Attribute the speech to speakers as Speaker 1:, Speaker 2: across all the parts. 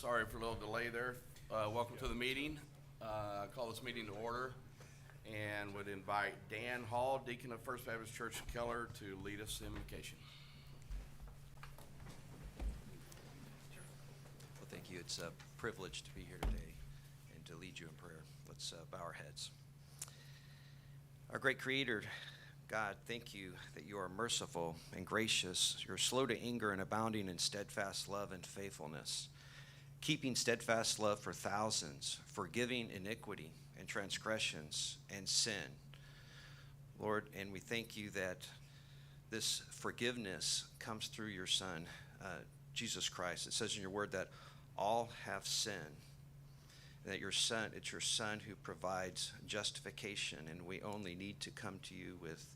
Speaker 1: Sorry for a little delay there. Welcome to the meeting. Call this meeting to order and would invite Dan Hall, Deacon of First Baptist Church Keller, to lead us in invocation.
Speaker 2: Well, thank you. It's a privilege to be here today and to lead you in prayer. Let's bow our heads. Our great Creator, God, thank you that you are merciful and gracious. You're slow to anger and abounding in steadfast love and faithfulness, keeping steadfast love for thousands, forgiving iniquity and transgressions and sin. Lord, and we thank you that this forgiveness comes through your Son, Jesus Christ. It says in your word that all have sinned, and that it's your Son who provides justification, and we only need to come to you with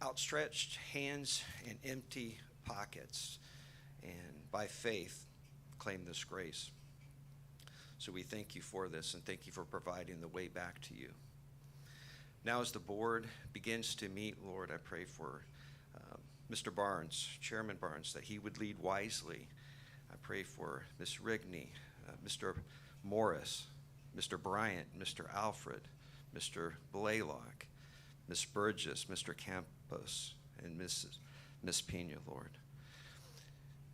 Speaker 2: outstretched hands and empty pockets, and by faith claim this grace. So we thank you for this, and thank you for providing the way back to you. Now as the board begins to meet, Lord, I pray for Mr. Barnes, Chairman Barnes, that he would lead wisely. I pray for Ms. Rigney, Mr. Morris, Mr. Bryant, Mr. Alfred, Mr. Blaylock, Ms. Burgess, Mr. Campos, and Ms. Pena, Lord.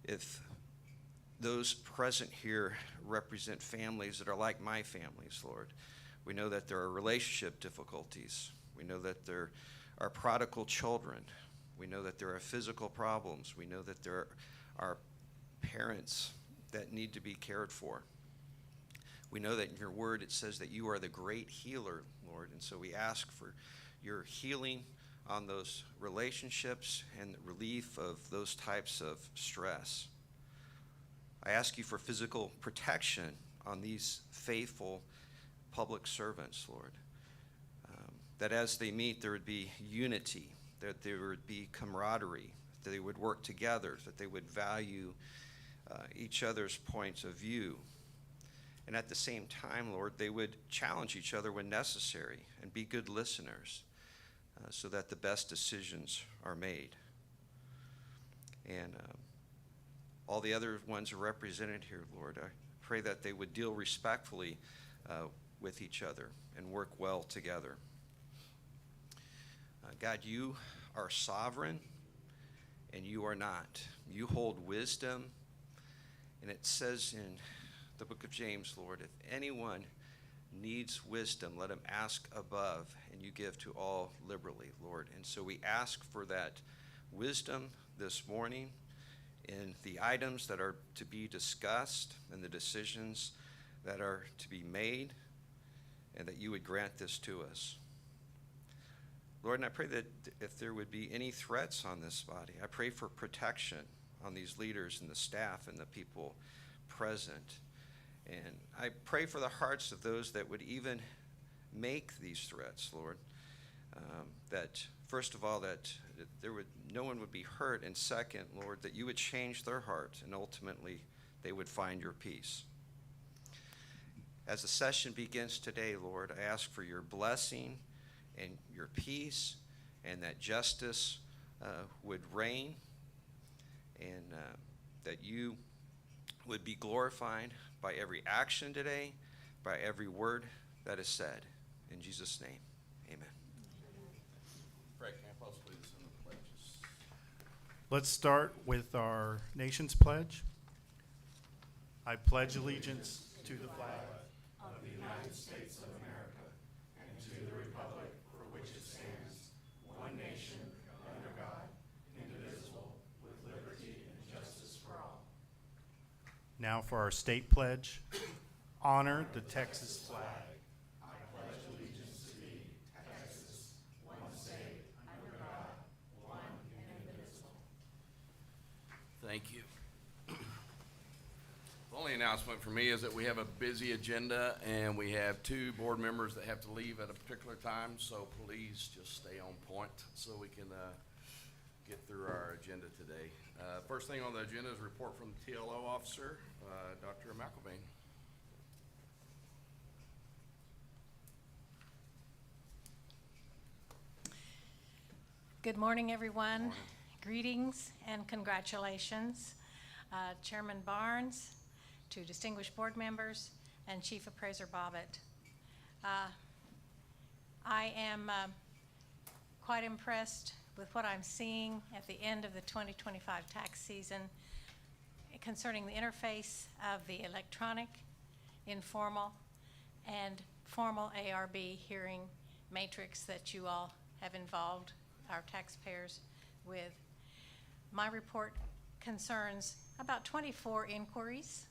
Speaker 2: If those present here represent families that are like my families, Lord, we know that there are relationship difficulties. We know that there are prodigal children. We know that there are physical problems. We know that there are parents that need to be cared for. We know that in your word it says that you are the great healer, Lord, and so we ask for your healing on those relationships and relief of those types of stress. I ask you for physical protection on these faithful public servants, Lord, that as they meet there would be unity, that there would be camaraderie, that they would work together, that they would value each other's points of view. And at the same time, Lord, they would challenge each other when necessary and be good listeners so that the best decisions are made. And all the other ones are represented here, Lord. I pray that they would deal respectfully with each other and work well together. God, you are sovereign and you are not. You hold wisdom. And it says in the book of James, Lord, if anyone needs wisdom, let him ask above, and you give to all liberally, Lord. And so we ask for that wisdom this morning in the items that are to be discussed and the decisions that are to be made, and that you would grant this to us. Lord, and I pray that if there would be any threats on this body, I pray for protection on these leaders and the staff and the people present. And I pray for the hearts of those that would even make these threats, Lord, that first of all, that no one would be hurt, and second, Lord, that you would change their heart and ultimately they would find your peace. As the session begins today, Lord, I ask for your blessing and your peace, and that justice would reign, and that you would be glorified by every action today, by every word that is said. In Jesus' name, amen.
Speaker 1: Frank, can I possibly lead us in the pledges?
Speaker 3: Let's start with our nation's pledge. I pledge allegiance to the flag
Speaker 4: of the United States of America and to the republic for which it stands, one nation, under God, indivisible, with liberty and justice for all.
Speaker 3: Now for our state pledge. Honor the Texas flag.
Speaker 4: I pledge allegiance to thee, Texas, one state, under God, one and indivisible.
Speaker 1: Thank you. The only announcement for me is that we have a busy agenda and we have 2 board members that have to leave at a particular time, so please just stay on point so we can get through our agenda today. First thing on the agenda is a report from the TLO officer, Dr. McElvain.
Speaker 5: Good morning, everyone. Greetings and congratulations. Chairman Barnes, to distinguished board members, and Chief Appraiser Bobbitt. I am quite impressed with what I'm seeing at the end of the 2025 tax season concerning the interface of the electronic, informal, and formal ARB hearing matrix that you all have involved our taxpayers with. My report concerns about 24 inquiries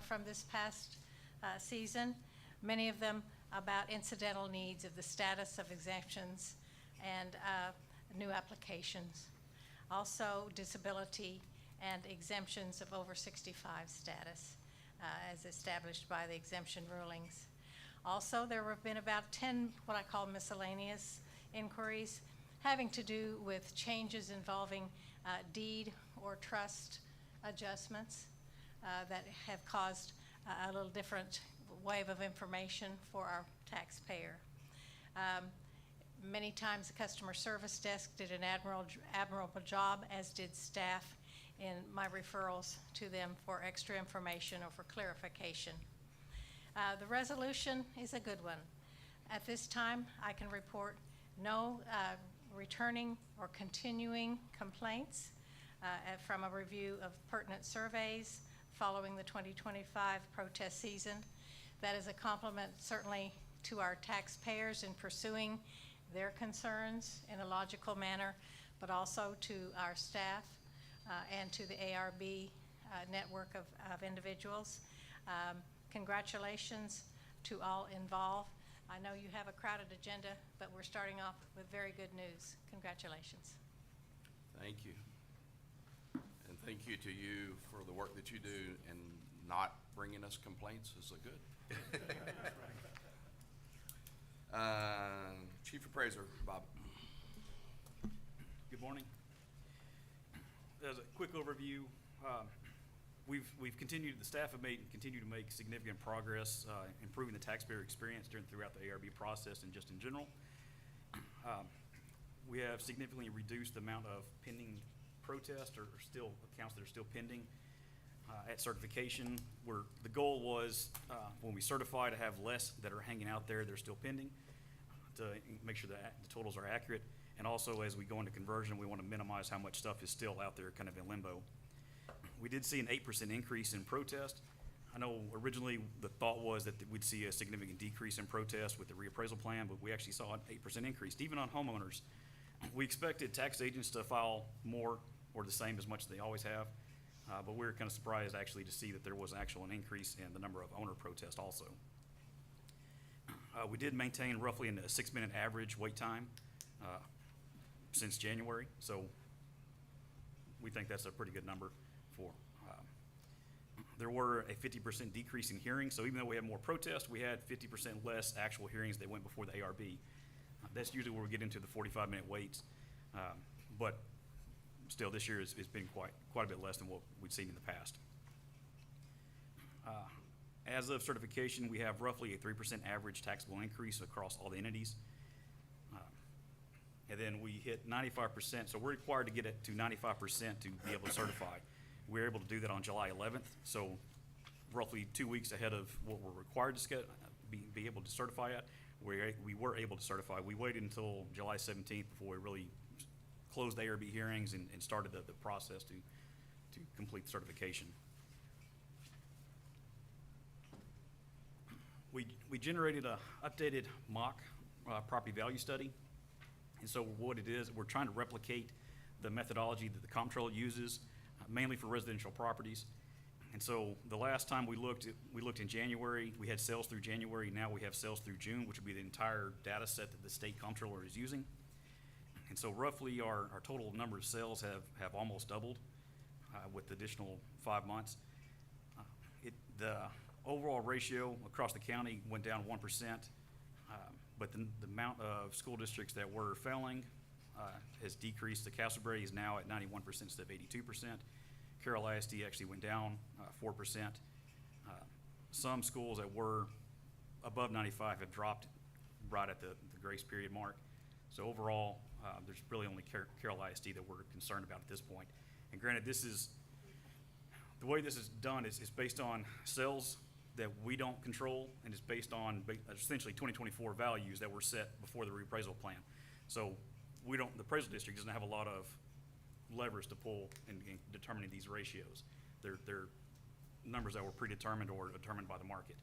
Speaker 5: from this past season, many of them about incidental needs of the status of exemptions and new applications. Also, disability and exemptions of over 65 status as established by the exemption rulings. Also, there have been about 10 what I call miscellaneous inquiries having to do with changes involving deed or trust adjustments that have caused a little different wave of information for our taxpayer. Many times the customer service desk did an admirable job, as did staff, in my referrals to them for extra information or for clarification. The resolution is a good one. At this time, I can report no returning or continuing complaints from a review of pertinent surveys following the 2025 protest season. That is a compliment certainly to our taxpayers in pursuing their concerns in a logical manner, but also to our staff and to the ARB network of individuals. Congratulations to all involved. I know you have a crowded agenda, but we're starting off with very good news. Congratulations.
Speaker 1: Thank you. And thank you to you for the work that you do, and not bringing us complaints is a good. Chief Appraiser, Bob.
Speaker 6: Good morning. As a quick overview, we've continued, the staff have made and continue to make significant progress improving the taxpayer experience throughout the ARB process and just in general. We have significantly reduced the amount of pending protests or still accounts that are still pending at certification, where the goal was when we certify to have less that are hanging out there, they're still pending, to make sure that the totals are accurate. And also, as we go into conversion, we want to minimize how much stuff is still out there kind of in limbo. We did see an 8% increase in protest. I know originally the thought was that we'd see a significant decrease in protest with the reappraisal plan, but we actually saw an 8% increase, even on homeowners. We expected tax agents to file more or the same as much as they always have, but we were kind of surprised actually to see that there was actually an increase in the number of owner protests also. We did maintain roughly a 6-minute average wait time since January, so we think that's a pretty good number for. There were a 50% decrease in hearings, so even though we had more protests, we had 50% less actual hearings that went before the ARB. That's usually where we get into the 45-minute waits, but still this year has been quite a bit less than what we'd seen in the past. As of certification, we have roughly a 3% average taxable increase across all the entities. And then we hit 95%, so we're required to get it to 95% to be able to certify. We were able to do that on July 11th, so roughly 2 weeks ahead of what we're required to be able to certify at. We were able to certify. We waited until July 17th before we really closed the ARB hearings and started the process to complete certification. We generated a updated mock property value study. And so what it is, we're trying to replicate the methodology that the comptroller uses, mainly for residential properties. And so the last time we looked in January, we had sales through January. Now we have sales through June, which would be the entire data set that the state comptroller is using. And so roughly our total number of sales have almost doubled with the additional 5 months. The overall ratio across the county went down 1%. But the amount of school districts that were failing has decreased. The Castleberry is now at 91% instead of 82%. Carroll ISD actually went down 4%. Some schools that were above 95 have dropped right at the grace period mark. So overall, there's really only Carroll ISD that we're concerned about at this point. And granted, this is The way this is done is based on sales that we don't control, and it's based on essentially 2024 values that were set before the reappraisal plan. So the appraisal district doesn't have a lot of levers to pull in determining these ratios. They're numbers that were predetermined or determined by the market.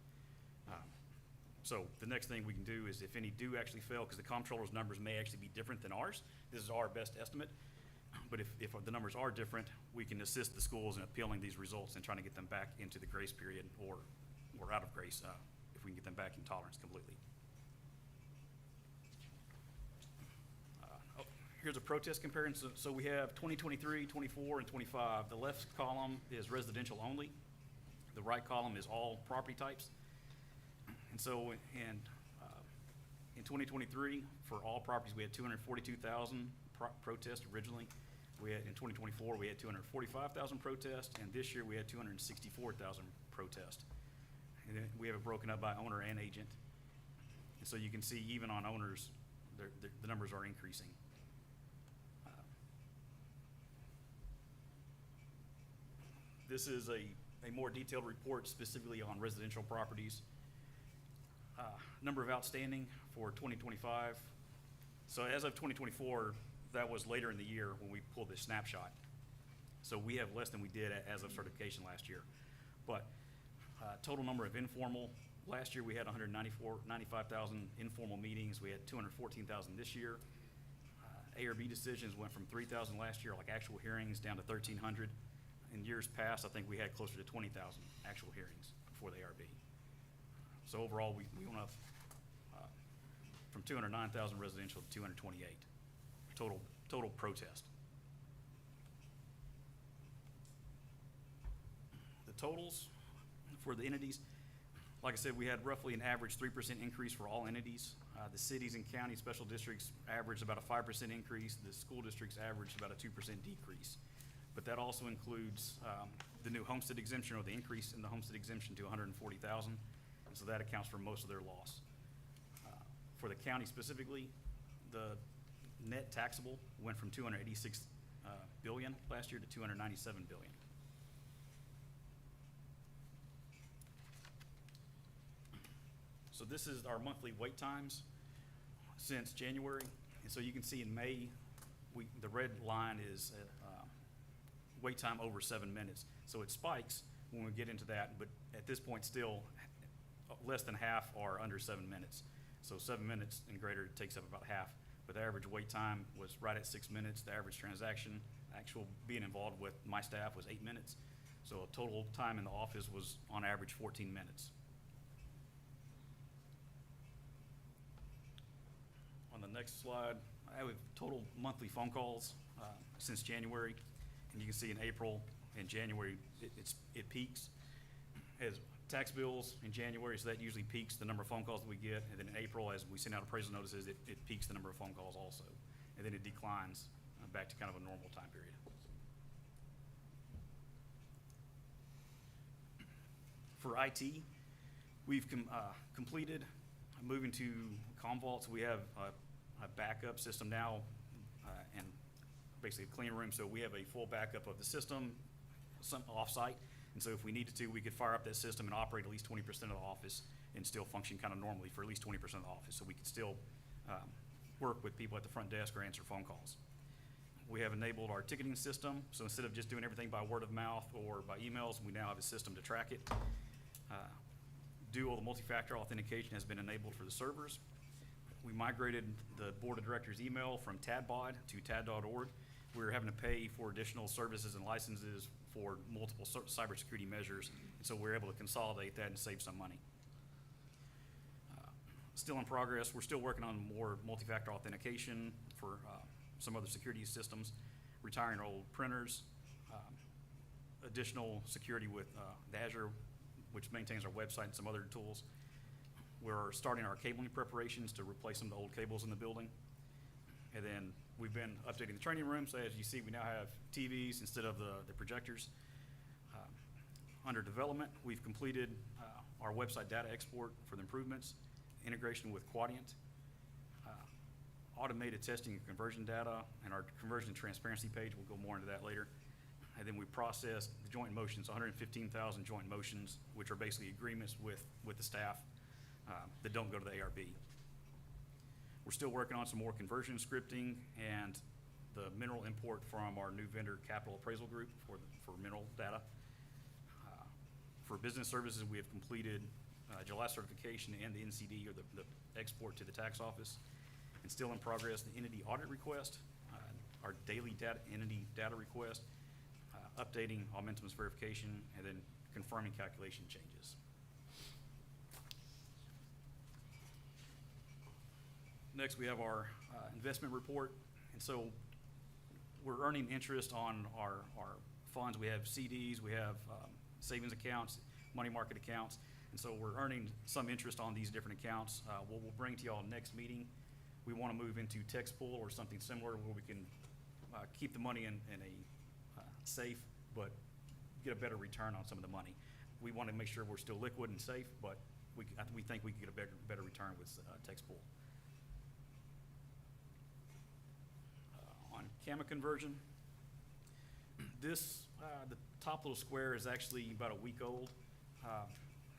Speaker 6: So the next thing we can do is, if any do actually fail, because the comptroller's numbers may actually be different than ours, this is our best estimate. But if the numbers are different, we can assist the schools in appealing these results and trying to get them back into the grace period or out of grace, if we can get them back in tolerance completely. Here's a protest comparison. So we have 2023, 24, and 25. The left column is residential only. The right column is all property types. And so in 2023, for all properties, we had 242,000 protests originally. In 2024, we had 245,000 protests, and this year we had 264,000 protests. And then we have it broken up by owner and agent. And so you can see even on owners, the numbers are increasing. This is a more detailed report specifically on residential properties. Number of outstanding for 2025. So as of 2024, that was later in the year when we pulled this snapshot. So we have less than we did as of certification last year. But total number of informal, last year we had 95,000 informal meetings. We had 214,000 this year. A or B decisions went from 3,000 last year, like actual hearings, down to 1,300. In years past, I think we had closer to 20,000 actual hearings for the ARB. So overall, we went up from 209,000 residential to 228 total protest. The totals for the entities, like I said, we had roughly an average 3% increase for all entities. The cities and county special districts averaged about a 5% increase. The school districts averaged about a 2% decrease. But that also includes the new homestead exemption, or the increase in the homestead exemption to 140,000. And so that accounts for most of their loss. For the county specifically, the net taxable went from 286 billion last year to 297 billion. So this is our monthly wait times since January. And so you can see in May, the red line is wait time over 7 minutes. So it spikes when we get into that, but at this point still less than half are under 7 minutes. So 7 minutes and greater takes up about half. But the average wait time was right at 6 minutes. The average transaction, actual being involved with my staff, was 8 minutes. So total time in the office was on average 14 minutes. On the next slide, I have total monthly phone calls since January. And you can see in April and January, it peaks. As tax bills in January, so that usually peaks the number of phone calls that we get. And then in April, as we send out appraisal notices, it peaks the number of phone calls also. And then it declines back to kind of a normal time period. For IT, we've completed moving to Commvault. We have a backup system now and basically a clean room. So we have a full backup of the system, some offsite. And so if we needed to, we could fire up that system and operate at least 20% of the office and still function kind of normally for at least 20% of the office. So we could still work with people at the front desk or answer phone calls. We have enabled our ticketing system. So instead of just doing everything by word of mouth or by emails, we now have a system to track it. Dual multi-factor authentication has been enabled for the servers. We migrated the board of directors email from TADBOD to tad.org. We were having to pay for additional services and licenses for multiple cybersecurity measures, and so we're able to consolidate that and save some money. Still in progress, we're still working on more multi-factor authentication for some other security systems, retiring our old printers, additional security with the Azure, which maintains our website and some other tools. We're starting our cabling preparations to replace some of the old cables in the building. And then we've been updating the training room, so as you see, we now have TVs instead of the projectors. Under development, we've completed our website data export for the improvements, integration with Quadient, automated testing of conversion data, and our conversion transparency page. We'll go more into that later. and then we process the joint motions, 115,000 joint motions, which are basically agreements with the staff that don't go to the ARB. We're still working on some more conversion scripting and the mineral import from our new vendor, Capital Appraisal Group, for mineral data. For business services, we have completed July certification and the NCD, or the export to the tax office. And still in progress, the entity audit request, our daily entity data request, updating Aumentum's verification, and then confirming calculation changes. Next, we have our investment report. And so we're earning interest on our funds. We have CDs, we have savings accounts, money market accounts. And so we're earning some interest on these different accounts. What we'll bring to y'all next meeting, we want to move into text pool or something similar where we can keep the money in a safe, but get a better return on some of the money. We want to make sure we're still liquid and safe, but we think we can get a better return with text pool. On CAMA conversion, this, the top little square is actually about a week old.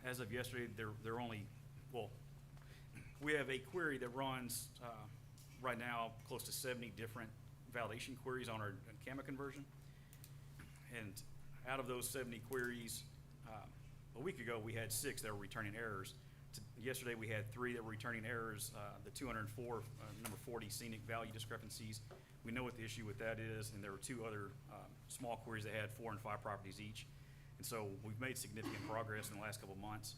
Speaker 6: As of yesterday, they're only, well, we have a query that runs right now close to 70 different validation queries on our CAMA conversion. And out of those 70 queries, a week ago we had 6 that were returning errors. Yesterday we had 3 that were returning errors, the 204, number 40 scenic value discrepancies. We know what the issue with that is, and there were 2 other small queries that had 4 and 5 properties each. And so we've made significant progress in the last couple of months.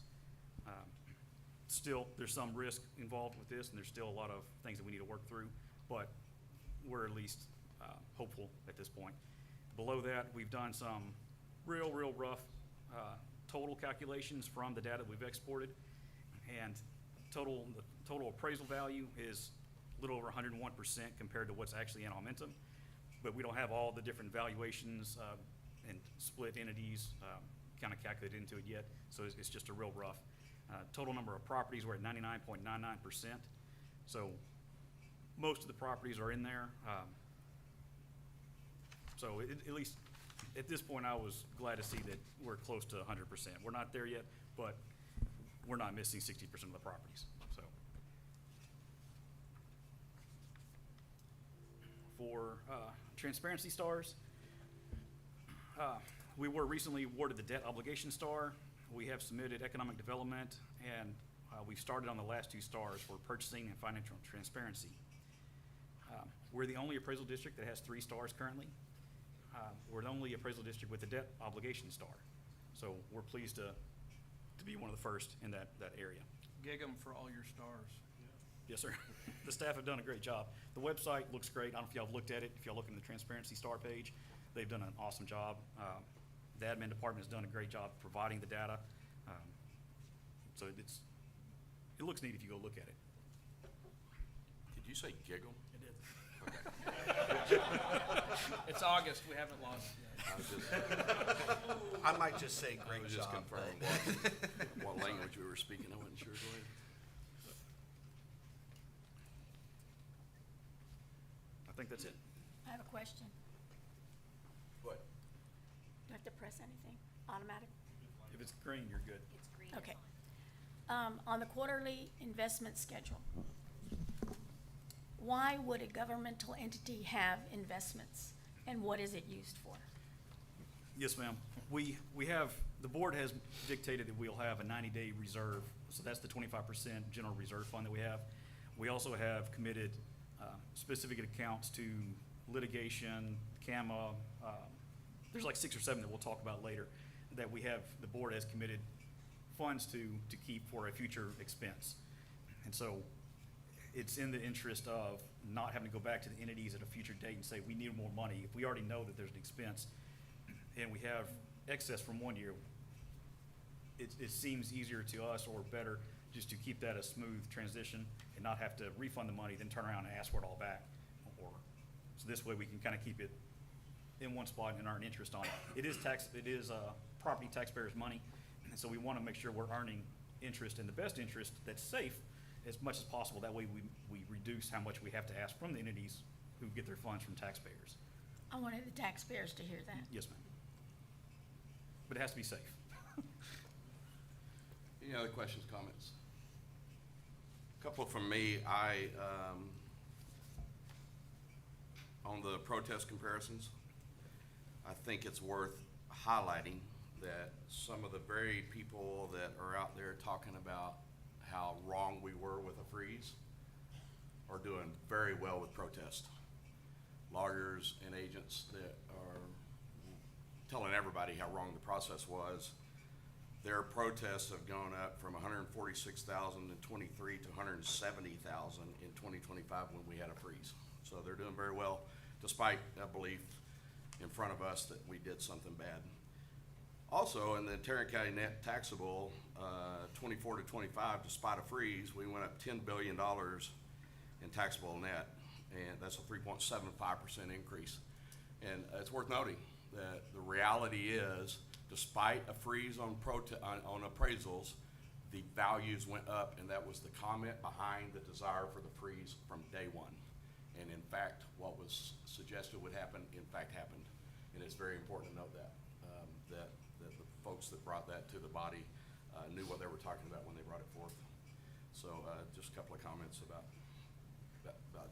Speaker 6: Still, there's some risk involved with this, and there's still a lot of things that we need to work through, but we're at least hopeful at this point. Below that, we've done some real rough total calculations from the data we've exported, and the total appraisal value is a little over 101% compared to what's actually in Aumentum, but we don't have all the different valuations and split entities kind of calculated into it yet, so it's just a real rough. Total number of properties, we're at 99.99%, so most of the properties are in there. So at least at this point, I was glad to see that we're close to 100%. We're not there yet, but we're not missing 60% of the properties. So for transparency stars, we were recently awarded the debt obligation star. We have submitted economic development, and we've started on the last 2 stars for purchasing and financial transparency. We're the only appraisal district that has 3 stars currently. We're the only appraisal district with a debt obligation star. So we're pleased to be one of the first in that area.
Speaker 7: Gig 'em for all your stars.
Speaker 6: Yes, sir. The staff have done a great job. The website looks great. I don't know if y'all have looked at it. If y'all look in the transparency star page, they've done an awesome job. The admin department has done a great job providing the data. So it looks neat if you go look at it.
Speaker 1: Did you say giggle?
Speaker 6: It is.
Speaker 1: Okay.
Speaker 7: It's August, we haven't lost yet.
Speaker 1: I was just,
Speaker 8: I might just say
Speaker 1: I
Speaker 8: great
Speaker 1: was just
Speaker 8: job.
Speaker 1: confirming what language we were speaking. I wasn't sure. Go ahead.
Speaker 6: I think that's it.
Speaker 9: I have a question.
Speaker 1: What?
Speaker 9: Do I have to press anything? Automatic?
Speaker 6: If it's green, you're good.
Speaker 9: It's green. Okay. On the quarterly investment schedule, why would a governmental entity have investments, and what is it used for?
Speaker 6: Yes, ma'am. We have, the board has dictated that we'll have a 90-day reserve, so that's the 25% general reserve fund that we have. We also have committed specific accounts to litigation, CAMA, there's like 6 or 7 that we'll talk about later, that we have, the board has committed funds to keep for a future expense. And so it's in the interest of not having to go back to the entities at a future date and say, we need more money. If we already know that there's an expense and we have excess from one year, it seems easier to us, or better, just to keep that a smooth transition and not have to refund the money, then turn around and ask for it all back. So this way we can kind of keep it in one spot and earn interest on it. It is property taxpayers' money, and so we want to make sure we're earning interest, and the best interest that's safe as much as possible. That way we reduce how much we have to ask from the entities who get their funds from taxpayers.
Speaker 9: I wanted the taxpayers to hear that.
Speaker 6: Yes, ma'am. But it has to be safe.
Speaker 1: Any other questions, comments? Couple from me. On the protest comparisons, I think it's worth highlighting that some of the very people that are out there talking about how wrong we were with a freeze are doing very well with protest. Lawyers and agents that are telling everybody how wrong the process was. Their protests have gone up from 146,000 in 23 to 170,000 in 2025 when we had a freeze. So they're doing very well, despite a belief in front of us that we did something bad. Also, in the Tarrant County net taxable, 24 to 25, despite a freeze, we went up $10 billion in taxable net, and that's a 3.75% increase. And it's worth noting that the reality is, despite a freeze on appraisals, the values went up, and that was the comment behind the desire for the freeze from day one. And in fact, what was suggested would happen, in fact, happened. And it's very important to note that, that the folks that brought that to the body knew what they were talking about when they brought it forth. So just a couple of comments about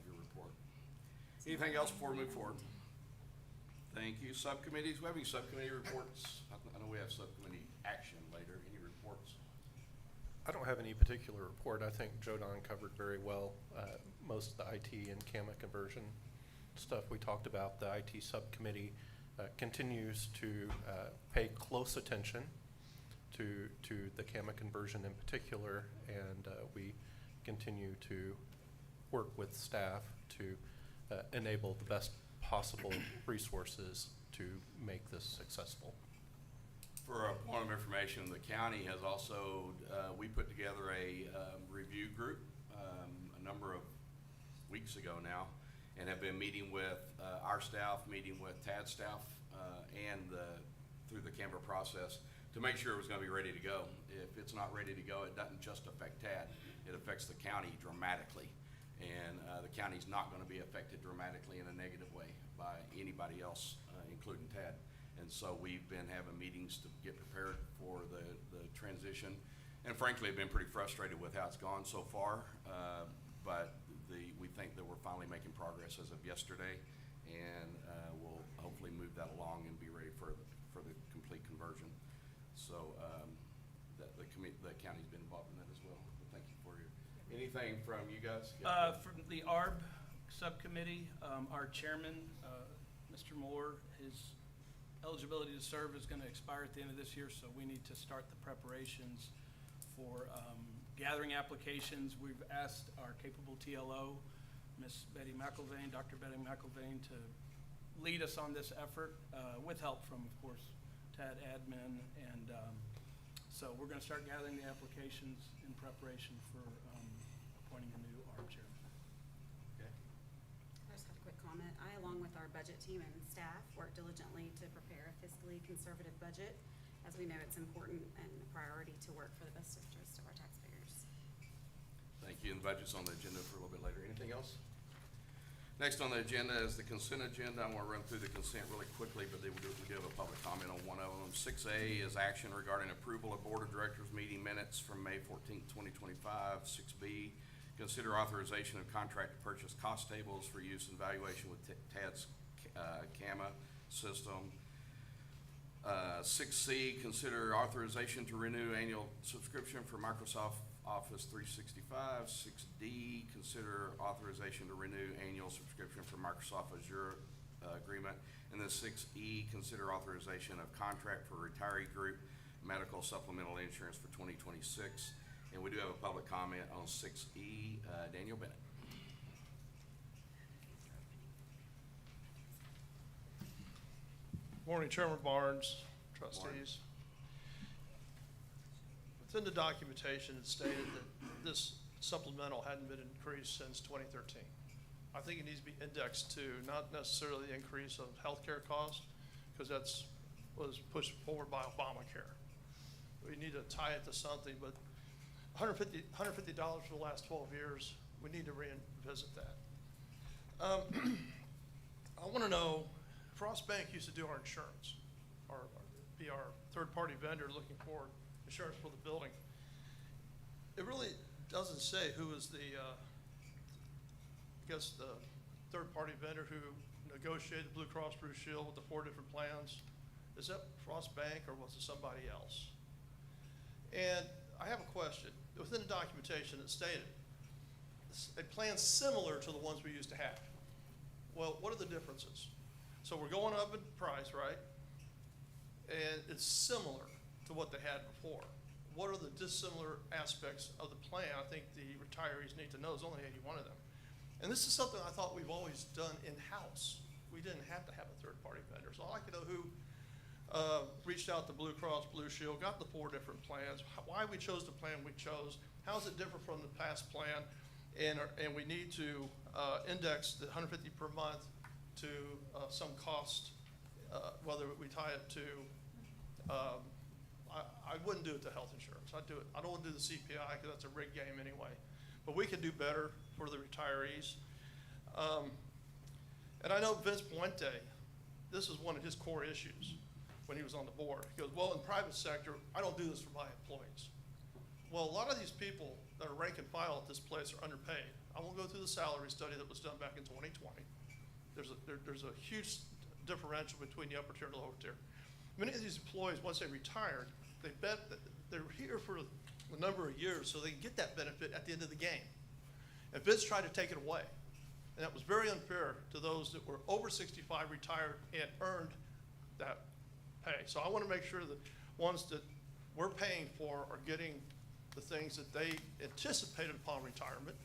Speaker 1: your report. Anything else before we move forward? Thank you. Subcommittees, we have any subcommittee reports? I know we have subcommittee action later. Any reports?
Speaker 8: I don't have any particular report. I think Joe Don covered very well most of the IT and CAMA conversion stuff we talked about. The IT subcommittee continues to pay close attention to the CAMA conversion in particular, and we continue to work with staff to enable the best possible resources to make this successful.
Speaker 1: For a point of information, the county has also, we put together a review group a number of weeks ago now, and have been meeting with our staff, meeting with TAD staff, and through the Canberra process to make sure it was going to be ready to go. If it's not ready to go, it doesn't just affect TAD, it affects the county dramatically. And the county's not going to be affected dramatically in a negative way by anybody else, including TAD. And so we've been having meetings to get prepared for the transition. And frankly, I've been pretty frustrated with how it's gone so far. But we think that we're finally making progress as of yesterday. And we'll hopefully move that along and be ready for the complete conversion. So the county's been involved in that as well. But thank you for your, anything from you guys?
Speaker 7: From the ARB subcommittee, our chairman, Mr. Moore, his eligibility to serve is going to expire at the end of this year, so we need to start the preparations for gathering applications. We've asked our capable TLO, Ms. Betty McIlvain, Dr. Betty McIlvain, to lead us on this effort with help from, of course, TAD admin. And so we're going to start gathering the applications in preparation for appointing a new ARB chairman.
Speaker 1: Okay.
Speaker 10: I just have a quick comment. I, along with our budget team and staff, work diligently to prepare a fiscally conservative budget, as we know it's important and a priority to work for the best interest of our taxpayers.
Speaker 1: Thank you. And the budget's on the agenda for a little bit later. Anything else? Next on the agenda is the consent agenda. I'm going to run through the consent really quickly, but we do have a public comment on one of them. 6A is action regarding approval of Board of Directors meeting minutes from May 14th, 2025. 6B, consider authorization of contract to purchase cost tables for use in valuation with TAD's CAMA system. 6C, consider authorization to renew annual subscription for Microsoft Office 365. 6D, consider authorization to renew annual subscription for Microsoft Azure agreement. And then 6E, consider authorization of contract for retiree group medical supplemental insurance for 2026. And we do have a public comment on 6E. Daniel Bennett.
Speaker 11: Morning, Chairman Barnes, trustees. Within the documentation, it stated that this supplemental hadn't been increased since 2013. I think it needs to be indexed to not necessarily the increase of healthcare costs, because was pushed forward by Obamacare. We need to tie it to something, but $150 for the last 12 years, we need to revisit that. I want to know Frost Bank used to do our insurance, or be our third-party vendor looking for insurance for the building. It really doesn't say who is the, I guess, the third-party vendor who negotiated Blue Cross Blue Shield with the 4 different plans. Is that Frost Bank or was it somebody else? And I have a question. Within the documentation, it stated a plan similar to the ones we used to have. Well, what are the differences? So we're going up in price, right? And it's similar to what they had before. What are the dissimilar aspects of the plan? I think the retirees need to know. There's only 81 of them. And this is something I thought we've always done in-house. We didn't have to have a third-party vendor. So I'd like to know who reached out to Blue Cross Blue Shield, got the 4 different plans, why we chose the plan we chose, how is it different from the past plan, and we need to index the $150 per month to some cost, whether we tie it to, I wouldn't do it to health insurance. I'd do it. I don't want to do the CPI because that's a rigged game anyway. But we can do better for the retirees. And I know Vince Puente, this is one of his core issues when he was on the board. He goes, well, in the private sector, I don't do this for my employees. Well, a lot of these people that are rank and file at this place are underpaid. I won't go through the salary study that was done back in 2020. There's a huge differential between the upper tier and the lower tier. Many of these employees, once they retired, they bet that they're here for a number of years so they can get that benefit at the end of the game. And Vince tried to take it away. And that was very unfair to those that were over 65, retired, and earned that pay. So I want to make sure that ones that we're paying for are getting the things that they anticipated upon retirement.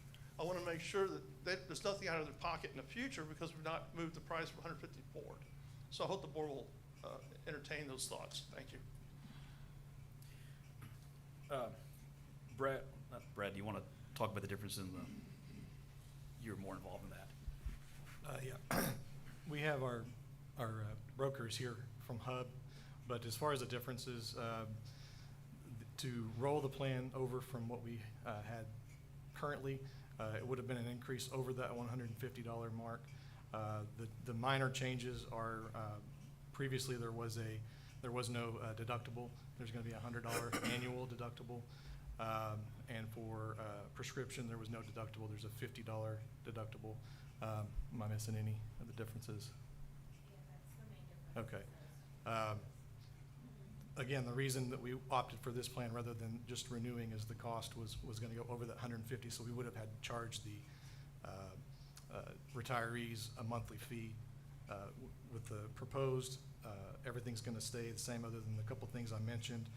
Speaker 11: I want to make sure that there's nothing out of their pocket in the future because we've not moved the price from 150 forward. So I hope the board will entertain those thoughts. Thank you.
Speaker 6: Brad, do you want to talk about the difference in the, you're more involved in that?
Speaker 12: Yeah, we have our brokers here from Hub, but as far as the differences, to roll the plan over from what we had currently, it would have been an increase over that $150 mark. The minor changes are previously there was no deductible. There's going to be a $100 annual deductible, and for prescription there was no deductible. There's a $50 deductible. Am I missing any of the differences?
Speaker 9: Yeah, that's the main difference.
Speaker 12: Okay. Again, the reason that we opted for this plan rather than just renewing is the cost was going to go over that 150, so we would have had to charge the retirees a monthly fee. With the proposed, everything's going to stay the same other than the couple things I mentioned.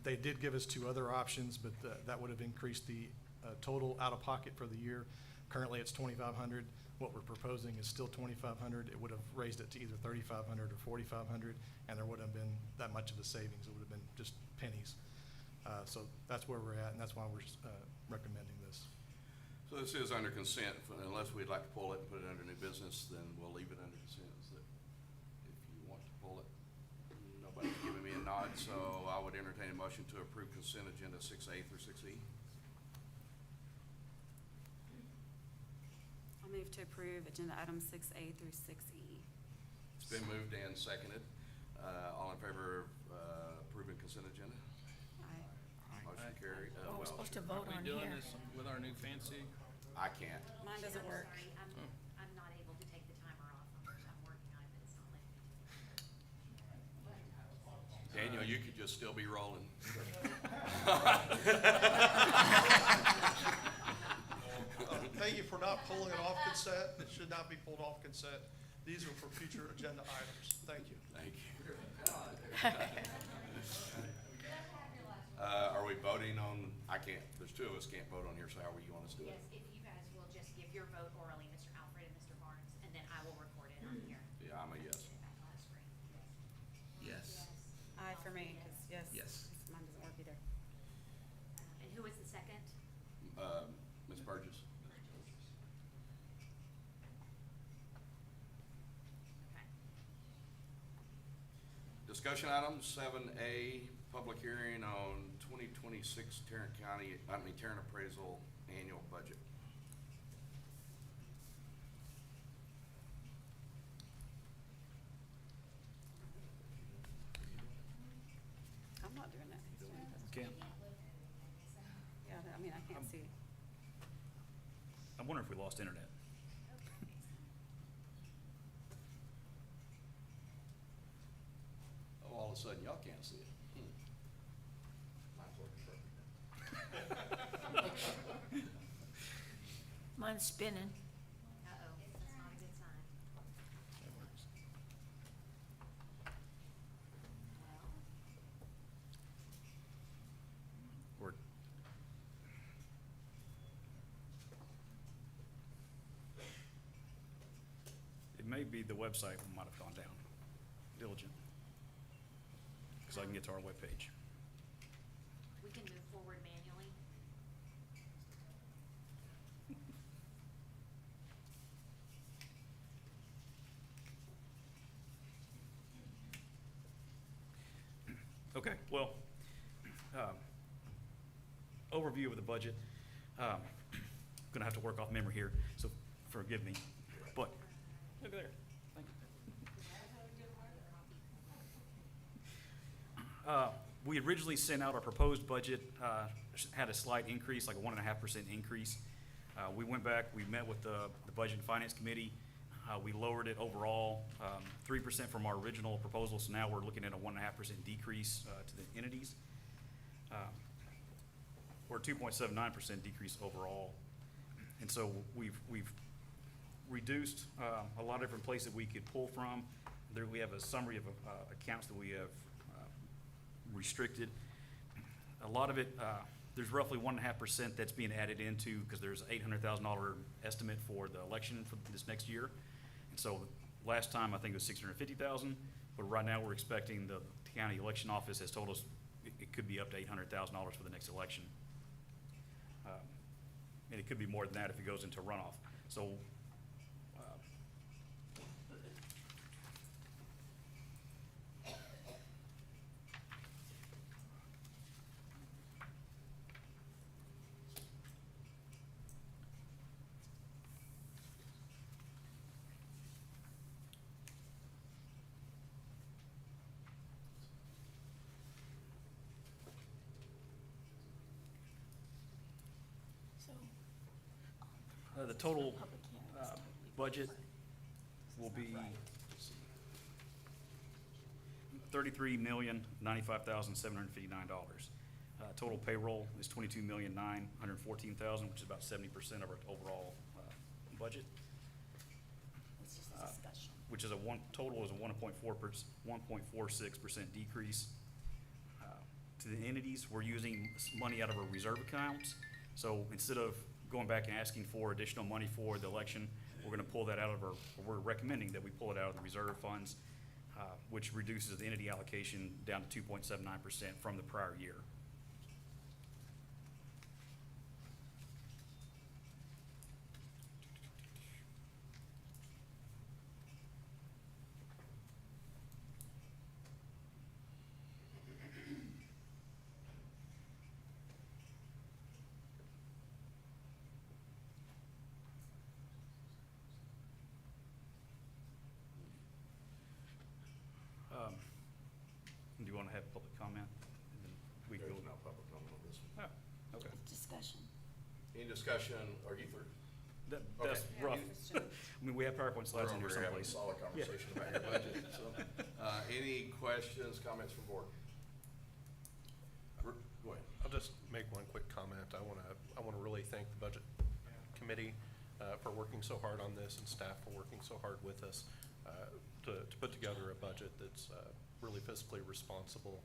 Speaker 12: They did give us 2 other options, but that would have increased the total out-of-pocket for the year. Currently, it's $2,500. What we're proposing is still $2,500. It would have raised it to either $3,500 or $4,500, and there wouldn't have been that much of a savings. It would have been just pennies. So that's where we're at, and that's why we're recommending this.
Speaker 1: So this is under consent, unless we'd like to pull it and put it under new business, then we'll leave it under consent. Is that if you want to pull it, nobody's giving me a nod, so I would entertain a motion to approve consent agenda 6A through 6E.
Speaker 10: I'll move to approve agenda items 6A through 6E.
Speaker 1: It's been moved and seconded. All in favor of approving consent agenda?
Speaker 10: Aye.
Speaker 1: Motion carried.
Speaker 9: Well, we're supposed to vote
Speaker 7: Are
Speaker 9: on
Speaker 7: we doing
Speaker 9: here.
Speaker 7: this with our new fancy?
Speaker 1: I can't.
Speaker 10: Mine doesn't work.
Speaker 13: Sorry, I'm not able to take the timer off. I'm working on it, but it's not letting me.
Speaker 1: Daniel, you could just still be rolling.
Speaker 11: Thank you for not pulling it off consent. It should not be pulled off consent. These are for future agenda items. Thank you.
Speaker 1: Thank you. Are we voting on, I can't, there's 2 of us can't vote on here, so how will you want us to do it?
Speaker 13: Yes, if you guys will just give your vote orally, Mr. Alfred and Mr. Barnes, and then I will record it on here.
Speaker 1: Yeah, I'm a yes.
Speaker 13: Back on the screen.
Speaker 1: Yes.
Speaker 10: Aye for me, because yes.
Speaker 1: Yes.
Speaker 10: Mine doesn't work either.
Speaker 13: And who was the second?
Speaker 1: Ms. Burgess?
Speaker 13: Okay.
Speaker 1: Discussion items 7A, public hearing on 2026 Tarrant Appraisal Annual Budget.
Speaker 10: not doing that. He's doing it.
Speaker 6: Can't.
Speaker 10: Yeah, I mean, I can't see.
Speaker 6: I wonder if we lost internet.
Speaker 1: Oh, all of a sudden, y'all can't see it. Mine's working perfect.
Speaker 9: Mine's spinning.
Speaker 13: Uh-oh, that's not a good sign. Well,
Speaker 6: Or it may be the website might have gone down. Diligent. Because I can get to our webpage.
Speaker 13: we can move forward manually.
Speaker 6: Okay, well, overview of the budget. Gonna have to work off memory here, so forgive me. But, look there, thank you. We originally sent out our proposed budget, had a slight increase, like a 1.5% increase. We went back, we met with the Budget and Finance Committee. We lowered it overall, 3% from our original proposal, so now we're looking at a 1.5% decrease to the entities. Or 2.79% decrease overall. And so we've reduced a lot of different places that we could pull from. There we have a summary of accounts that we have restricted. A lot of it, there's roughly 1.5% that's being added into, because there's $800,000 estimate for the election for this next year. And so last time, I think it was $650,000, but right now we're expecting the county election office has told us it could be up to $800,000 for the next election. And it could be more than that if it goes into runoff. So,
Speaker 9: So,
Speaker 6: the total
Speaker 9: public hearing is totally
Speaker 6: budget will be $33,095,759. Total payroll is $22,914,000, which is about 70% of our overall budget.
Speaker 9: It's just a discussion.
Speaker 6: Which is total is a 1.46% decrease. To the entities, we're using money out of our reserve accounts. So instead of going back and asking for additional money for the election, we're gonna pull that out of we're recommending that we pull it out of the reserve funds, which reduces the entity allocation down to 2.79% from the prior year. Do you wanna have public comment? And then we go.
Speaker 1: There's no public comment on this one.
Speaker 6: Oh, okay.
Speaker 9: Discussion.
Speaker 1: Any discussion, are you through?
Speaker 6: That's
Speaker 1: Okay.
Speaker 6: rough. I mean, we have PowerPoint slides in here
Speaker 1: We're over having a
Speaker 6: someplace.
Speaker 1: solid conversation about your budget, so, any questions, comments from board? Go ahead.
Speaker 8: I'll just make one quick comment. I wanna really thank the Budget Committee for working so hard on this, and staff for working so hard with us to put together a budget that's really fiscally responsible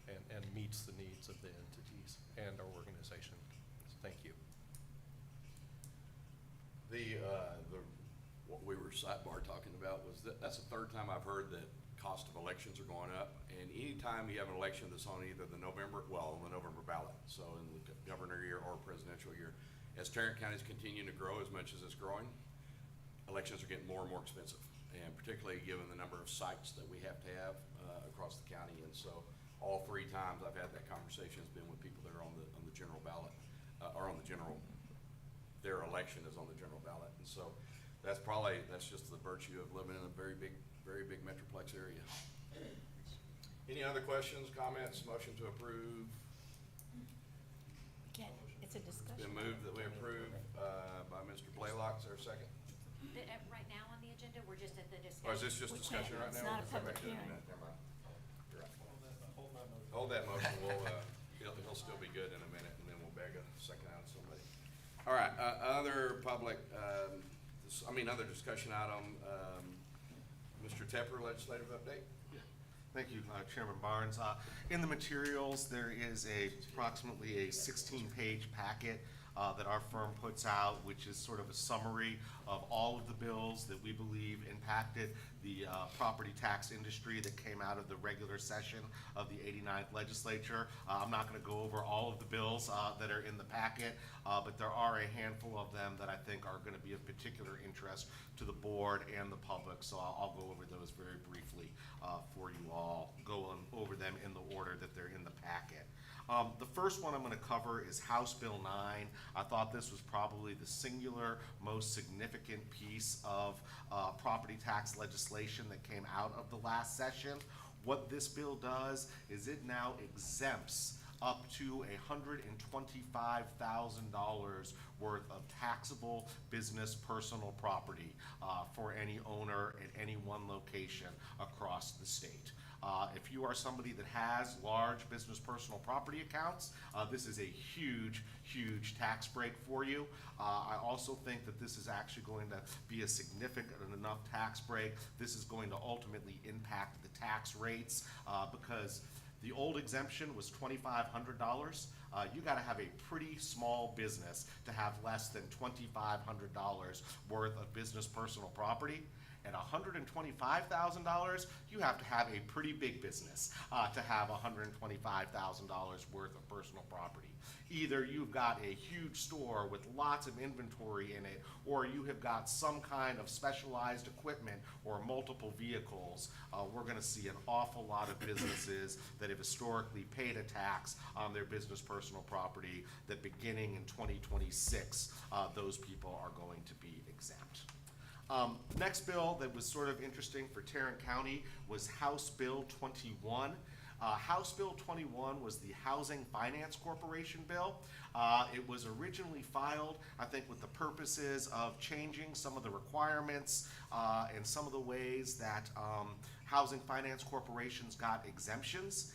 Speaker 8: and meets the needs of the entities and our organization. So thank you.
Speaker 1: What we were sidebar talking about was that's the third time I've heard that cost of elections are going up. And anytime you have an election that's on either the November ballot, so in the governor year or presidential year, as Tarrant County's continuing to grow as much as it's growing, elections are getting more and more expensive. And particularly given the number of sites that we have to have across the county. And so all three times I've had that conversation has been with people that are on the general ballot, or on the general, their election is on the general ballot. And so that's just the virtue of living in a very big metroplex area. Any other questions, comments, motion to approve?
Speaker 9: Again, it's a discussion.
Speaker 1: Been moved that we approve, by Mr. Blaylock, is there a second?
Speaker 13: Right now on the agenda, we're just at the discussion.
Speaker 1: Or is this just
Speaker 9: We
Speaker 1: discussion
Speaker 9: can't-
Speaker 1: right
Speaker 9: it's
Speaker 1: now?
Speaker 9: not a
Speaker 1: We'll come back
Speaker 9: public
Speaker 1: to it in a
Speaker 9: hearing.
Speaker 1: minute. Never mind. You're right. Hold that motion, we'll, he'll still be good in a minute, and then we'll beg a second out of somebody. All right, other public, other discussion item, Mr. Tepper, legislative update?
Speaker 14: Thank you, Chairman Barnes. In the materials, there is approximately a 16-page packet that our firm puts out, which is sort of a summary of all of the bills that we believe impacted the property tax industry that came out of the regular session of the 89th legislature. I'm not going to go over all of the bills that are in the packet, but there are a handful of them that I think are going to be of particular interest to the board and the public, so I'll go over those very briefly for you all, go over them in the order that they're in the packet. The first one I'm going to cover is House Bill 9. I thought this was probably the singular most significant piece of property tax legislation that came out of the last session. What this bill does is it now exempts up to $125,000 worth of taxable business personal property for any owner at any one location across the state. If you are somebody that has large business personal property accounts, this is a huge, huge tax break for you. I also think that this is actually going to be a significant enough tax break. This is going to ultimately impact the tax rates because the old exemption was $2,500. You got to have a pretty small business to have less than $2,500 worth of business personal property. At $125,000, you have to have a pretty big business to have $125,000 worth of personal property. Either you've got a huge store with lots of inventory in it, or you have got some kind of specialized equipment or multiple vehicles. We're going to see an awful lot of businesses that have historically paid a tax on their business personal property that beginning in 2026, those people are going to be exempt. Next bill that was sort of interesting for Tarrant County was House Bill 21. House Bill 21 was the Housing Finance Corporation bill. It was originally filed, I think, with the purposes of changing some of the requirements and some of the ways that housing finance corporations got exemptions.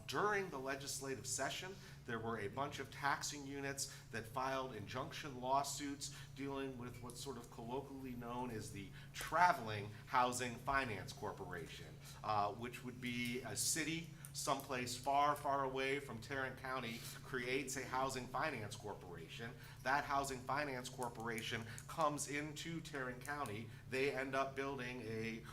Speaker 14: During the legislative session, there were a bunch of taxing units that filed injunction lawsuits dealing with what's sort of colloquially known as the Traveling Housing Finance Corporation, which would be a city someplace far, far away from Tarrant County creates a housing finance corporation. That housing finance corporation comes into Tarrant County. They end up building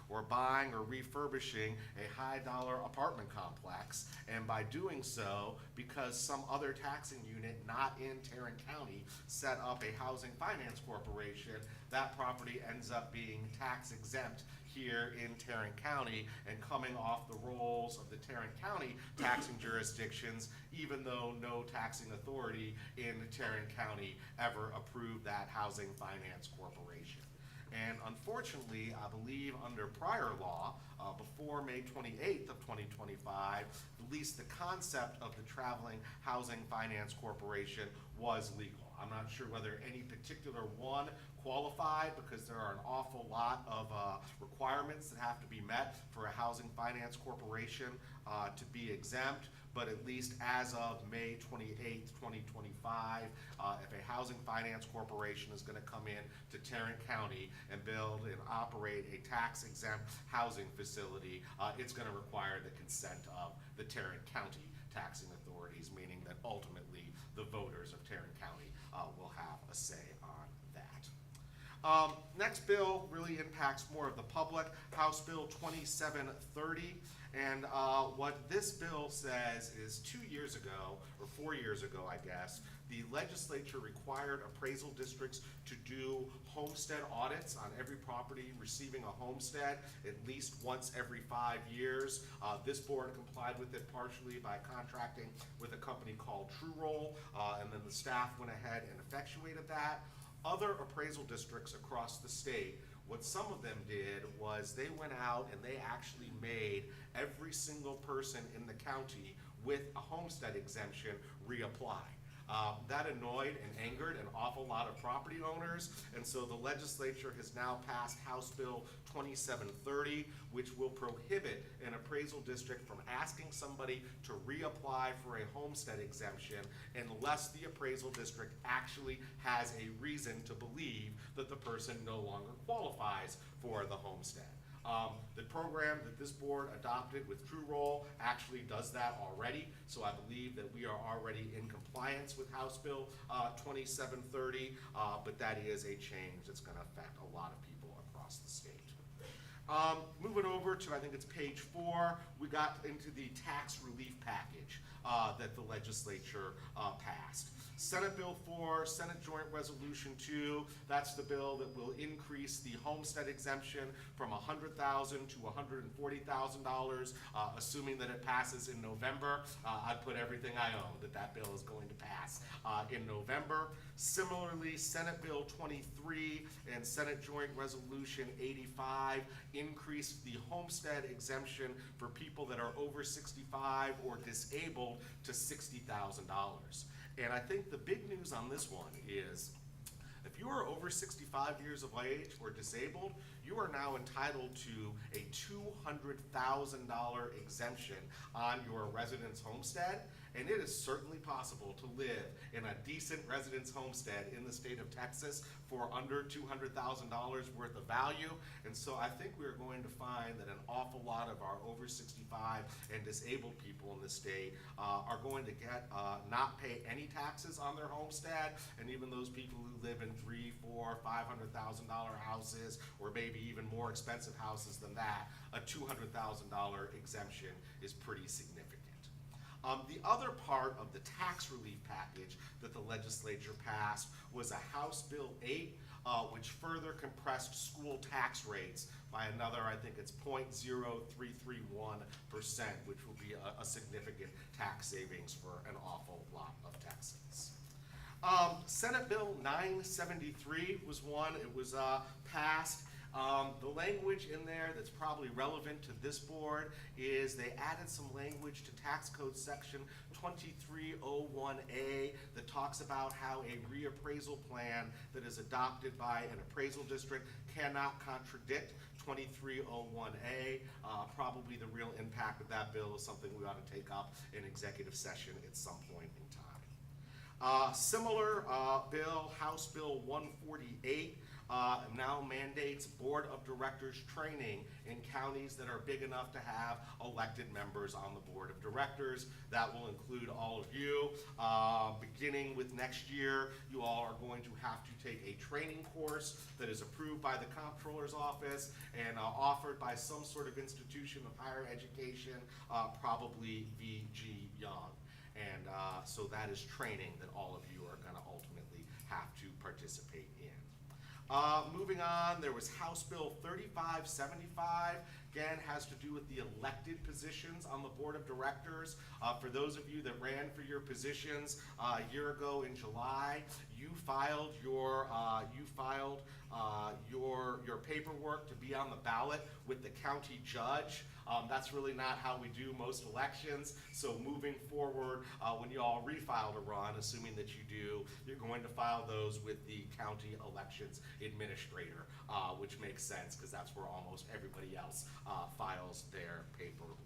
Speaker 14: or buying or refurbishing a high dollar apartment complex. And by doing so, because some other taxing unit not in Tarrant County set up a housing finance corporation, that property ends up being tax exempt here in Tarrant County and coming off the rolls of the Tarrant County taxing jurisdictions, even though no taxing authority in Tarrant County ever approved that housing finance corporation. And unfortunately, I believe under prior law, before May 28th of 2025, at least the concept of the Traveling Housing Finance Corporation was legal. I'm not sure whether any particular one qualified because there are an awful lot of requirements that have to be met for a housing finance corporation to be exempt. But at least as of May 28th, 2025, if a housing finance corporation is going to come in to Tarrant County and build and operate a tax-exempt housing facility, it's going to require the consent of the Tarrant County taxing authorities, meaning that ultimately the voters of Tarrant County will have a say on that. Next bill really impacts more of the public, House Bill 2730. And what this bill says is 2 years ago, or 4 years ago, I guess, the legislature required appraisal districts to do homestead audits on every property receiving a homestead at least once every 5 years. This board complied with it partially by contracting with a company called True Roll, and then the staff went ahead and effectuated that. Other appraisal districts across the state What some of them did was they went out and they actually made every single person in the county with a homestead exemption reapply. That annoyed and angered an awful lot of property owners, and so the legislature has now passed House Bill 2730, which will prohibit an appraisal district from asking somebody to reapply for a homestead exemption unless the appraisal district actually has a reason to believe that the person no longer qualifies for the homestead. The program that this board adopted with True Roll actually does that already, so I believe that we are already in compliance with House Bill 2730, but that is a change that's going to affect a lot of people across the state. Moving over to, I think it's page 4, we got into the tax relief package that the legislature passed. Senate Bill 4, Senate Joint Resolution 2, that's the bill that will increase the homestead exemption from $100,000 to $140,000, assuming that it passes in November. I'd put everything I own that bill is going to pass in November. Similarly, Senate Bill 23 and Senate Joint Resolution 85 increased the homestead exemption for people that are over 65 or disabled to $60,000. And I think the big news on this one is if you are over 65 years of age or disabled, you are now entitled to a $200,000 exemption on your residence homestead. And it is certainly possible to live in a decent residence homestead in the state of Texas for under $200,000 worth of value. And so I think we're going to find that an awful lot of our over 65 and disabled people in the state are going to get not pay any taxes on their homestead. And even those people who live in $300,000, $400,000, $500,000 houses, or maybe even more expensive houses than that, a $200,000 exemption is pretty significant. The other part of the tax relief package that the legislature passed was a House Bill 8, which further compressed school tax rates by another, I think it's 0.0331%, which will be a significant tax savings for an awful lot of Texans. Senate Bill 973 was one. It was passed. The language in there that's probably relevant to this board is they added some language to tax code section 2301A that talks about how a reappraisal plan that is adopted by an appraisal district cannot contradict 2301A. Probably the real impact of that bill is something we ought to take up in executive session at some point in time. Similar bill, House Bill 148, now mandates Board of Directors training in counties that are big enough to have elected members on the Board of Directors. That will include all of you. Beginning with next year, you all are going to have to take a training course that is approved by the Comptroller's Office and offered by some sort of institution of higher education, probably VG Young. And so that is training that all of you are going to ultimately have to participate in. Moving on, there was House Bill 3575. Again, has to do with the elected positions on the Board of Directors. For those of you that ran for your positions a year ago in July, you filed your paperwork to be on the ballot with the county judge. That's really not how we do most elections. So moving forward, when you all refile to run, assuming that you do, you're going to file those with the county elections administrator, which makes sense because that's where almost everybody else files their paperwork.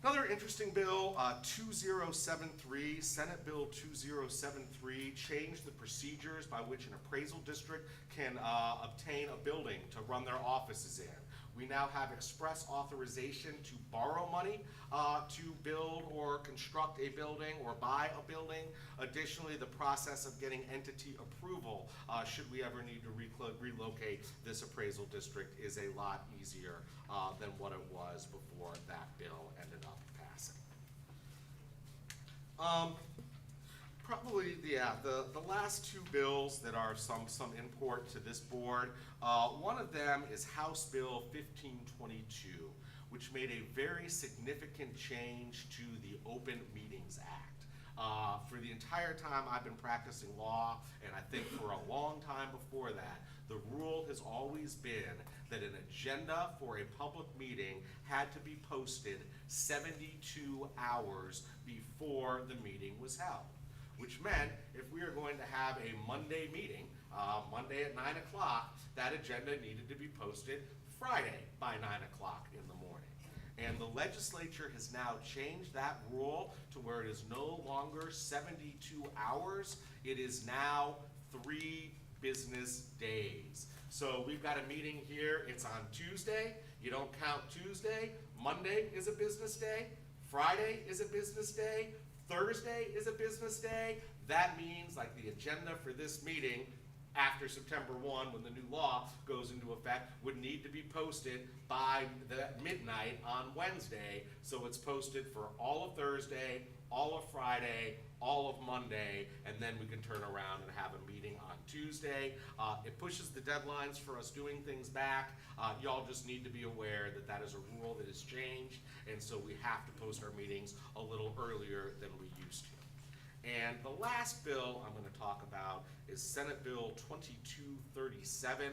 Speaker 14: Another interesting bill, 2073, Senate Bill 2073, changed the procedures by which an appraisal district can obtain a building to run their offices in. We now have express authorization to borrow money to build or construct a building or buy a building. Additionally, the process of getting entity approval, should we ever need to relocate this appraisal district, is a lot easier than what it was before that bill ended up passing. Probably, yeah, the last two bills that are some import to this board, one of them is House Bill 1522, which made a very significant change to the Open Meetings Act. For the entire time I've been practicing law, and I think for a long time before that, the rule has always been that an agenda for a public meeting had to be posted 72 hours before the meeting was held. Which meant if we are going to have a Monday meeting, Monday at 9 o'clock, that agenda needed to be posted Friday by 9 o'clock in the morning. And the legislature has now changed that rule to where it is no longer 72 hours. It is now 3 business days. So we've got a meeting here, it's on Tuesday. You don't count Tuesday. Monday is a business day. Friday is a business day. Thursday is a business day. That means, like, the agenda for this meeting after September 1, when the new law goes into effect, would need to be posted by midnight on Wednesday. So it's posted for all of Thursday, all of Friday, all of Monday, and then we can turn around and have a meeting on Tuesday. It pushes the deadlines for us doing things back. Y'all just need to be aware that that is a rule that has changed, and so we have to post our meetings a little earlier than we used to. And the last bill I'm going to talk about is Senate Bill 2237.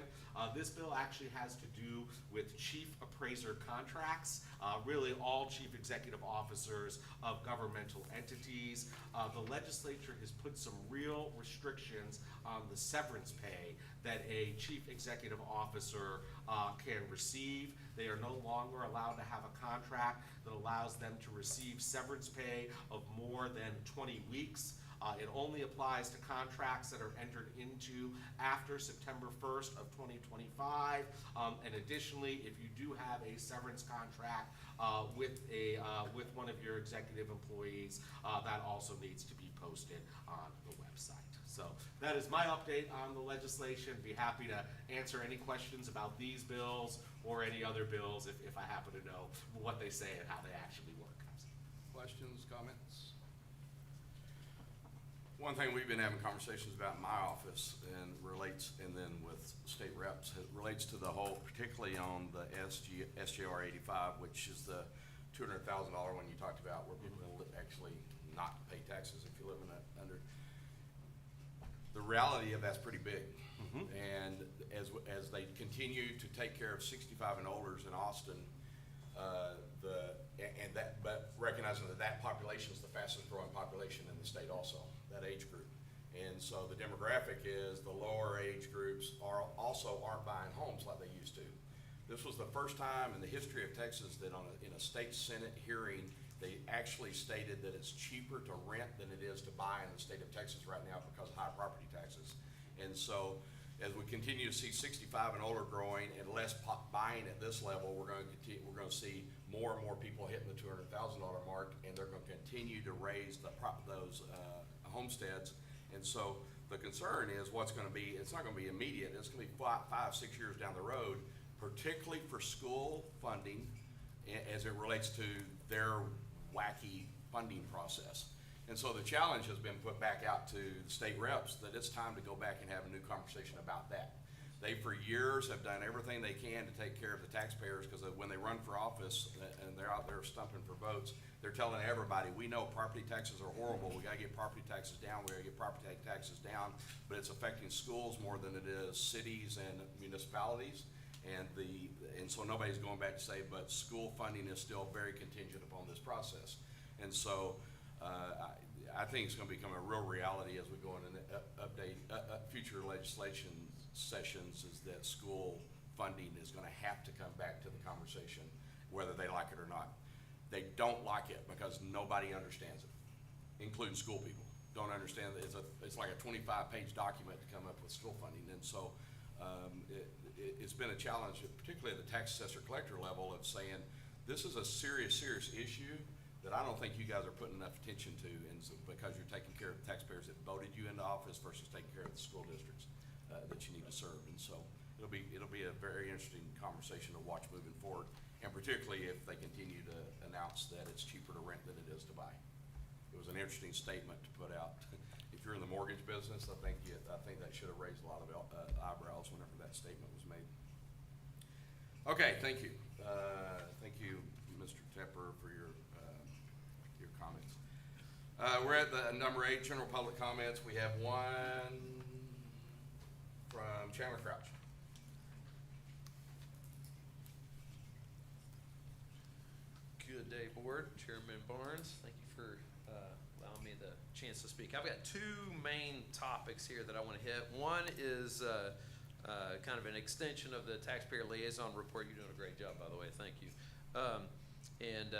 Speaker 14: This bill actually has to do with chief appraiser contracts, really all chief executive officers of governmental entities. The legislature has put some real restrictions on the severance pay that a chief executive officer can receive. They are no longer allowed to have a contract that allows them to receive severance pay of more than 20 weeks. It only applies to contracts that are entered into after September 1st of 2025. And additionally, if you do have a severance contract with one of your executive employees, that also needs to be posted on the website. So that is my update on the legislation. Be happy to answer any questions about these bills or any other bills if I happen to know what they say and how they actually work.
Speaker 1: Questions, comments? One thing we've been having conversations about in my office and then with state reps, it relates to the whole, particularly on the SGR 85, which is the $200,000 one you talked about, where people will actually not pay taxes if you live in that under. The reality of that's pretty big. And as they continue to take care of 65 and olders in Austin, but recognizing that population is the fastest growing population in the state also, that age group. And so the demographic is the lower age groups aren't buying homes like they used to. This was the first time in the history of Texas that in a state Senate hearing, they actually stated that it's cheaper to rent than it is to buy in the state of Texas right now because of high property taxes. And so as we continue to see 65 and older growing and less buying at this level, we're going to see more and more people hitting the $200,000 mark, and they're going to continue to raise those homesteads. And so the concern is what's going to be, it's not going to be immediate, it's going to be 5, 6 years down the road, particularly for school funding as it relates to their wacky funding process. And so the challenge has been put back out to the state reps that it's time to go back and have a new conversation about that. They, for years, have done everything they can to take care of the taxpayers, because when they run for office and they're out there stumping for votes, they're telling everybody, we know property taxes are horrible, we gotta get property taxes down, we gotta get property taxes down, but it's affecting schools more than it is cities and municipalities. And so nobody's going back to say, but school funding is still very contingent upon this process. And so I think it's going to become a real reality as we go into future legislation sessions, is that school funding is going to have to come back to the conversation, whether they like it or not. They don't like it because nobody understands it, including school people. Don't understand that it's like a 25-page document to come up with school funding. And so it's been a challenge, particularly at the tax assessor collector level, of saying this is a serious issue that I don't think you guys are putting enough attention to, and so, because you're taking care of the taxpayers that voted you into office versus taking care of the school districts that you need to serve. And so it'll be a very interesting conversation to watch moving forward, and particularly if they continue to announce that it's cheaper to rent than it is to buy. It was an interesting statement to put out. If you're in the mortgage business, I think that should have raised a lot of eyebrows whenever that statement was made. Okay, thank you. Thank you, Mr. Tepper, for your comments. We're at the number 8, general public comments. We have one from Chandler Crouch.
Speaker 15: Good day, Board. Chairman Barnes, thank you for allowing me the chance to speak. I've got two main topics here that I want to hit. One is kind of an extension of the Taxpayer Liaison report. You're doing a great job, by the way. Thank you.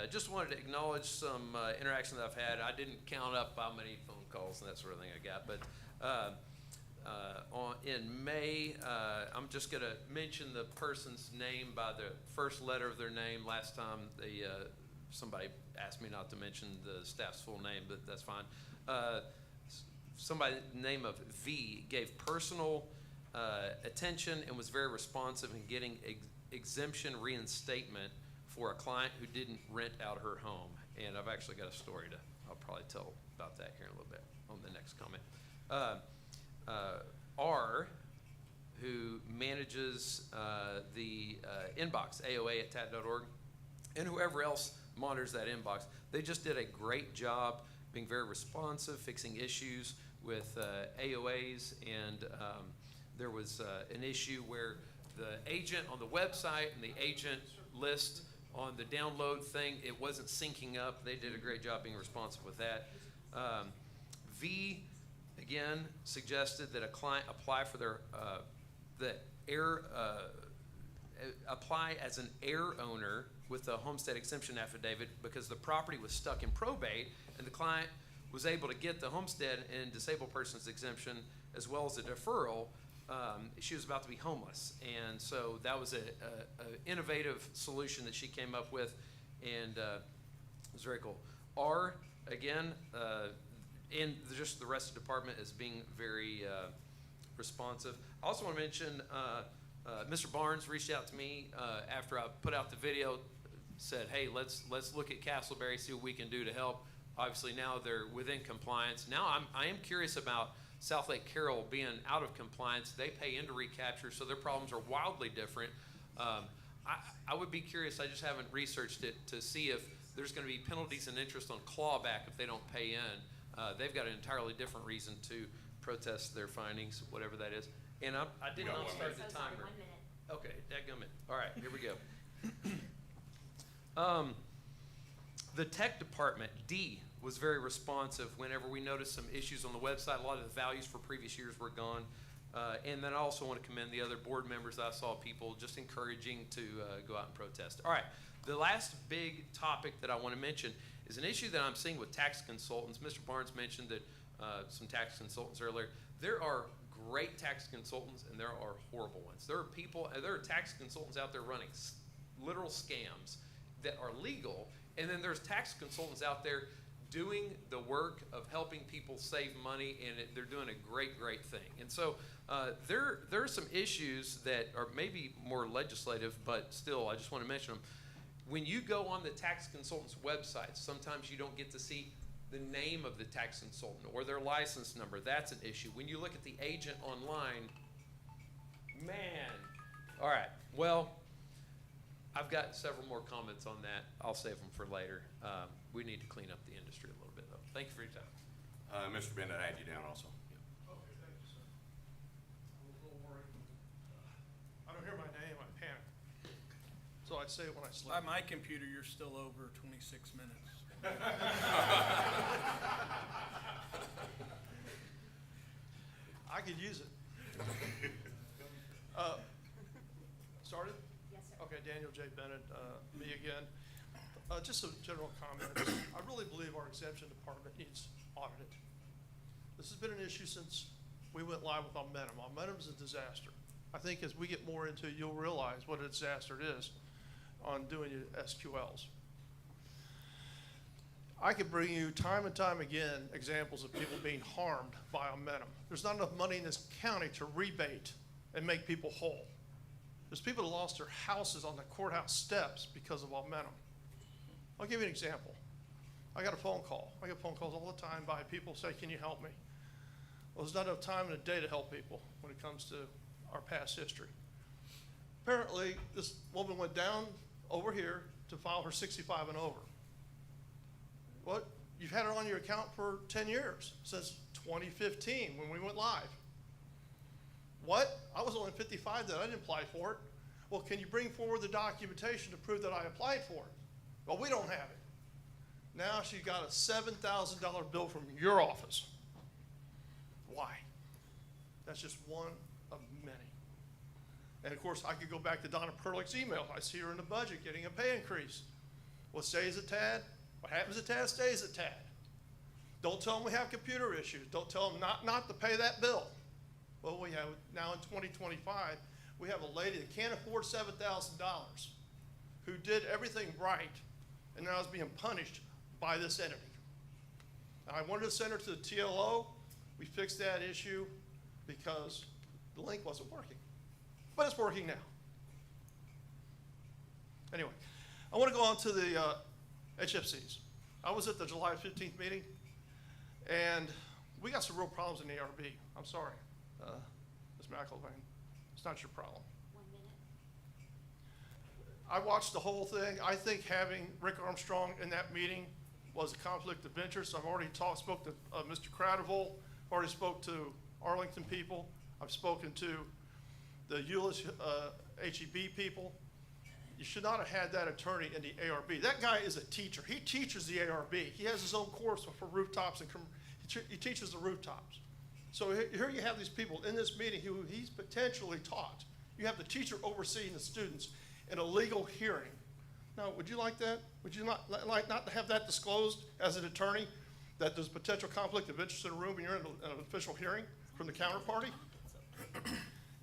Speaker 15: Just wanted to acknowledge some interaction that I've had. I didn't count up how many phone calls and that sort of thing I got, but in May, I'm just going to mention the person's name by the first letter of their name. Last time somebody asked me not to mention the staff's full name, but that's fine. Somebody the name of V gave personal attention and was very responsive in getting exemption reinstatement for a client who didn't rent out her home. And I've actually got a story I'll probably tell about that here in a little bit on the next comment. R, who manages the inbox, AOA at tat.org, and whoever else monitors that inbox, they just did a great job being very responsive, fixing issues with AOAs, and there was an issue where the agent on the website and the agent list on the download thing, it wasn't syncing up. They did a great job being responsive with that. V, again, suggested that a client apply for their apply as an heir owner with a homestead exemption affidavit because the property was stuck in probate, and the client was able to get the homestead and disabled persons exemption as well as a deferral. She was about to be homeless, and so that was a innovative solution that she came up with, and it was very cool. R, again, and just the rest of the department is being very responsive. I also want to mention Mr. Barnes reached out to me after I put out the video, said, hey, let's look at Castleberry, see what we can do to help. Obviously now they're within compliance. Now I am curious about South Lake Carroll being out of compliance. They pay into recapture, so their problems are wildly different. I would be curious, I just haven't researched it, to see if there's going to be penalties and interest on clawback if they don't pay in. They've got an entirely different reason to protest their findings, whatever that is. And I did not start the timer.
Speaker 13: 1 minute.
Speaker 15: Okay, dadgummit. All right, here we go. The tech department, D, was very responsive whenever we noticed some issues on the website. A lot of the values for previous years were gone. And then I also want to commend the other board members that I saw, people just encouraging to go out and protest. All right, the last big topic that I want to mention is an issue that I'm seeing with tax consultants. Mr. Barnes mentioned that some tax consultants earlier. There are great tax consultants and there are horrible ones. There are tax consultants out there running literal scams that are legal, and then there's tax consultants out there doing the work of helping people save money, and they're doing a great thing. And so there are some issues that are maybe more legislative, but still, I just want to mention them. When you go on the tax consultant's website, sometimes you don't get to see the name of the tax consultant or their license number. That's an issue. When you look at the agent online, man. All right, well, I've got several more comments on that. I'll save them for later. We need to clean up the industry a little bit, though. Thank you for your time.
Speaker 1: Mr. Bennett, I had you down also.
Speaker 11: Okay, thank you, sir. I'm a little worried. I don't hear my name, I panic. So I say it when I sleep.
Speaker 7: By my computer, you're still over 26 minutes.
Speaker 11: I could use it. Started?
Speaker 13: Yes, sir.
Speaker 11: Okay, Daniel J. Bennett, me again. Just some general comments. I really believe our exemption department needs audited. This has been an issue since we went live with Momentum. Momentum is a disaster. I think as we get more into it, you'll realize what a disaster it is on doing your SQLs. I could bring you time and time again examples of people being harmed by Momentum. There's not enough money in this county to rebate and make people whole. There's people that lost their houses on the courthouse steps because of Momentum. I'll give you an example. I got a phone call. I get phone calls all the time by people say, can you help me? Well, there's not enough time in the day to help people when it comes to our past history. Apparently, this woman went down over here to file her 65 and over. What? you've had it on your account for 10 years, since 2015 when we went live. What? I was only 55 then, I didn't apply for it. Well, can you bring forward the documentation to prove that I applied for it? Well, we don't have it. Now she got a $7,000 bill from your office. Why? That's just one of many. And of course, I could go back to Donna Perlick's email. I see her in the budget getting a pay increase. What stays at TAD? What happens at TAD stays at TAD. Don't tell them we have computer issues. Don't tell them not to pay that bill. Well, we have, now in 2025, we have a lady that can't afford $7,000 who did everything right and now is being punished by this entity. I wanted to send her to the TLO. We fixed that issue because the link wasn't working. But it's working now. Anyway, I want to go on to the HFCs. I was at the July 15th meeting, and we got some real problems in the ARB. I'm sorry, Ms. McElvain. It's not your problem.
Speaker 13: 1 minute.
Speaker 11: I watched the whole thing. I think having Rick Armstrong in that meeting was a conflict of interest. I've already spoke to Mr. Cradiville, already spoke to Arlington people. I've spoken to the Euless HEB people. You should not have had that attorney in the ARB. That guy is a teacher. He teaches the ARB. He has his own course for rooftops and he teaches the rooftops. So here you have these people in this meeting who he's potentially taught. You have the teacher overseeing the students in a legal hearing. Now, would you like that? Would you not like not to have that disclosed as an attorney, that there's potential conflict of interest in a room and you're in an official hearing from the counterparty?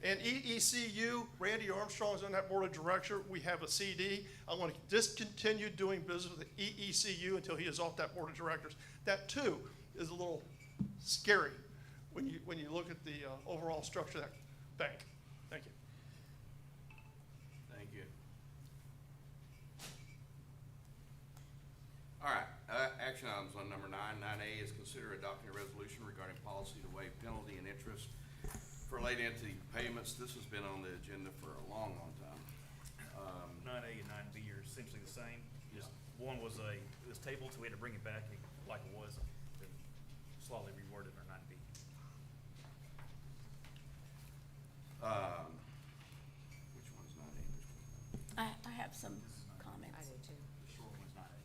Speaker 11: And EECU, Randy Armstrong is on that board of directors. We have a CD. I want to discontinue doing business with the EECU until he is off that board of directors. That too is a little scary when you look at the overall structure of that bank. Thank you.
Speaker 1: Thank you. All right, action items on number 9. 9A is consider adopting a resolution regarding policy to waive penalty and interest for late entity payments. This has been on the agenda for a long, long time.
Speaker 6: 9A and 9B are essentially the same. Just one was it was tabled, so we had to bring it back like it was, then slightly reworded in our 9B.
Speaker 1: Which one's 9A?
Speaker 9: I have some comments.
Speaker 13: I do too.
Speaker 6: The short one's 9A.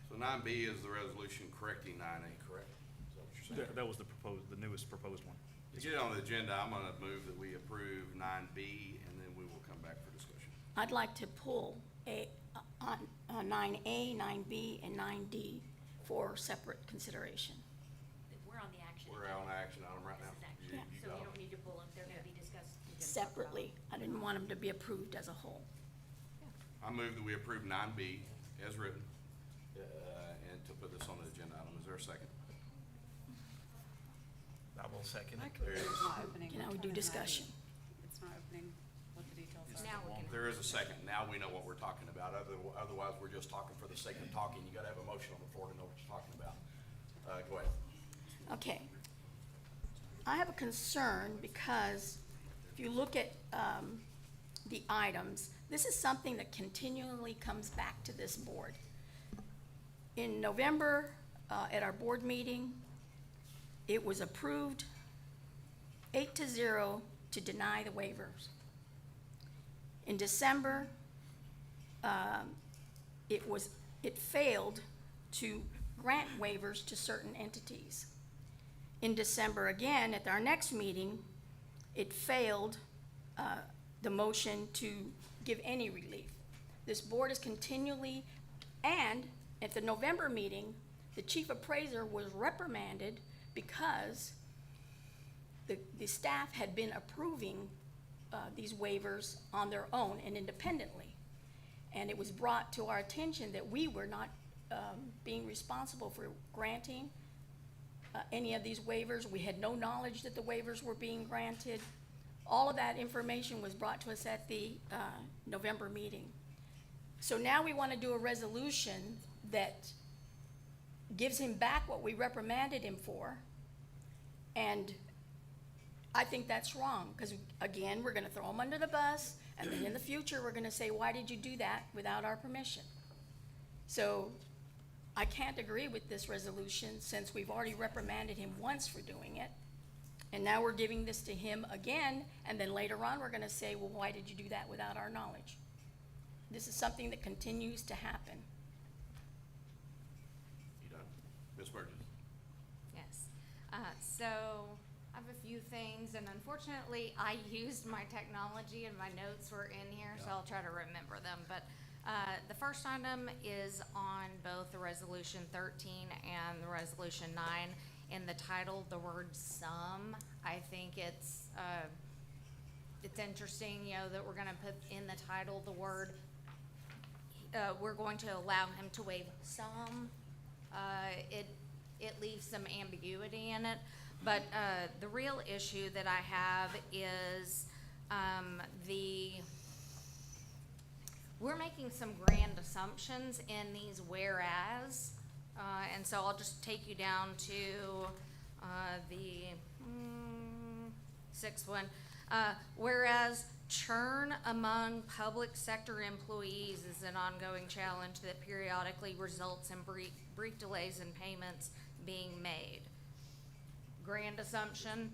Speaker 1: So 9B is the resolution correcting 9A, correct? Is that what you're saying?
Speaker 6: That was the newest proposed one.
Speaker 1: To get it on the agenda, I'm gonna move that we approve 9B, and then we will come back for discussion.
Speaker 9: I'd like to pull on 9A, 9B, and 9D for separate consideration.
Speaker 13: We're on the action.
Speaker 1: We're on action on them right now.
Speaker 13: This is action.
Speaker 1: You
Speaker 13: So
Speaker 1: got
Speaker 13: you
Speaker 1: them.
Speaker 13: don't need to pull them. They're gonna be discussed. We're gonna talk about
Speaker 9: Separately. I didn't want them to be approved as a whole.
Speaker 1: I move that we approve 9B as written, and to put this on the agenda item. Is there a second?
Speaker 6: I will second it.
Speaker 1: There is,
Speaker 10: It's not opening.
Speaker 9: Now we do discussion.
Speaker 10: It's not opening what the details are.
Speaker 13: Now we can.
Speaker 1: there is a second. Now we know what we're talking about. Otherwise, we're just talking for the sake of talking. You gotta have a motion on the floor to know what you're talking about. Go ahead.
Speaker 9: Okay. I have a concern because if you look at the items, this is something that continually comes back to this board. In November, at our board meeting, it was approved 8-0 to deny the waivers. In December, it failed to grant waivers to certain entities. In December again, at our next meeting, it failed the motion to give any relief. This board is continually, and at the November meeting, the chief appraiser was reprimanded because the staff had been approving these waivers on their own and independently. And it was brought to our attention that we were not being responsible for granting any of these waivers. We had no knowledge that the waivers were being granted. All of that information was brought to us at the November meeting. So now we want to do a resolution that gives him back what we reprimanded him for. And I think that's wrong, because again, we're gonna throw him under the bus, and then in the future, we're gonna say, why did you do that without our permission? So I can't agree with this resolution since we've already reprimanded him once for doing it. And now we're giving this to him again, and then later on, we're gonna say, well, why did you do that without our knowledge? This is something that continues to happen.
Speaker 1: You done? Ms. Burgess?
Speaker 13: Yes. So I have a few things, and unfortunately, I used my technology and my notes were in here, so I'll try to remember them. But the first item is on both the Resolution 13 and the Resolution 9. In the title, the word "some." I think it's interesting, that we're gonna put in the title the word, we're going to allow him to waive some. It leaves some ambiguity in it, but the real issue that I have is we're making some grand assumptions in these whereas, and so I'll just take you down to the sixth one. Whereas churn among public sector employees is an ongoing challenge that periodically results in brief delays in payments being made. Grand assumption.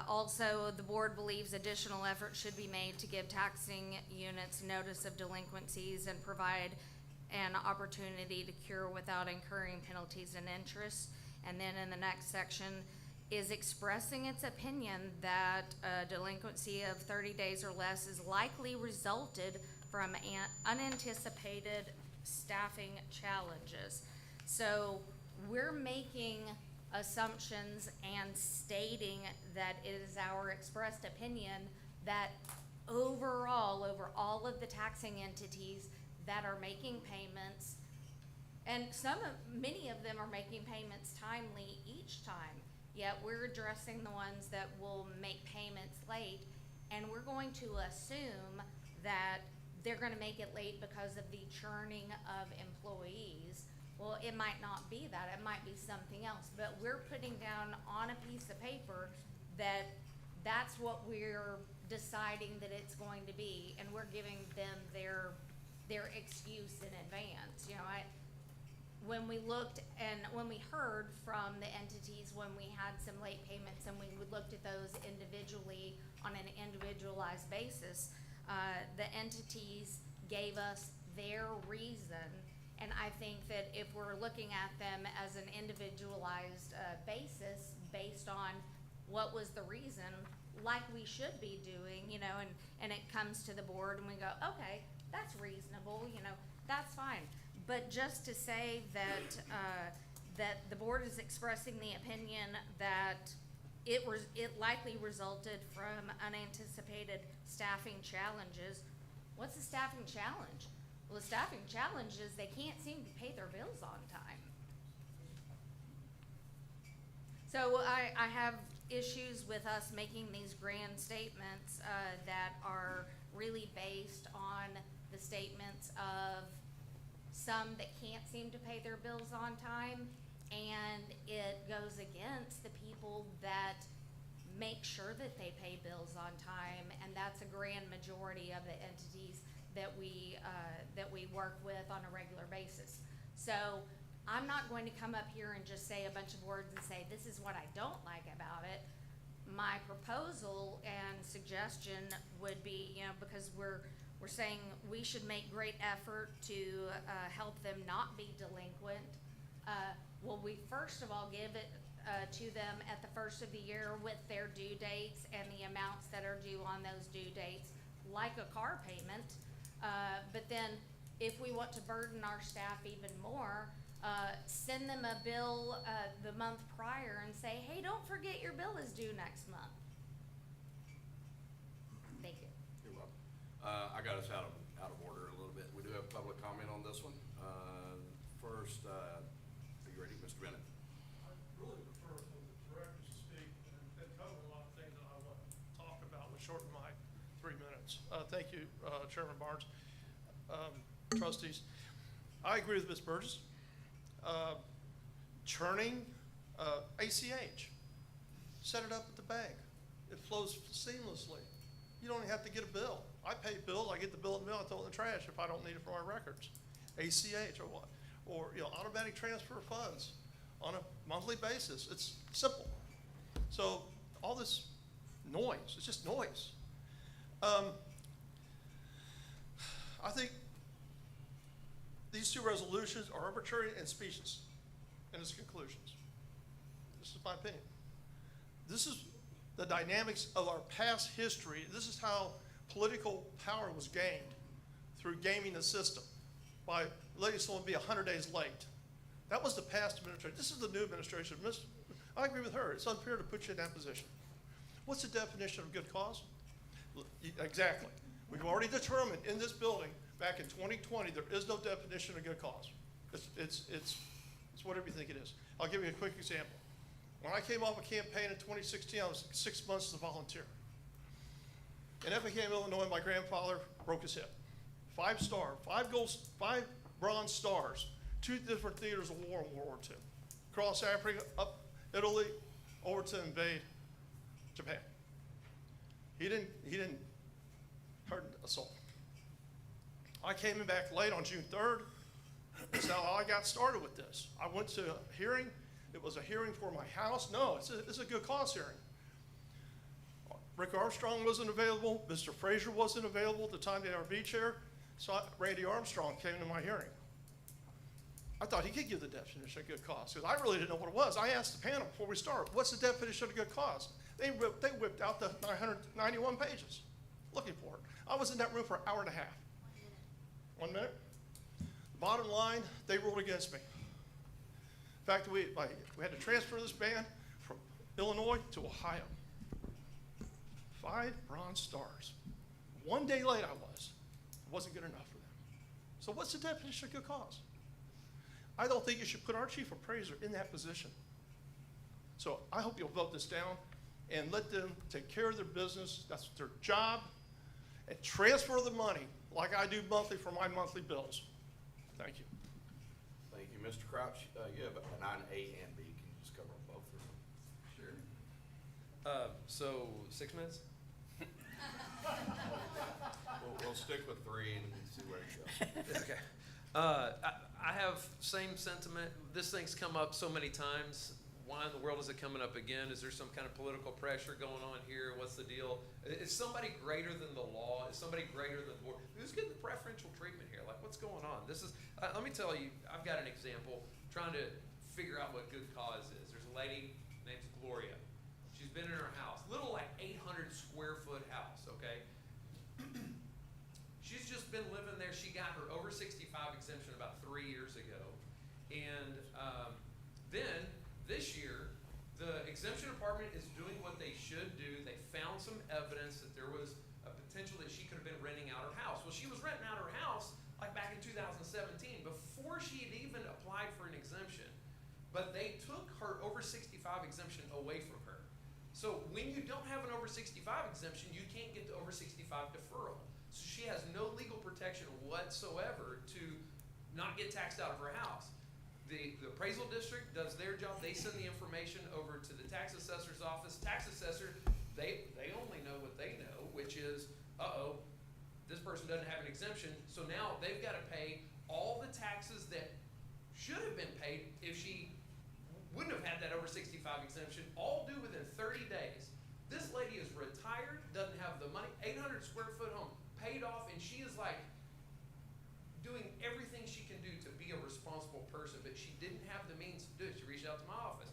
Speaker 13: Also, the board believes additional effort should be made to give taxing units notice of delinquencies and provide an opportunity to cure without incurring penalties and interest. And then in the next section is expressing its opinion that a delinquency of 30 days or less is likely resulted from unanticipated staffing challenges. So we're making assumptions and stating that it is our expressed opinion that overall, over all of the taxing entities that are making payments, and many of them are making payments timely each time, yet we're addressing the ones that will make payments late, and we're going to assume that they're gonna make it late because of the churning of employees. Well, it might not be that, it might be something else, but we're putting down on a piece of paper that that's what we're deciding that it's going to be, and we're giving them their excuse in advance. When we looked and when we heard from the entities, when we had some late payments and we looked at those individually on an individualized basis, the entities gave us their reason. And I think that if we're looking at them as an individualized basis based on what was the reason, like we should be doing, and it comes to the board and we go, okay, that's reasonable, that's fine. But just to say that that the board is expressing the opinion that it likely resulted from unanticipated staffing challenges. What's the staffing challenge? Well, the staffing challenge is they can't seem to pay their bills on time. So I have issues with us making these grand statements that are really based on the statements of some that can't seem to pay their bills on time, and it goes against the people that make sure that they pay bills on time, and that's a grand majority of the entities that we work with on a regular basis. So I'm not going to come up here and just say a bunch of words and say, this is what I don't like about it. My proposal and suggestion would be, because we're saying we should make great effort to help them not be delinquent. Well, we first of all give it to them at the first of the year with their due dates and the amounts that are due on those due dates, like a car payment. But then if we want to burden our staff even more, send them a bill the month prior and say, hey, don't forget your bill is due next month. Thank you.
Speaker 1: You're welcome. I got us out of order a little bit. We do have public comment on this one. First, are you ready, Mr. Bennett?
Speaker 11: I really prefer for the directors to speak and cover a lot of things that I want to talk about, which shorten my 3 minutes. Thank you, Chairman Barnes. Trustees, I agree with Ms. Burgess. Churning, ACH, set it up at the bank. It flows seamlessly. You don't even have to get a bill. I pay bills, I get the bill in the mail, I throw it in the trash if I don't need it for my records. ACH or what? Or, automatic transfer of funds on a monthly basis. It's simple. So all this noise, it's just noise. I think these two resolutions are arbitrary and specious in its conclusions. This is my opinion. This is the dynamics of our past history. This is how political power was gained, through gaming the system by letting someone be 100 days late. That was the past administration. This is the new administration. I agree with her. It's unfair to put you in that position. What's the definition of good cause? Exactly. We've already determined in this building back in 2020 there is no definition of good cause. It's whatever you think it is. I'll give you a quick example. When I came off a campaign in 2016, I was 6 months as a volunteer. In Effingham, Illinois, my grandfather broke his hip. 5 bronze stars, 2 different theaters of war in World War II. Across Africa, up Italy, over to invade Japan. He didn't hurt a soul. I came in back late on June 3rd. That's how I got started with this. I went to a hearing. It was a hearing for my house. No, it's a good cause hearing. Rick Armstrong wasn't available. Mr. Fraser wasn't available at the time, the RV chair. So Randy Armstrong came to my hearing. I thought he could give the definition of good cause, because I really didn't know what it was. I asked the panel before we started, what's the definition of good cause? They whipped out the 991 pages looking for it. I was in that room for an hour and a half. 1 minute. Bottom line, they ruled against me. In fact, we had to transfer this band from Illinois to Ohio. 5 bronze stars. 1 day late I was. It wasn't good enough for them. So what's the definition of good cause? I don't think you should put our chief appraiser in that position. So I hope you'll vote this down and let them take care of their business. That's their job. And transfer the money like I do monthly for my monthly bills. Thank you.
Speaker 1: Thank you, Mr. Crouch. You have an item A and B. Can you just cover both of them?
Speaker 15: Sure. So 6 minutes?
Speaker 1: We'll stick with 3 and see where it goes.
Speaker 15: Okay. I have same sentiment. This thing's come up so many times. Why in the world is it coming up again? Is there some kind of political pressure going on here? What's the deal? Is somebody greater than the law? Is somebody greater than the board? Who's getting the preferential treatment here? Like, what's going on? This is, let me tell you, I've got an example trying to figure out what good cause is. There's a lady named Gloria. She's been in her house, little like 800 square foot house, okay? She's just been living there. She got her over 65 exemption about 3 years ago. And then this year, the exemption department is doing what they should do. They found some evidence that there was a potential that she could have been renting out her house. Well, she was renting out her house like back in 2017 before she had even applied for an exemption. But they took her over 65 exemption away from her. So when you don't have an over 65 exemption, you can't get the over 65 deferral. So she has no legal protection whatsoever to not get taxed out of her house. The appraisal district does their job. They send the information over to the tax assessor's office. Tax assessor, they only know what they know, which is, this person doesn't have an exemption. So now they've got to pay all the taxes that should have been paid if she wouldn't have had that over 65 exemption, all due within 30 days. This lady is retired, doesn't have the money, 800 square foot home, paid off, and she is like doing everything she can do to be a responsible person, but she didn't have the means to do it. She reached out to my office.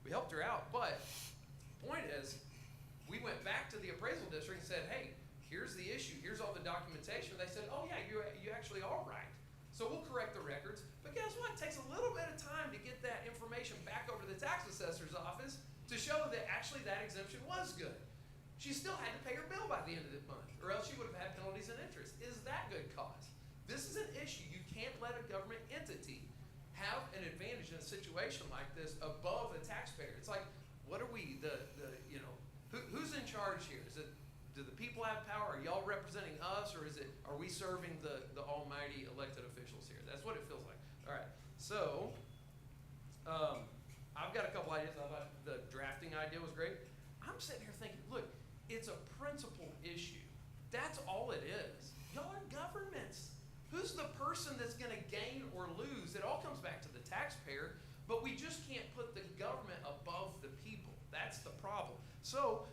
Speaker 15: We helped her out, but the point is, we went back to the appraisal district and said, hey, here's the issue, here's all the documentation. They said, oh yeah, you actually are right. So we'll correct the records, but guess what? It takes a little bit of time to get that information back over to the tax assessor's office to show that actually that exemption was good. She still had to pay her bill by the end of the month, or else she would have had penalties and interest. Is that good cause? This is an issue. You can't let a government entity have an advantage in a situation like this above a taxpayer. It's like, what are we, who's in charge here? Do the people have power? Are y'all representing us, or are we serving the almighty elected officials here? That's what it feels like. All right, so I've got a couple ideas. I thought the drafting idea was great. I'm sitting here thinking, look, it's a principle issue. That's all it is. Y'all are governments. Who's the person that's gonna gain or lose? It all comes back to the taxpayer, but we just can't put the government above the people. That's the problem. So,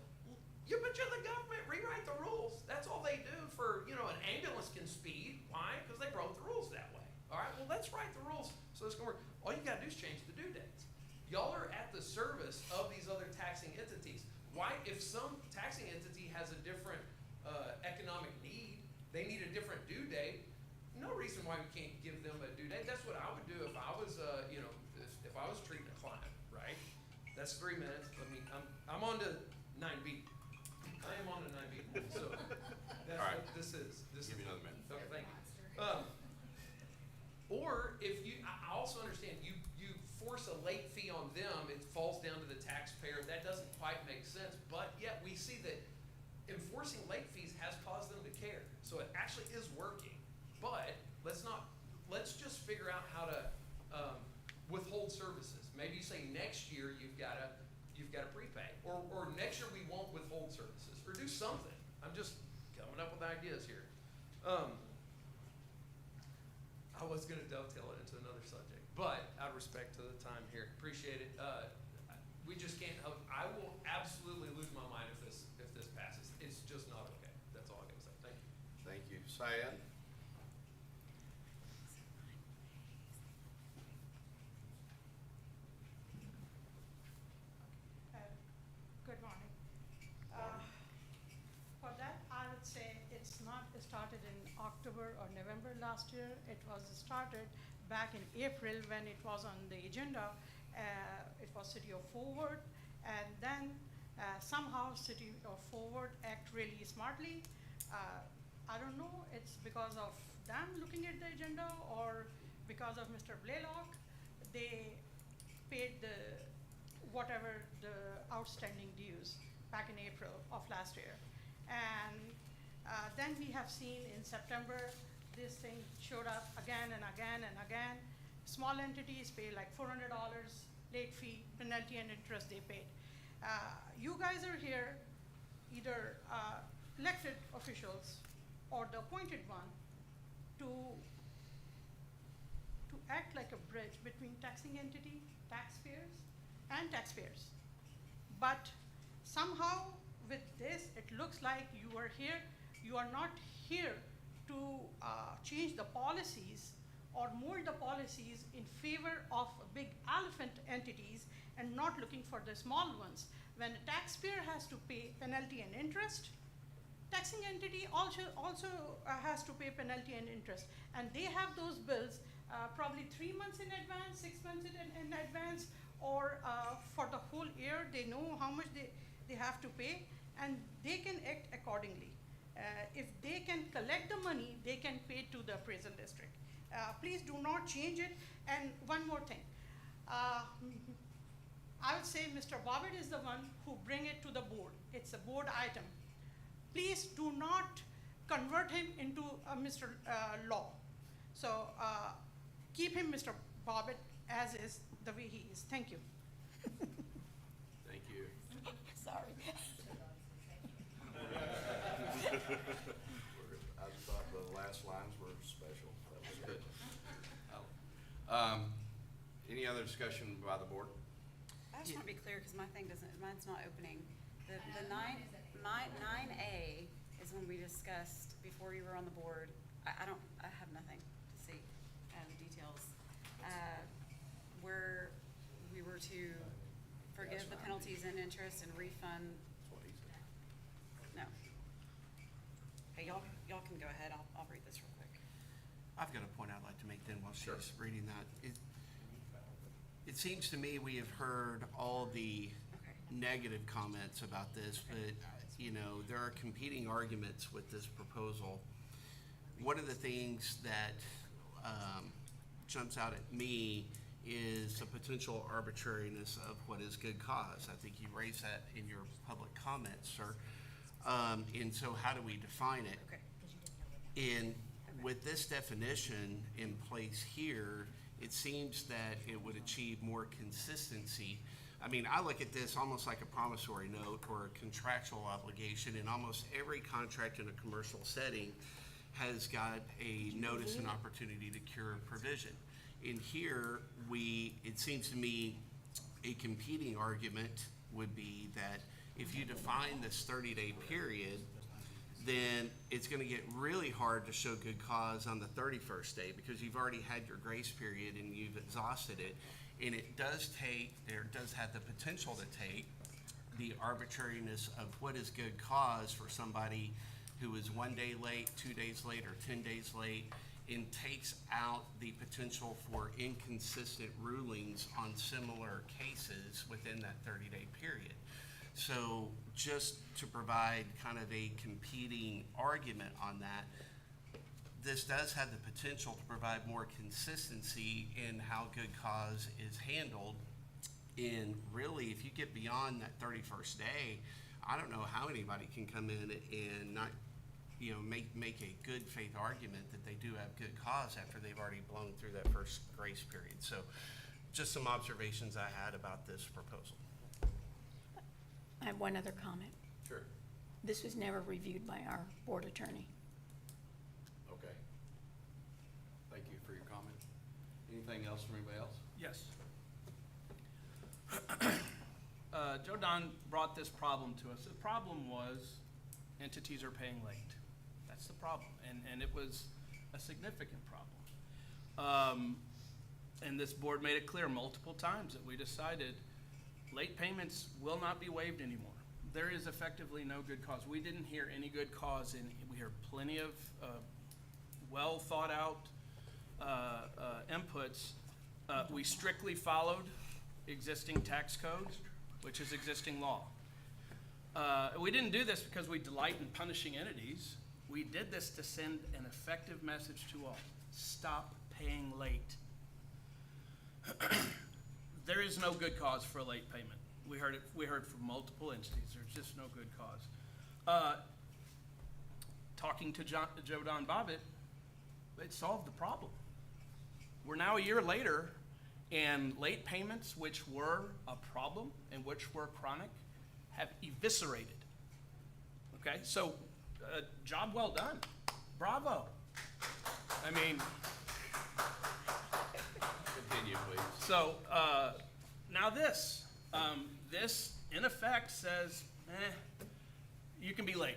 Speaker 15: you bet you the government rewrite the rules. That's all they do for, an ambulance can speed. Why? Because they broke the rules that way. All right, well, let's write the rules so it's gonna work. All you gotta do is change the due dates. Y'all are at the service of these other taxing entities. Why, if some taxing entity has a different economic need, they need a different due date, no reason why we can't give them a due date. That's what I would do if I was, if I was treating a client, right? That's 3 minutes. I'm on to 9B. I am on to 9B. So that's
Speaker 1: All right.
Speaker 15: what this is.
Speaker 1: Give me another minute.
Speaker 15: Okay, thank you. Or if I also understand you force a late fee on them, it falls down to the taxpayer. That doesn't quite make sense, but yet we see that enforcing late fees has caused them to care. So it actually is working. But let's just figure out how to withhold services. Maybe you say next year you've got to prepay, or next year we won't withhold services, or do something. I'm just coming up with ideas here. I was going to dovetail it into another subject, but out of respect to the time here, appreciate it. We just can't. I will absolutely lose my mind if this passes. It's just not okay. That's all I got to say. Thank you.
Speaker 1: Thank you. Syed?
Speaker 16: Good morning. For that, I would say it's not started in October or November last year. It was started back in April when it was on the agenda. It was City of Forward, and then somehow City of Forward act really smartly. I don't know, it's because of them looking at the agenda or because of Mr. Blaylock. They paid whatever the outstanding dues back in April of last year. And then we have seen in September, this thing showed up again and again and again. Small entities pay like $400 late fee, penalty and interest they paid. You guys are here, either elected officials or the appointed one, to act like a bridge between taxing entity, taxpayers, and taxpayers. But somehow with this, it looks like you are here, you are not here to change the policies or mold the policies in favor of big elephant entities and not looking for the small ones. When a taxpayer has to pay penalty and interest, taxing entity also has to pay penalty and interest. And they have those bills probably 3 months in advance, 6 months in advance, or for the whole year. They know how much they have to pay, and they can act accordingly. If they can collect the money, they can pay to the appraisal district. Please do not change it. And one more thing. I would say Mr. Bobbitt is the one who bring it to the board. It's a board item. Please do not convert him into Mr. Law. So keep him Mr. Bobbitt as is, the way he is. Thank you.
Speaker 1: Thank you.
Speaker 9: Sorry.
Speaker 1: I thought the last lines were special. That was good. Any other discussion by the board?
Speaker 10: I just want to be clear, because mine's not opening. The 9A is when we discussed before you were on the board. I have nothing to see, details. Where we were to forgive the penalties and interest and refund.
Speaker 1: That's what he said.
Speaker 10: No. Okay, y'all can go ahead. I'll read this real quick.
Speaker 17: I've got a point I'd like to make then while
Speaker 1: Sure.
Speaker 17: she's reading that. It seems to me we have heard all the
Speaker 10: Okay.
Speaker 17: negative comments about this, but, there are competing arguments with this proposal. One of the things that jumps out at me is the potential arbitrariness of what is good cause. I think you raised that in your public comments, sir. And so how do we define it?
Speaker 10: Okay.
Speaker 17: And with this definition in place here, it seems that it would achieve more consistency. I mean, I look at this almost like a promissory note or a contractual obligation, and almost every contract in a commercial setting has got a notice and opportunity to cure provision. In here, it seems to me, a competing argument would be that if you define this 30-day period, then it's gonna get really hard to show good cause on the 31st day, because you've already had your grace period and you've exhausted it. And it does have the potential to take the arbitrariness of what is good cause for somebody who is 1 day late, 2 days late, or 10 days late, and takes out the potential for inconsistent rulings on similar cases within that 30-day period. So just to provide kind of a competing argument on that, this does have the potential to provide more consistency in how good cause is handled. And really, if you get beyond that 31st day, I don't know how anybody can come in and not, make a good faith argument that they do have good cause after they've already blown through that first grace period. So just some observations I had about this proposal.
Speaker 9: I have one other comment.
Speaker 1: Sure.
Speaker 9: This was never reviewed by our board attorney.
Speaker 1: Okay. Thank you for your comment. Anything else from anybody else?
Speaker 7: Yes. Joe Don brought this problem to us. The problem was entities are paying late. That's the problem, and it was a significant problem. And this board made it clear multiple times that we decided late payments will not be waived anymore. There is effectively no good cause. We didn't hear any good cause, and we heard plenty of well thought out inputs. We strictly followed existing tax code, which is existing law. We didn't do this because we delight in punishing entities. We did this to send an effective message to all. Stop paying late. There is no good cause for a late payment. We heard from multiple entities. There's just no good cause. Talking to Joe Don Bobbitt, it solved the problem. We're now a year later, and late payments, which were a problem and which were chronic, have eviscerated. Okay, so job well done. Bravo. I mean,
Speaker 1: Continue, please.
Speaker 7: so now this in effect says, you can be late.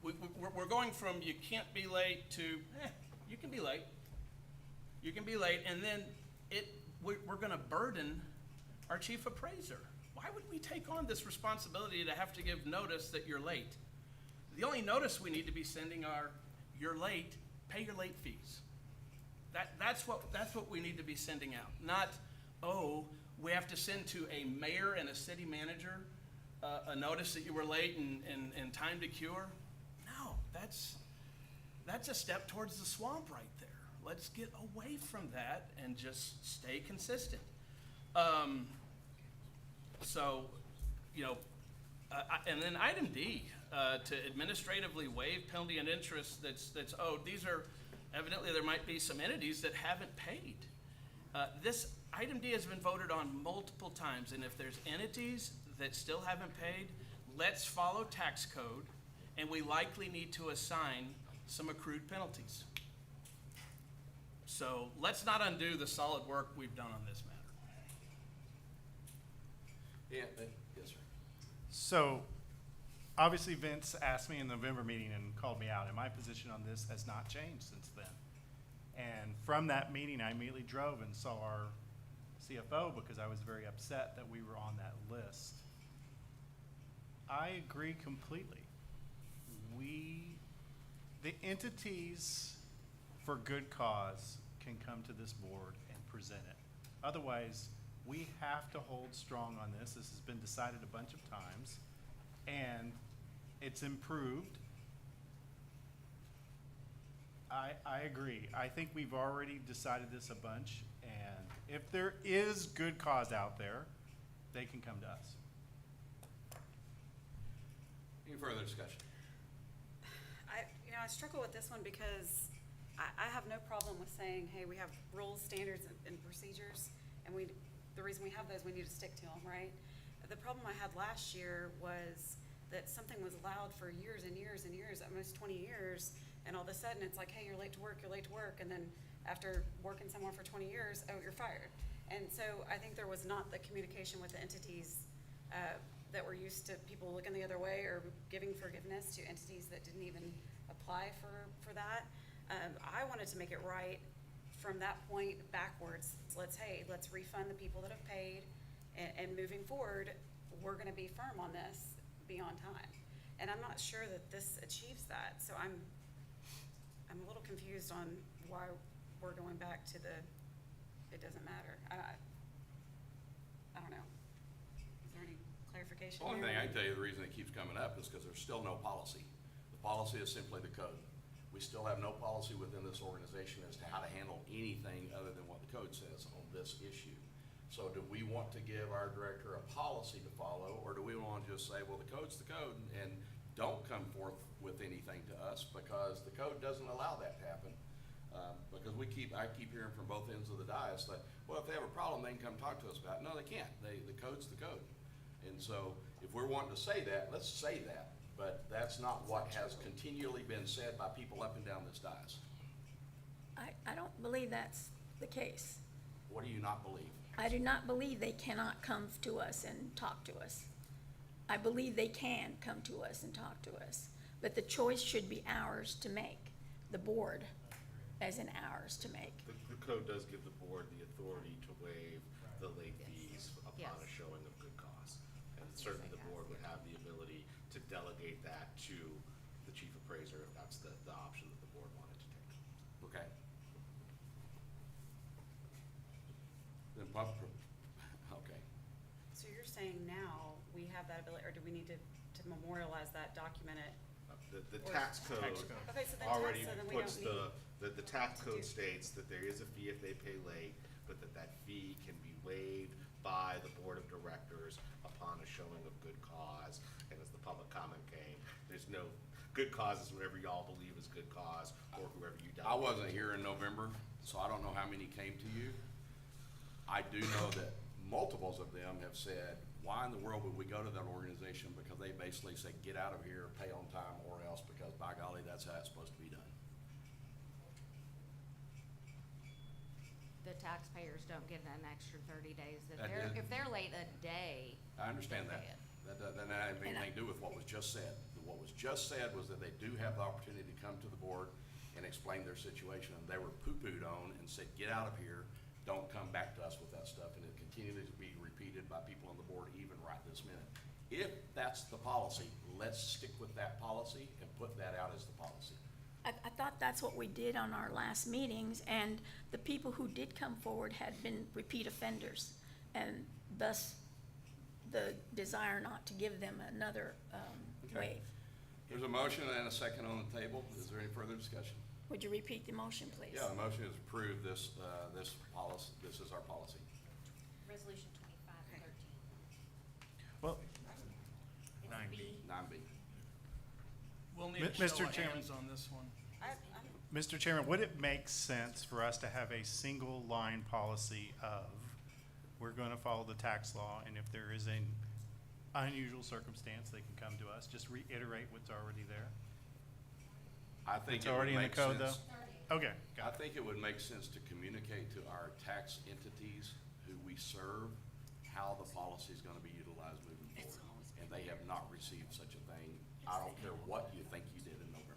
Speaker 7: We're going from you can't be late to you can be late. You can be late, and then we're going to burden our chief appraiser. Why would we take on this responsibility to have to give notice that you're late? The only notice we need to be sending are, you're late, pay your late fees. That's what we need to be sending out. Not, we have to send to a mayor and a city manager a notice that you were late and time to cure. No, that's a step towards the swamp right there. Let's get away from that and just stay consistent. And then item D, to administratively waive penalty and interest that's owed. These are, evidently there might be some entities that haven't paid. This item D has been voted on multiple times, and if there's entities that still haven't paid, let's follow tax code, and we likely need to assign some accrued penalties. So let's not undo the solid work we've done on this matter.
Speaker 1: Yeah, yes, sir.
Speaker 3: So, obviously Vince asked me in the November meeting and called me out, and my position on this has not changed since then. And from that meeting, I immediately drove and saw our CFO because I was very upset that we were on that list. I agree completely. The entities for good cause can come to this board and present it. Otherwise, we have to hold strong on this. This has been decided a bunch of times, and it's improved. I agree. I think we've already decided this a bunch, and if there is good cause out there, they can come to us.
Speaker 1: Any further discussion?
Speaker 10: I struggle with this one because I have no problem with saying, hey, we have rules, standards, and procedures, and the reason we have those, we need to stick to them, right? The problem I had last year was that something was allowed for years and years and years, almost 20 years, and all of a sudden it's like, hey, you're late to work, and then after working somewhere for 20 years, oh, you're fired. And so I think there was not the communication with the entities that were used to people looking the other way or giving forgiveness to entities that didn't even apply for that. I wanted to make it right from that point backwards. Let's refund the people that have paid, and moving forward, we're gonna be firm on this, be on time. And I'm not sure that this achieves that, so I'm a little confused on why we're going back to it doesn't matter. I don't know. Is there any clarification
Speaker 1: The only
Speaker 10: there?
Speaker 1: thing I can tell you, the reason it keeps coming up is because there's still no policy. The policy is simply the code. We still have no policy within this organization as to how to handle anything other than what the code says on this issue. So do we want to give our director a policy to follow, or do we want to just say, well, the code's the code, and don't come forth with anything to us because the code doesn't allow that to happen? Because I keep hearing from both ends of the dais that, well, if they have a problem, they can come talk to us about it. No, they can't. The code's the code. And so if we're wanting to say that, let's say that. But that's not what has continually been said by people up and down this dais.
Speaker 9: I don't believe that's the case.
Speaker 1: What do you not believe?
Speaker 9: I do not believe they cannot come to us and talk to us. I believe they can come to us and talk to us, but the choice should be ours to make, the board as in ours to make.
Speaker 14: The code does give the board the authority to waive the late fees upon
Speaker 13: Yes.
Speaker 14: a showing of good cause. And certainly the board would have the ability to delegate that to the chief appraiser if that's the option that the board wanted to take.
Speaker 1: Okay. Then okay.
Speaker 10: So you're saying now we have that ability, or do we need to memorialize that, document it?
Speaker 14: The
Speaker 10: Or-
Speaker 14: tax code
Speaker 10: Okay, so then
Speaker 14: already
Speaker 10: so then we
Speaker 14: puts
Speaker 10: don't
Speaker 14: the tax
Speaker 10: to
Speaker 14: code
Speaker 10: do-
Speaker 14: states that there is a fee if they pay late, but that fee can be waived by the board of directors upon a showing of good cause. And as the public comment came, there's no good causes, whatever y'all believe is good cause, or whoever you delegate.
Speaker 1: I wasn't here in November, so I don't know how many came to you. I do know that multiples of them have said, why in the world would we go to that organization? Because they basically say, get out of here, pay on time, or else, because by golly, that's how it's supposed to be done.
Speaker 13: The taxpayers don't get an extra 30 days.
Speaker 1: That
Speaker 13: If they're late a day,
Speaker 1: I understand
Speaker 13: they
Speaker 1: that.
Speaker 13: pay it.
Speaker 1: That doesn't have anything to do with what was just said. What was just said was that they do have the opportunity to come to the board and explain their situation, and they were poo-pooed on and said, get out of here, don't come back to us with that stuff, and it continued to be repeated by people on the board even right this minute. If that's the policy, let's stick with that policy and put that out as the policy.
Speaker 9: I thought that's what we did on our last meetings, and the people who did come forward had been repeat offenders, and thus the desire not to give them another
Speaker 1: Okay.
Speaker 9: waive.
Speaker 1: There's a motion and a second on the table. Is there any further discussion?
Speaker 9: Would you repeat the motion, please?
Speaker 1: Yeah, the motion is approve this policy. This is our policy.
Speaker 13: Resolution 25 and 13.
Speaker 3: Well,
Speaker 13: It's
Speaker 3: 9B.
Speaker 13: B.
Speaker 1: 9B.
Speaker 7: We'll need a
Speaker 3: Mr.
Speaker 7: show of
Speaker 3: Chairman.
Speaker 7: hands on this one.
Speaker 3: Mr. Chairman, would it make sense for us to have a single line policy of, we're gonna follow the tax law, and if there is an unusual circumstance, they can come to us, just reiterate what's already there?
Speaker 1: I think
Speaker 3: It's
Speaker 1: it would
Speaker 3: already in the
Speaker 1: make
Speaker 3: code,
Speaker 1: sense.
Speaker 3: though? Okay,
Speaker 1: I
Speaker 3: got it.
Speaker 1: think it would make sense to communicate to our tax entities who we serve how the policy is gonna be utilized moving forward. And they have not received such a thing. I don't care what you think you did in November.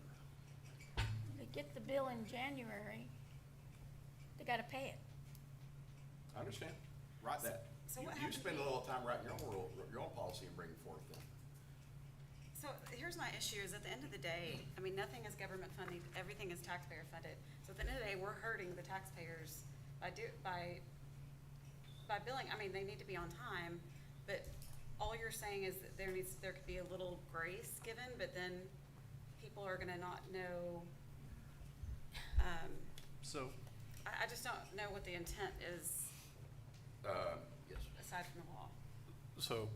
Speaker 9: They get the bill in January, they gotta pay it.
Speaker 1: I understand. Write that.
Speaker 10: So
Speaker 1: You
Speaker 10: what
Speaker 1: you
Speaker 10: happens-
Speaker 1: spend a little time writing your own policy and bring it forth then.
Speaker 10: So here's my issue, is at the end of the day, I mean, nothing is government funding, everything is taxpayer funded. So at the end of the day, we're hurting the taxpayers by billing. I mean, they need to be on time, but all you're saying is that there could be a little grace given, but then people are gonna not know.
Speaker 3: So,
Speaker 10: I just don't know what the intent is
Speaker 1: Yes.
Speaker 10: aside from the law.
Speaker 8: So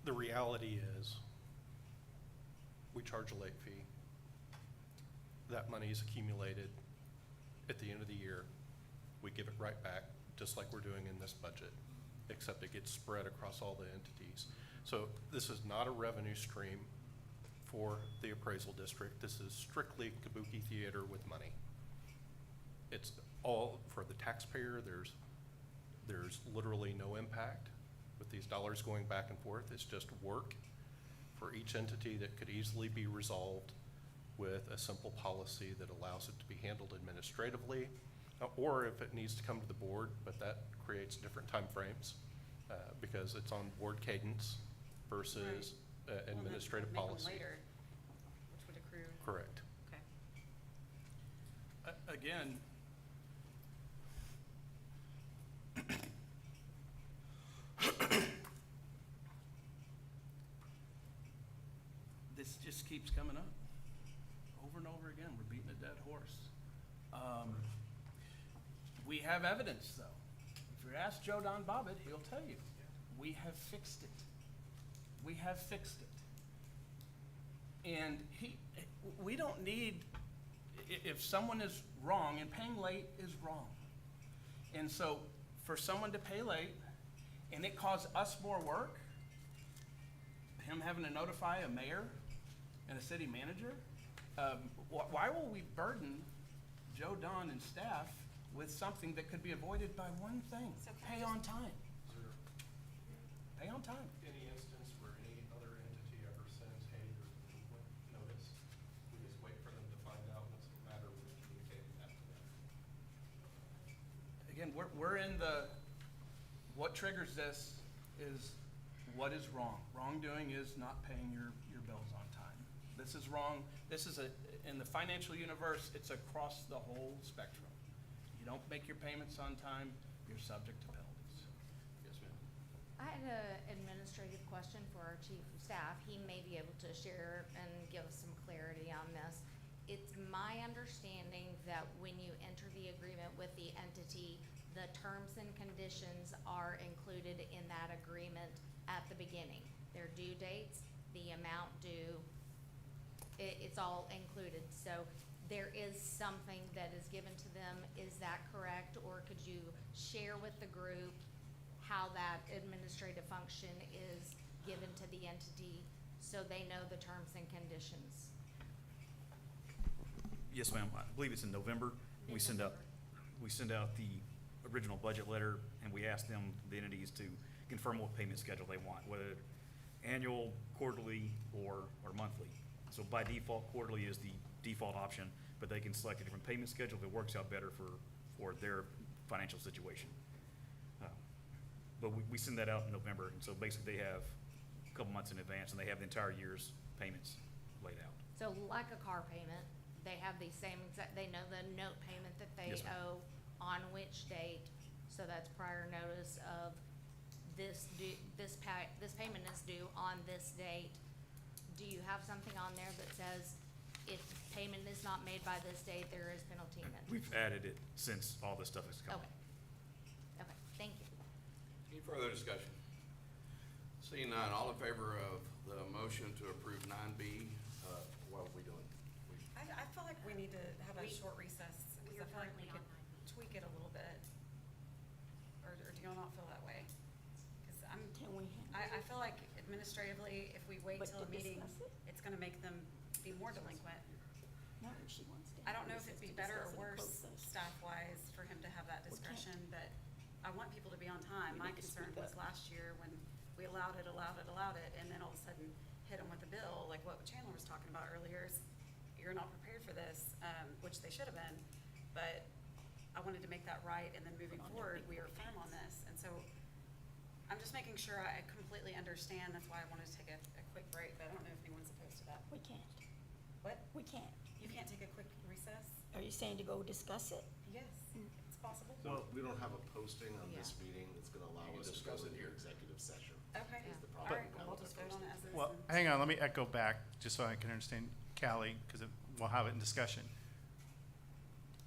Speaker 8: the reality is, we charge a late fee. That money is accumulated at the end of the year. We give it right back, just like we're doing in this budget, except it gets spread across all the entities. So this is not a revenue stream for the appraisal district. This is strictly kabuki theater with money. It's all for the taxpayer. There's literally no impact with these dollars going back and forth. It's just work for each entity that could easily be resolved with a simple policy that allows it to be handled administratively, or if it needs to come to the board, but that creates different timeframes, because it's on board cadence versus administrative
Speaker 10: Make 'em
Speaker 8: policy.
Speaker 10: later, which would accrue.
Speaker 8: Correct.
Speaker 10: Okay.
Speaker 7: Again, this just keeps coming up. Over and over again, we're beating a dead horse. We have evidence, though. If you ask Joe Don Bobbitt, he'll tell you, we have fixed it. We have fixed it. And we don't need, if someone is wrong, and paying late is wrong. And so for someone to pay late and it caused us more work, him having to notify a mayor and a city manager, why will we burden Joe Don and staff with something that could be avoided by one thing?
Speaker 10: So can I
Speaker 7: Pay on time. Pay on time.
Speaker 8: Any instance where any other entity ever sends, hey, there's a delinquent notice, we just wait for them to find out, what's the matter, we're communicating that to them.
Speaker 7: Again, we're in the, what triggers this is what is wrong. Wrongdoing is not paying your bills on time. This is wrong. This is in the financial universe, it's across the whole spectrum. You don't make your payments on time, you're subject to penalties. Yes, ma'am.
Speaker 13: I had an administrative question for our chief of staff. He may be able to share and give us some clarity on this. It's my understanding that when you enter the agreement with the entity, the terms and conditions are included in that agreement at the beginning. Their due dates, the amount due, it's all included. So there is something that is given to them. Is that correct? Or could you share with the group how that administrative function is given to the entity so they know the terms and conditions?
Speaker 6: Yes, ma'am. I believe it's in November. We send out the original budget letter, and we ask them, the entities, to confirm what payment schedule they want, whether annual, quarterly, or monthly. So by default, quarterly is the default option, but they can select a different payment schedule that works out better for their financial situation. But we send that out in November, and so basically they have a couple months in advance, and they have the entire year's payments laid out.
Speaker 13: So like a car payment, they have the same exact, they know the note payment that they
Speaker 6: Yes, ma'am.
Speaker 13: owe on which date. So that's prior notice of this payment is due on this date. Do you have something on there that says if payment is not made by this date, there is penalty and interest?
Speaker 6: We've added it since all this stuff has come.
Speaker 13: Okay. Okay, thank you.
Speaker 1: Any further discussion? Seeing none, all in favor of the motion to approve 9B, what are we doing?
Speaker 10: I feel like we need to have a short recess,
Speaker 13: we
Speaker 10: because I
Speaker 13: are
Speaker 10: feel like we
Speaker 13: currently
Speaker 10: could
Speaker 13: on 9B.
Speaker 10: tweak it a little bit. Or do y'all not feel that way? Because
Speaker 9: Can we
Speaker 10: I feel like administratively, if we wait
Speaker 9: But
Speaker 10: till a
Speaker 9: to
Speaker 10: meeting,
Speaker 9: discuss it?
Speaker 10: it's gonna make them be more delinquent.
Speaker 9: No, she wants to.
Speaker 10: I don't know if
Speaker 9: have
Speaker 10: it'd be
Speaker 9: recess to
Speaker 10: better or
Speaker 9: discuss it in
Speaker 10: worse,
Speaker 9: closed session.
Speaker 10: staff-wise, for him to have that
Speaker 9: We can't.
Speaker 10: discussion, but I want people to be on time.
Speaker 9: We
Speaker 10: My
Speaker 9: need to
Speaker 10: concern
Speaker 9: speak
Speaker 10: was
Speaker 9: up.
Speaker 10: last year when we allowed it, and then all of a sudden hit them with a bill, like what Chandler was talking about earlier, is you're not prepared for this, which they should have been, but I wanted to make that right, and then moving
Speaker 9: Put on
Speaker 10: forward,
Speaker 9: their
Speaker 10: we
Speaker 9: big
Speaker 10: are
Speaker 9: boy
Speaker 10: firm on
Speaker 9: pants.
Speaker 10: this, and so I'm just making sure I completely understand, that's why I wanted to take a quick break, but I don't know if anyone's opposed to that.
Speaker 9: We can't.
Speaker 10: What?
Speaker 9: We can't.
Speaker 10: You can't take a quick recess?
Speaker 9: Are you saying to go discuss it?
Speaker 10: Yes, it's possible.
Speaker 14: So we don't have a posting on this
Speaker 10: Yeah.
Speaker 14: meeting that's gonna allow
Speaker 1: You can
Speaker 14: us to
Speaker 1: discuss
Speaker 14: go
Speaker 1: it
Speaker 14: into
Speaker 1: here.
Speaker 14: executive session.
Speaker 10: Okay,
Speaker 14: Is the
Speaker 10: all
Speaker 14: problem.
Speaker 10: right, well, we'll just vote on it as is.
Speaker 3: Well,
Speaker 10: then.
Speaker 3: hang on, let me echo back, just so I can understand Callie, because we'll have it in discussion.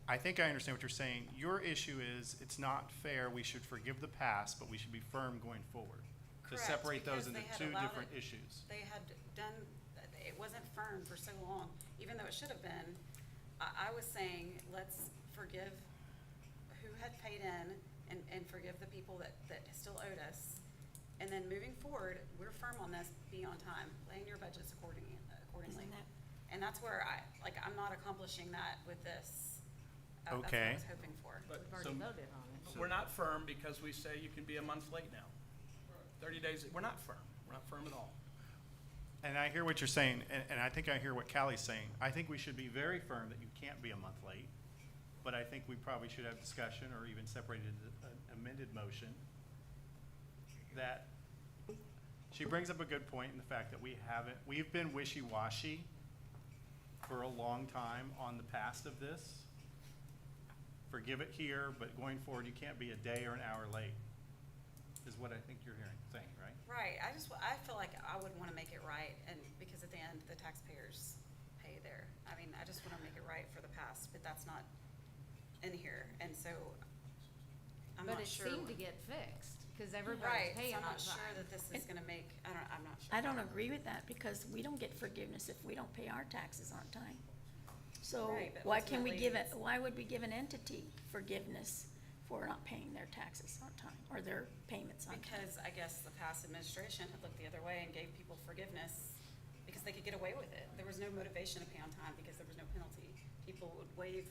Speaker 3: I think I understand what you're saying. Your issue is, it's not fair, we should forgive the past, but we should be firm going forward. To
Speaker 10: Correct,
Speaker 3: separate those
Speaker 10: because
Speaker 3: into
Speaker 10: they had
Speaker 3: two
Speaker 10: allowed
Speaker 3: different
Speaker 10: it-
Speaker 3: issues.
Speaker 10: They had done, it wasn't firm for so long, even though it should have been. I was saying, let's forgive who had paid in and forgive the people that still owed us. And then moving forward, we're firm on this, be on time, plan your budgets accordingly.
Speaker 9: Isn't that-
Speaker 10: And that's where I'm not accomplishing that with this. That's what
Speaker 3: Okay.
Speaker 10: I was hoping for.
Speaker 7: But
Speaker 13: We've already
Speaker 7: so-
Speaker 13: voted on it.
Speaker 7: We're not firm because we say you can be a month late now. 30 days, we're not firm. We're not firm at all.
Speaker 3: And I hear what you're saying, and I think I hear what Callie's saying. I think we should be very firm that you can't be a month late, but I think we probably should have discussion or even separated an amended motion that, she brings up a good point in the fact that we've been wishy-washy for a long time on the past of this. Forgive it here, but going forward, you can't be a day or an hour late, is what I think you're saying, right?
Speaker 10: Right, I feel like I would wanna make it right, and because at the end, the taxpayers pay there. I mean, I just wanna make it right for the past, but that's not in here, and so I'm
Speaker 13: But
Speaker 10: not
Speaker 13: it
Speaker 10: sure.
Speaker 13: seemed to get fixed, because everybody's
Speaker 10: Right,
Speaker 13: paying
Speaker 10: so I'm
Speaker 13: on
Speaker 10: not sure
Speaker 13: time.
Speaker 10: that this is gonna make, I'm not sure.
Speaker 9: I don't agree with that because we don't get forgiveness if we don't pay our taxes on time. So
Speaker 10: Right, but
Speaker 9: why can we
Speaker 10: ultimately
Speaker 9: give it,
Speaker 10: it's-
Speaker 9: why would we give an entity forgiveness for not paying their taxes on time or their payments on time?
Speaker 10: Because I guess the past administration had looked the other way and gave people forgiveness because they could get away with it. There was no motivation to pay on time because there was no penalty. People would waive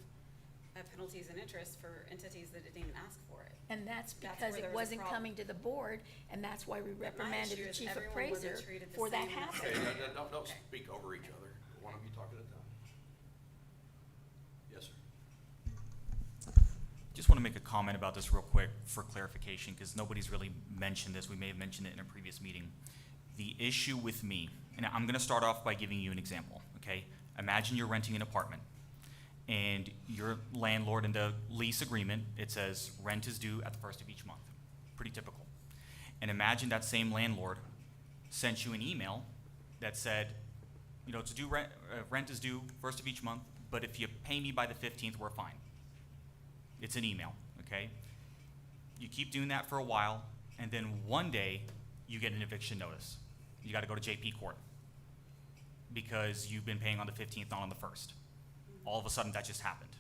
Speaker 10: penalties and interest for entities that didn't even ask for it.
Speaker 9: And that's
Speaker 10: That's
Speaker 9: because
Speaker 10: where there
Speaker 9: it
Speaker 10: was a
Speaker 9: wasn't
Speaker 10: problem.
Speaker 9: coming to the board, and that's why we
Speaker 10: my
Speaker 9: reprimanded
Speaker 10: issue
Speaker 9: the
Speaker 10: is
Speaker 9: chief
Speaker 10: everyone wasn't
Speaker 9: appraiser
Speaker 10: treated the
Speaker 9: for that
Speaker 10: same in the
Speaker 9: happening.
Speaker 10: same-
Speaker 1: Okay, don't
Speaker 10: Okay.
Speaker 1: speak over each other. One of you talk at a time. Yes, sir.
Speaker 18: Just want to make a comment about this real quick for clarification, because nobody's really mentioned this. We may have mentioned it in a previous meeting. The issue with me, and I'm going to start off by giving you an example, okay? Imagine you're renting an apartment, and your landlord in the lease agreement, it says rent is due at the first of each month. Pretty typical. And imagine that same landlord sent you an email that said, you know, it's due rent is due first of each month, but if you pay me by the 15th, we're fine. It's an email, okay? You keep doing that for a while, and then one day you get an eviction notice. You got to go to JP court because you've been paying on the 15th, not on the 1st. All of a sudden, that just happened.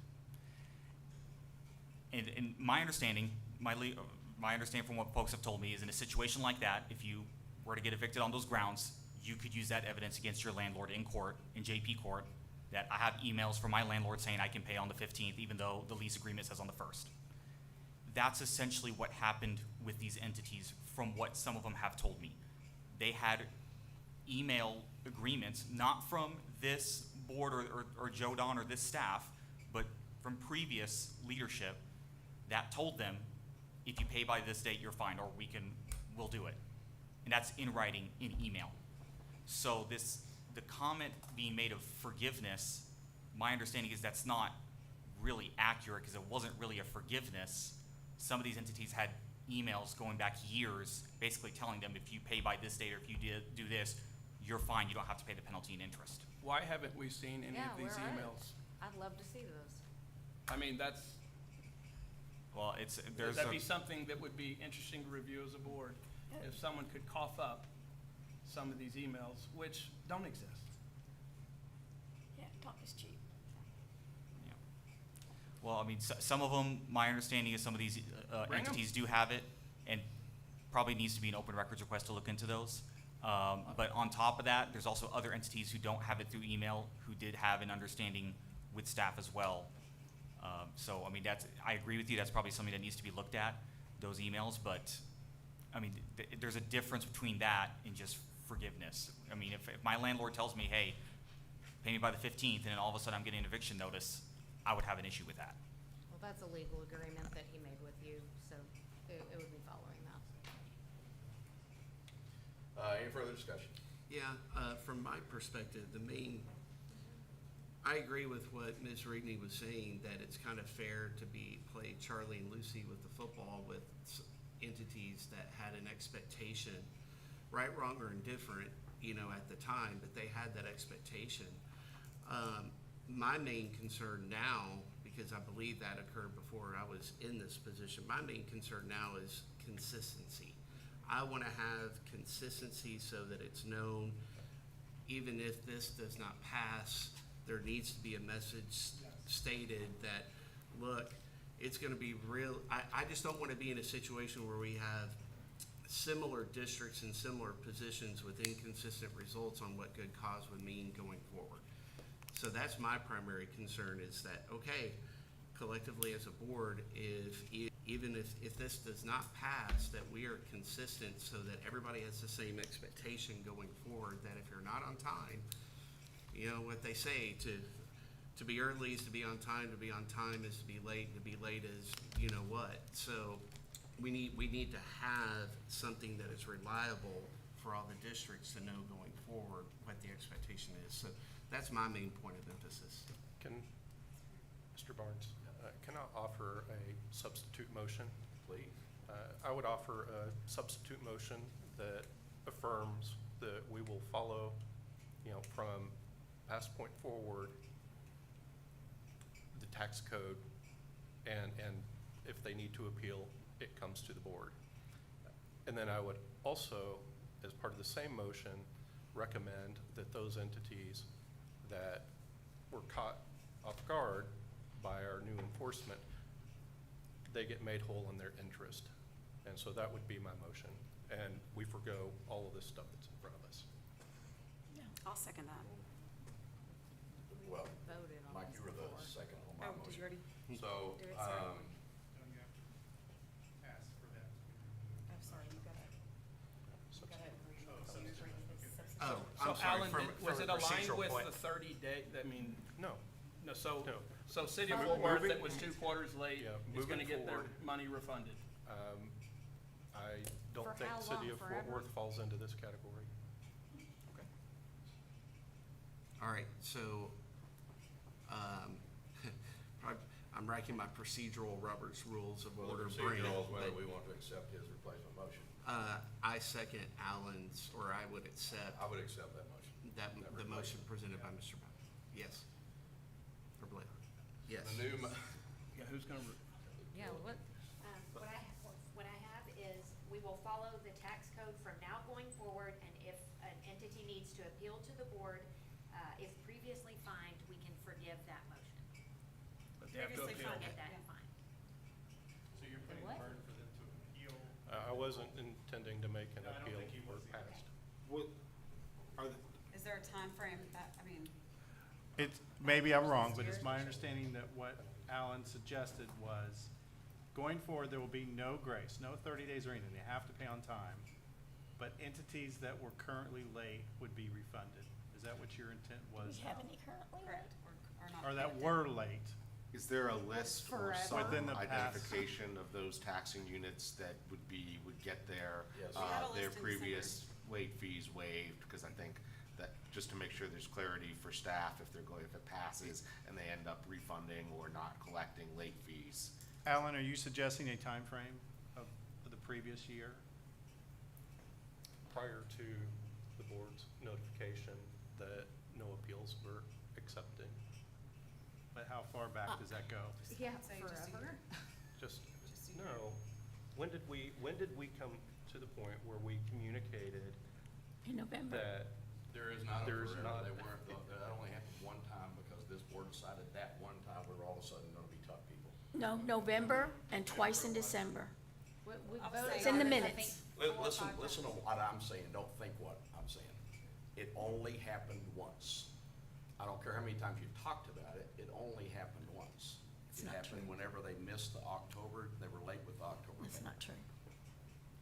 Speaker 18: And my understanding from what folks have told me is in a situation like that, if you were to get evicted on those grounds, you could use that evidence against your landlord in court, in JP court, that I have emails from my landlord saying I can pay on the 15th, even though the lease agreement says on the 1st. That's essentially what happened with these entities from what some of them have told me. They had email agreements, not from this board or Joe Don or this staff, but from previous leadership that told them, if you pay by this date, you're fine, or we'll do it. And that's in writing, in email. So the comment being made of forgiveness, my understanding is that's not really accurate because it wasn't really a forgiveness. Some of these entities had emails going back years, basically telling them if you pay by this date or if you do this, you're fine, you don't have to pay the penalty and interest.
Speaker 7: Why haven't we seen any
Speaker 13: Yeah,
Speaker 7: of these
Speaker 13: where are they?
Speaker 7: emails?
Speaker 13: I'd love to see those.
Speaker 7: I mean,
Speaker 18: Well, there's
Speaker 7: that'd be something that would be interesting to review as a board. If someone could cough up some of these emails, which don't exist.
Speaker 9: Yeah, talk is cheap.
Speaker 18: Yeah. Well, I mean, some of them, my understanding is some of these
Speaker 7: Bring 'em.
Speaker 18: entities do have it, and probably needs to be an open records request to look into those. But on top of that, there's also other entities who don't have it through email, who did have an understanding with staff as well. So, I mean, I agree with you, that's probably something that needs to be looked at, those emails, but, I mean, there's a difference between that and just forgiveness. I mean, if my landlord tells me, hey, pay me by the 15th, and then all of a sudden I'm getting an eviction notice, I would have an issue with that.
Speaker 13: Well, that's a legal agreement that he made with you, so it would be following that.
Speaker 1: Any further discussion?
Speaker 17: Yeah, from my perspective, I agree with what Ms. Rigney was saying, that it's kind of fair to play Charlie and Lucy with the football with entities that had an expectation, right, wrong, or indifferent, at the time, but they had that expectation. My main concern now, because I believe that occurred before I was in this position, my main concern now is consistency. I want to have consistency so that it's known, even if this does not pass, there needs to be a message stated that, look, it's going to be real. I just don't want to be in a situation where we have similar districts and similar positions with inconsistent results on what good cause would mean going forward. So that's my primary concern, is that, okay, collectively as a board, even if this does not pass, that we are consistent so that everybody has the same expectation going forward, that if you're not on time, you know what they say, to be early is to be on time is to be late, and to be late is you know what. So we need to have something that is reliable for all the districts to know going forward what the expectation is. So that's my main point of emphasis.
Speaker 8: Can, Mr. Barnes, can I offer a substitute motion?
Speaker 1: Please.
Speaker 8: I would offer a substitute motion that affirms that we will follow, from past point forward, the tax code, and if they need to appeal, it comes to the board. And then I would also, as part of the same motion, recommend that those entities that were caught off guard by our new enforcement, they get made whole in their interest. And so that would be my motion. And we forgo all of this stuff that's in front of us.
Speaker 10: I'll second that.
Speaker 1: Well,
Speaker 13: Voted on
Speaker 1: Mike,
Speaker 13: this
Speaker 1: you were the
Speaker 13: before.
Speaker 1: second on my
Speaker 10: Oh, did you
Speaker 1: motion.
Speaker 10: already?
Speaker 1: So,
Speaker 10: Do it, sorry.
Speaker 3: Don't you have to ask for that to be removed?
Speaker 10: I'm sorry, you gotta
Speaker 17: Oh,
Speaker 7: So
Speaker 17: I'm sorry,
Speaker 7: Alan,
Speaker 17: from
Speaker 7: was
Speaker 17: a
Speaker 7: it aligned
Speaker 17: procedural
Speaker 7: with
Speaker 17: point.
Speaker 7: the 30-day,
Speaker 8: No,
Speaker 7: no, so
Speaker 8: No.
Speaker 7: City of
Speaker 8: Mo-
Speaker 7: Fort Worth
Speaker 8: moving-
Speaker 7: that was 2 quarters late
Speaker 8: Yeah,
Speaker 7: is
Speaker 8: moving
Speaker 7: gonna get their
Speaker 8: forward.
Speaker 7: money refunded.
Speaker 8: I don't
Speaker 13: For
Speaker 8: think
Speaker 13: how
Speaker 8: City
Speaker 13: long?
Speaker 8: of Fort
Speaker 13: Forever?
Speaker 8: Worth falls into this category.
Speaker 17: All right, so, I'm racking my procedural Robert's Rules of Order brain.
Speaker 1: whether
Speaker 17: but,
Speaker 1: we want to accept his replacement motion.
Speaker 17: I second Alan's, or I would accept
Speaker 1: I would accept that motion.
Speaker 17: the motion presented by Mr. Brown. Yes. Or Blair. Yes.
Speaker 1: The new,
Speaker 7: Yeah, who's gonna,
Speaker 13: Yeah, what,
Speaker 19: What I have is, we will follow the tax code from now going forward, and if an entity needs to appeal to the board, if previously fined, we can forgive that motion.
Speaker 7: but they have to
Speaker 10: Previously
Speaker 7: appeal.
Speaker 10: funded.
Speaker 19: Forget that
Speaker 10: Yeah.
Speaker 19: fine.
Speaker 3: So you're putting
Speaker 13: what?
Speaker 3: a burden for them to appeal?
Speaker 8: I wasn't intending to make an
Speaker 3: No, I don't
Speaker 8: appeal
Speaker 3: think he
Speaker 8: or
Speaker 3: was either.
Speaker 8: passed.
Speaker 1: what, are the,
Speaker 10: Is there a time frame that, I mean,
Speaker 3: It's, maybe I'm wrong, but it's my understanding that what Alan suggested was, going forward, there will be no grace, no 30 days or anything. They have to pay on time. But entities that were currently late would be refunded. Is that what your intent was?
Speaker 9: any currently?
Speaker 10: correct, or not?
Speaker 3: Or that
Speaker 10: collected?
Speaker 3: were late?
Speaker 14: Is there a list or
Speaker 9: Forever.
Speaker 14: some
Speaker 3: Within the past.
Speaker 14: identification of those taxing units that would get their,
Speaker 1: Yes.
Speaker 10: We had a
Speaker 14: their
Speaker 10: list in
Speaker 14: previous late fees waived? Because I think that, just to make sure there's clarity for staff, if it passes and they end up refunding or not collecting late fees.
Speaker 3: Alan, are you suggesting a time frame of the previous year?
Speaker 8: Prior to the board's notification that no appeals were accepted.
Speaker 3: But how far back does that go?
Speaker 13: yeah,
Speaker 10: Say just a
Speaker 13: forever.
Speaker 10: year.
Speaker 8: Just,
Speaker 10: Just a year.
Speaker 8: no. When did we come to the point where we communicated
Speaker 9: In November.
Speaker 8: that
Speaker 1: there is not a
Speaker 8: There's
Speaker 1: forever,
Speaker 8: not-
Speaker 1: they weren't, that only happened one time because this board decided that one time we were all of a sudden gonna be tough people.
Speaker 9: No, November and twice in December.
Speaker 13: We
Speaker 10: I'll
Speaker 13: voted
Speaker 10: say
Speaker 9: It's in the
Speaker 13: on it, I
Speaker 9: minutes.
Speaker 13: think,
Speaker 1: Listen, listen to what I'm saying, don't think what I'm saying. It only happened once. I don't care how many times you talked about it, it only happened once.
Speaker 9: It's
Speaker 1: It
Speaker 9: not
Speaker 1: happened
Speaker 9: true.
Speaker 1: whenever they missed the October, they were late with the October
Speaker 9: That's
Speaker 1: payment.
Speaker 9: not true.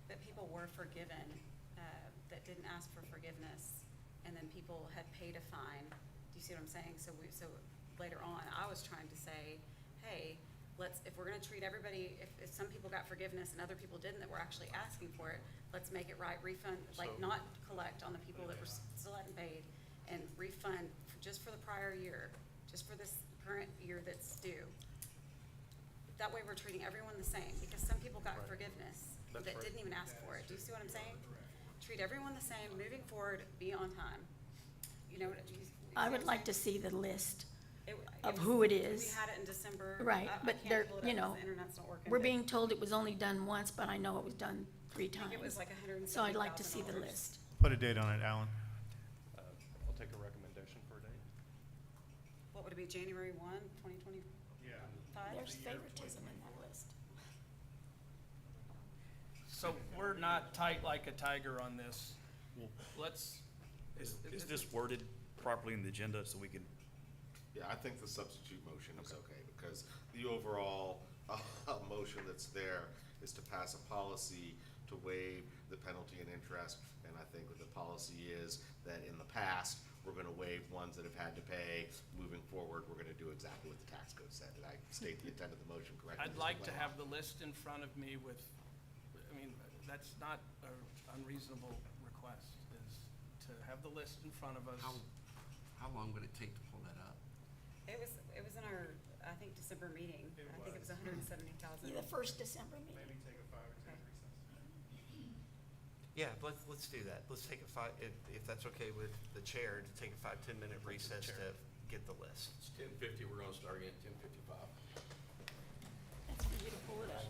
Speaker 10: That people were forgiven, that didn't ask for forgiveness, and then people had paid a fine. Do you see what I'm saying? So later on, I was trying to say, hey, if we're gonna treat everybody, if some people got forgiveness and other people didn't, that were actually asking for it, let's make it right, refund, like
Speaker 8: So-
Speaker 10: not collect on the people that were still hadn't paid, and refund just for the prior year, just for this current year that's due. That way we're treating everyone the same, because some people got
Speaker 8: Right.
Speaker 10: forgiveness
Speaker 8: That's
Speaker 10: that
Speaker 8: right.
Speaker 10: didn't even ask for it. Do you see what I'm saying? Treat everyone the same, moving forward, be on time. You know what, do you see
Speaker 9: I
Speaker 10: what
Speaker 9: would
Speaker 10: I'm
Speaker 9: like to
Speaker 10: saying?
Speaker 9: see the list.
Speaker 10: It
Speaker 9: of
Speaker 10: was-
Speaker 9: who it is.
Speaker 10: We had it in December.
Speaker 9: Right,
Speaker 10: I
Speaker 9: but
Speaker 10: can't
Speaker 9: there,
Speaker 10: pull it up
Speaker 9: you
Speaker 10: 'cause
Speaker 9: know,
Speaker 10: the internet's not working,
Speaker 9: we're
Speaker 10: but
Speaker 9: being told it was only done once, but I know it was done 3
Speaker 10: I think it was
Speaker 9: times.
Speaker 10: like $170,000.
Speaker 9: So I'd like to see the list.
Speaker 3: Put a date on it, Alan.
Speaker 8: I'll take a recommendation for a date.
Speaker 10: What would it be, January 1, 2025?
Speaker 3: Yeah.
Speaker 9: There's favoritism in that list.
Speaker 7: So we're not tight like a tiger on this. Let's.
Speaker 6: Is this worded properly in the agenda so we can,
Speaker 14: Yeah, I think the substitute motion is okay, because the overall motion that's there is to pass a policy to waive the penalty and interest. And I think what the policy is that in the past, we're gonna waive ones that have had to pay. Moving forward, we're gonna do exactly what the tax code said. Did I state the intent of the motion correctly?
Speaker 7: I'd
Speaker 14: Mr.
Speaker 7: like to
Speaker 14: Blaylock?
Speaker 7: have the list in front of me with, I mean, that's not an unreasonable request, is to have the list in front of us.
Speaker 17: How long would it take to pull that up?
Speaker 10: It was in our, I think, December meeting. I think it was 170,000.
Speaker 9: The first December meeting.
Speaker 3: Maybe take a 5 or 10
Speaker 10: Okay.
Speaker 3: recess.
Speaker 20: Yeah, let's do that. Let's take a if that's okay with the chair, to take a 5-10 minute recess to get the list.
Speaker 1: It's 10:50, we're gonna start again at 10:55.
Speaker 9: That's for you to pull it up.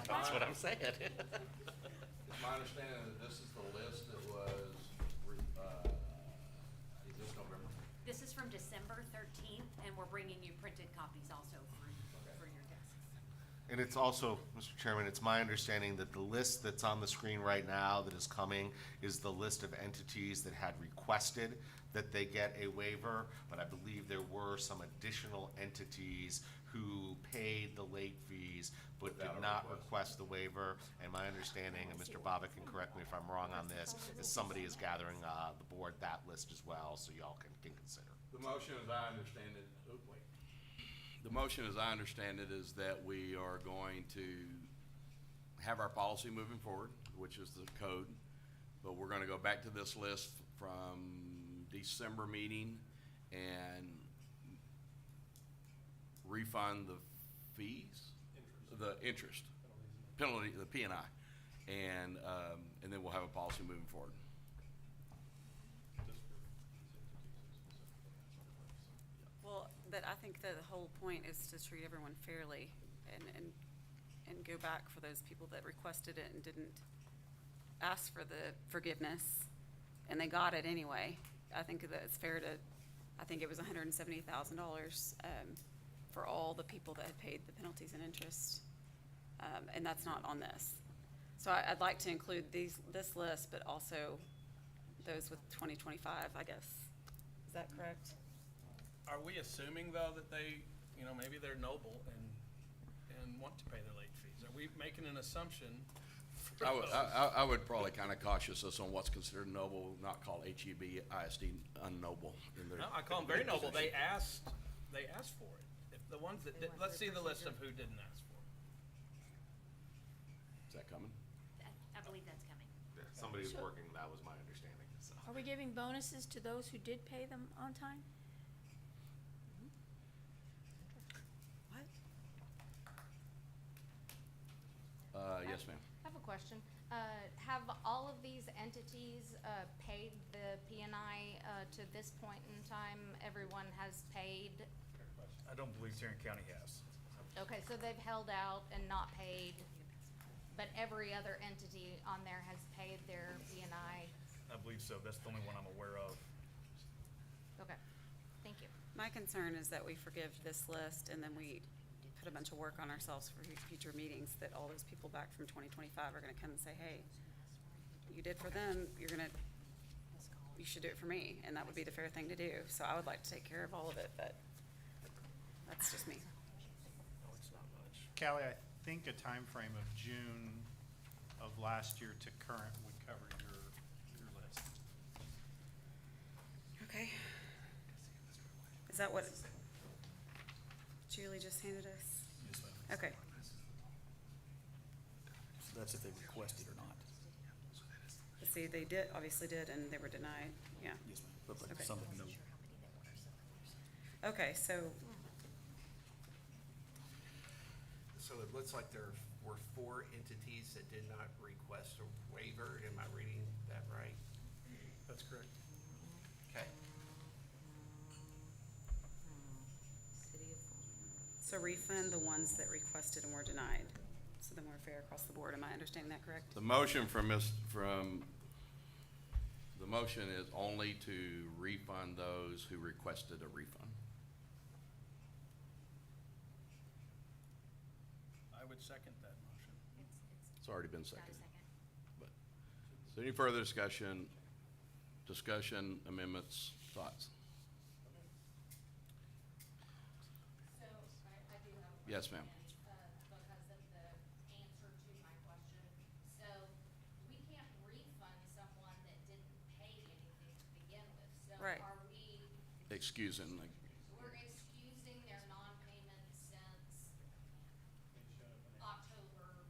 Speaker 20: That's what I'm saying.
Speaker 1: It's my understanding that this is the list that was, is this November?
Speaker 19: This is from December 13th, and we're bringing you printed copies also for your desks.
Speaker 14: And it's also, Mr. Chairman, it's my understanding that the list that's on the screen right now that is coming is the list of entities that had requested that they get a waiver, but I believe there were some additional entities who paid the late fees but did not request the waiver. And my understanding, and Mr. Bobbitt can correct me if I'm wrong on this, is somebody is gathering the board that list as well, so y'all can consider.
Speaker 1: The motion, as I understand it, the motion, as I understand it, is that we are going to have our policy moving forward, which is the code, but we're gonna go back to this list from December meeting and refund the fees? The interest, penalty, the P&I, and then we'll have a policy moving forward.
Speaker 10: Well, but I think that the whole point is to treat everyone fairly and go back for those people that requested it and didn't ask for the forgiveness, and they got it anyway. I think that it's fair to, I think it was $170,000 for all the people that had paid the penalties and interest, and that's not on this. So I'd like to include this list, but also those with 2025, I guess. Is that correct?
Speaker 7: Are we assuming, though, that they, maybe they're noble and want to pay their late fees? Are we making an assumption?
Speaker 1: I would probably kind of cautious us on what's considered noble, not call HEB ISD unnoble.
Speaker 7: No, I call them very noble. They asked for it. If the ones that did, let's see the list of who didn't ask for it.
Speaker 1: Is that coming?
Speaker 19: I believe that's coming.
Speaker 14: Yeah, somebody's working, that was my understanding, so.
Speaker 9: Are we giving bonuses to those who did pay them on time?
Speaker 10: What?
Speaker 1: Yes, ma'am.
Speaker 13: I have a question. Have all of these entities paid the P&I to this point in time? Everyone has paid?
Speaker 6: I don't believe Tarrant County has.
Speaker 13: Okay, so they've held out and not paid, but every other entity on there has paid their P&I?
Speaker 6: I believe so. That's the only one I'm aware of.
Speaker 13: Okay, thank you.
Speaker 10: My concern is that we forgive this list and then we put a bunch of work on ourselves for future meetings, that all those people back from 2025 are gonna come and say, hey, you did for them, you should do it for me, and that would be the fair thing to do. So I would like to take care of all of it, but that's just me.
Speaker 3: Callie, I think a time frame of June of last year to current would cover your list.
Speaker 10: Okay. Is that what Julie just handed us?
Speaker 6: Yes, ma'am.
Speaker 10: Okay.
Speaker 6: So that's if they requested or not.
Speaker 10: Let's see, they obviously did, and they were denied, yeah.
Speaker 6: Yes, ma'am. But
Speaker 10: Okay.
Speaker 6: some of them, no.
Speaker 10: Okay, so,
Speaker 20: So it looks like there were 4 entities that did not request a waiver. Am I reading that right?
Speaker 3: That's correct.
Speaker 20: Okay.
Speaker 10: so refund the ones that requested and were denied. So then we're fair across the board. Am I understanding that correct?
Speaker 1: The motion the motion is only to refund those who requested a refund.
Speaker 7: I would second that motion.
Speaker 1: It's already been
Speaker 19: Got a
Speaker 1: seconded.
Speaker 19: second?
Speaker 1: But, is there any further discussion, amendments, thoughts?
Speaker 13: So I do have a
Speaker 1: Yes, ma'am.
Speaker 13: because of the answer to my question. So we can't refund someone that didn't pay anything to begin with. So
Speaker 10: Right.
Speaker 13: are we,
Speaker 1: Excusing,
Speaker 13: we're excusing their non-payment since October,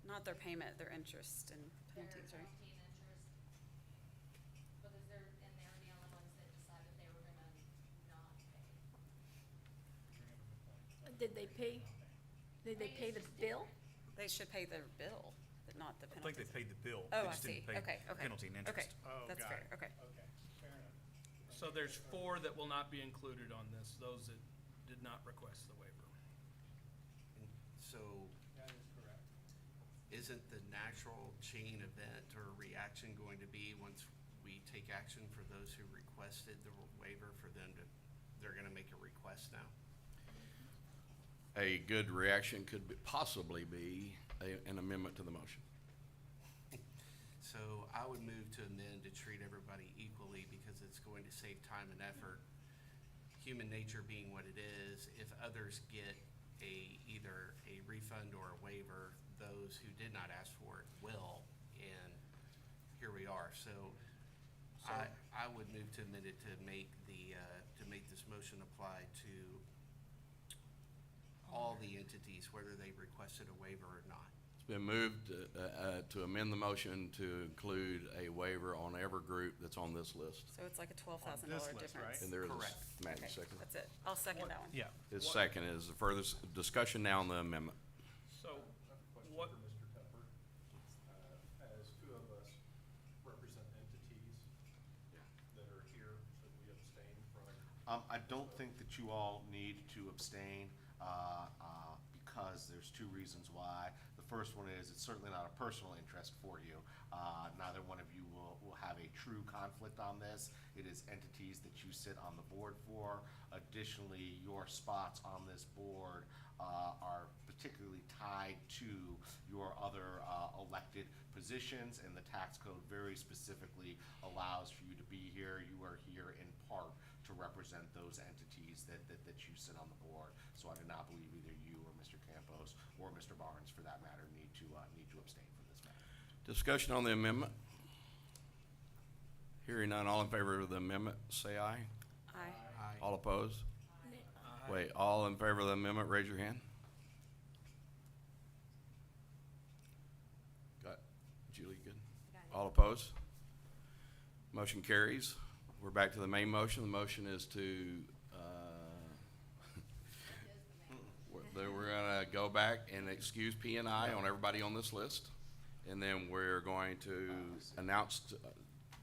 Speaker 10: Not their payment, their interest and
Speaker 13: their
Speaker 10: penalties, right?
Speaker 13: penalty and interest? Because they're the only ones that decided they were gonna not pay.
Speaker 9: Did they pay? Did they pay the bill?
Speaker 10: They should pay their bill, but not the
Speaker 6: I
Speaker 10: penalty.
Speaker 6: think they paid the bill.
Speaker 10: Oh,
Speaker 6: They
Speaker 10: I
Speaker 6: just didn't
Speaker 10: see.
Speaker 6: pay
Speaker 10: Okay, okay.
Speaker 6: penalty and interest.
Speaker 10: Okay,
Speaker 3: Oh,
Speaker 10: that's
Speaker 3: got
Speaker 10: fair,
Speaker 3: it.
Speaker 10: okay.
Speaker 3: Okay, fair enough.
Speaker 7: So there's 4 that will not be included on this, those that did not request the waiver.
Speaker 20: And so
Speaker 17: isn't the natural chain event or reaction going to be once we take action for those who requested the waiver for them to, they're gonna make a request now?
Speaker 1: A good reaction could possibly be an amendment to the motion.
Speaker 17: So I would move to amend to treat everybody equally because it's going to save time and effort. Human nature being what it is, if others get either a refund or a waiver, those who did not ask for it will, and here we are. So I would move to amend it to make this motion apply to all the entities, whether they requested a waiver or not.
Speaker 1: It's been moved to amend the motion to include a waiver on every group that's on this list.
Speaker 10: So it's like a $12,000
Speaker 3: On this list,
Speaker 10: difference.
Speaker 3: right?
Speaker 1: And there is,
Speaker 17: Correct.
Speaker 1: Matt,
Speaker 10: Okay,
Speaker 1: second.
Speaker 10: that's it. I'll second that one.
Speaker 3: Yeah.
Speaker 1: His second is further discussion now on the amendment.
Speaker 7: So,
Speaker 8: I have a question
Speaker 7: what,
Speaker 8: for Mr. Tupper. As two of us represent entities that are here, should we abstain from?
Speaker 14: I don't think that you all need to abstain, because there's two reasons why. The first one is, it's certainly not a personal interest for you. Neither one of you will have a true conflict on this. It is entities that you sit on the board for. Additionally, your spots on this board are particularly tied to your other elected positions, and the tax code very specifically allows for you to be here. You are here in part to represent those entities that you sit on the board. So I do not believe either you or Mr. Campos or Mr. Barnes, for that matter, need to abstain from this matter.
Speaker 1: Discussion on the amendment. Hearing none, all in favor of the amendment, say aye.
Speaker 10: Aye.
Speaker 1: All opposed? Wait, all in favor of the amendment, raise your hand. Got, Julie, good? All opposed? Motion carries. We're back to the main motion. The motion is to, we're gonna go back and excuse P and I on everybody on this list. And then we're going to announce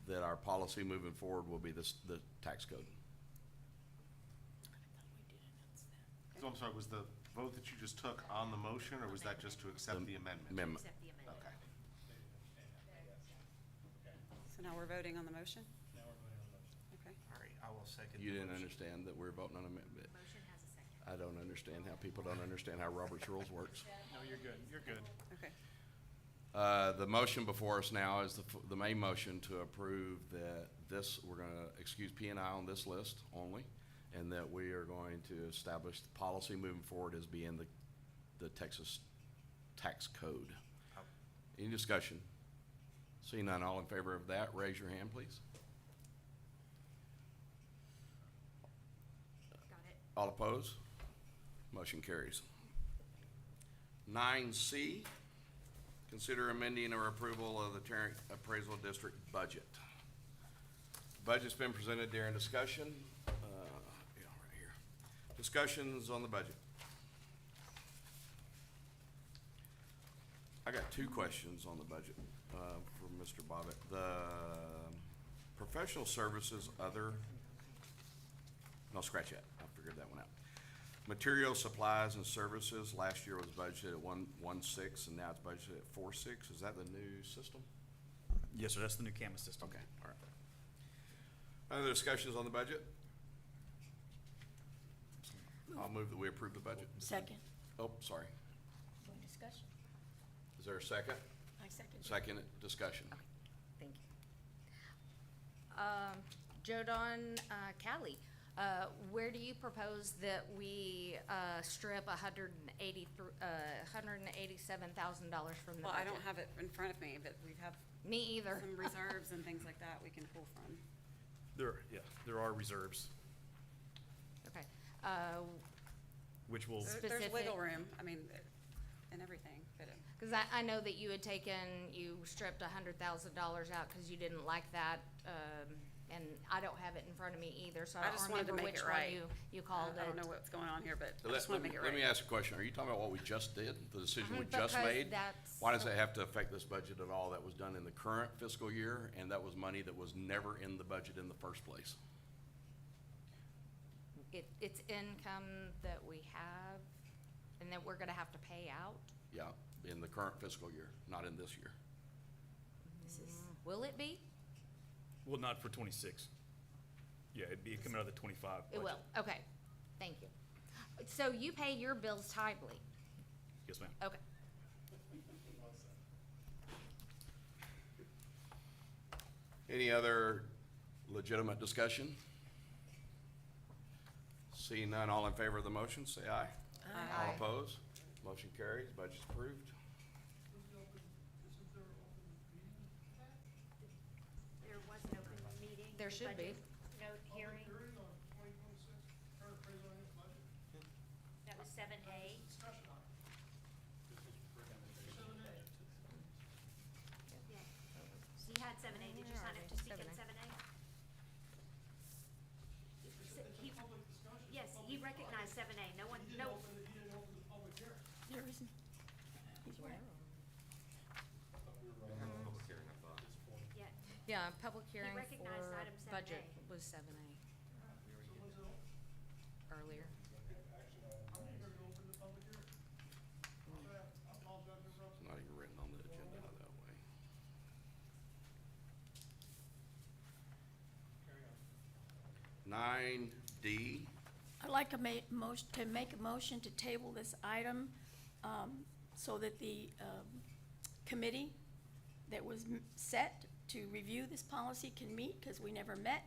Speaker 1: that our policy moving forward will be the tax code.
Speaker 14: So I'm sorry, was the vote that you just took on the motion, or was that just to accept the amendment?
Speaker 1: Amendment.
Speaker 19: Accept the amendment.
Speaker 14: Okay.
Speaker 10: So now we're voting on the motion? Okay.
Speaker 17: All right, I will second the
Speaker 1: You didn't
Speaker 17: motion.
Speaker 1: understand that we're voting on amendment.
Speaker 19: Motion has a second.
Speaker 1: I don't understand how people don't understand how Robert's rules works.
Speaker 3: No, you're good. You're good.
Speaker 10: Okay.
Speaker 1: The motion before us now is the main motion to approve that we're gonna excuse P and I on this list only, and that we are going to establish the policy moving forward as being the Texas tax code. Any discussion? Seeing none, all in favor of that, raise your hand, please.
Speaker 19: Got it.
Speaker 1: All opposed? Motion carries. 9C, consider amending or approval of the Tarrant Appraisal District budget. Budget's been presented during discussion. Right here. Discussions on the budget. I got two questions on the budget for Mr. Bobbitt. The professional services other, no, scratch that. I figured that one out. Material, supplies, and services, last year was budgeted at 1.16, and now it's budgeted at 4.6. Is that the new system?
Speaker 6: Yes, sir, that's the new Canvas system.
Speaker 1: Okay, all right. Other discussions on the budget? I'll move that we approve the budget.
Speaker 9: Second.
Speaker 1: Oh, sorry.
Speaker 9: Any discussion?
Speaker 1: Is there a second?
Speaker 9: I second.
Speaker 1: Second, discussion.
Speaker 13: Thank you. Joe Don, Callie, where do you propose that we strip $187,000 from the budget?
Speaker 10: Well, I don't have it in front of me, but we have
Speaker 13: Me either.
Speaker 10: some reserves and things like that we can pull from.
Speaker 6: There are reserves,
Speaker 13: Okay.
Speaker 6: which will,
Speaker 10: There's
Speaker 13: Specific.
Speaker 10: wiggle room, I mean, and everything, but
Speaker 13: Because I know that you stripped $100,000 out because you didn't like that, and I don't have it in front of me either, so I
Speaker 10: I
Speaker 13: don't
Speaker 10: just wanted to
Speaker 13: remember
Speaker 10: make
Speaker 13: which
Speaker 10: it
Speaker 13: one
Speaker 10: right.
Speaker 13: you called it.
Speaker 10: I don't know what's going on here, but
Speaker 1: So
Speaker 10: I just want to make it right.
Speaker 1: Let me ask a question. Are you talking about what we just did, the decision we just
Speaker 13: Because
Speaker 1: made?
Speaker 13: that's-
Speaker 1: Why does it have to affect this budget at all? That was done in the current fiscal year, and that was money that was never in the budget in the first place.
Speaker 13: It's income that we have and that we're gonna have to pay out.
Speaker 1: Yeah, in the current fiscal year, not in this year.
Speaker 13: Will it be?
Speaker 6: Well, not for 26. Yeah, it'd be coming out of the 25
Speaker 13: It
Speaker 6: budget.
Speaker 13: will, okay, thank you. So you pay your bills timely?
Speaker 6: Yes, ma'am.
Speaker 13: Okay.
Speaker 1: Any other legitimate discussion? Seeing none, all in favor of the motion, say aye.
Speaker 13: Aye.
Speaker 1: All opposed? Motion carries, budget's approved.
Speaker 19: There was an open meeting.
Speaker 13: There should be.
Speaker 19: Note hearing, that was 7A. Yeah. So you had 7A, did you sign up to speak in 7A? Yes, he recognized 7A, no one, no.
Speaker 9: There isn't. He's right.
Speaker 19: Yeah,
Speaker 13: Yeah, public hearing
Speaker 19: recognized
Speaker 13: for
Speaker 19: item 7A.
Speaker 13: budget was 7A. Earlier.
Speaker 1: It's not even written on the agenda that way. Nine D,
Speaker 9: I'd like to make a motion to table this item, so that the, committee that was set to review this policy can meet, because we never met,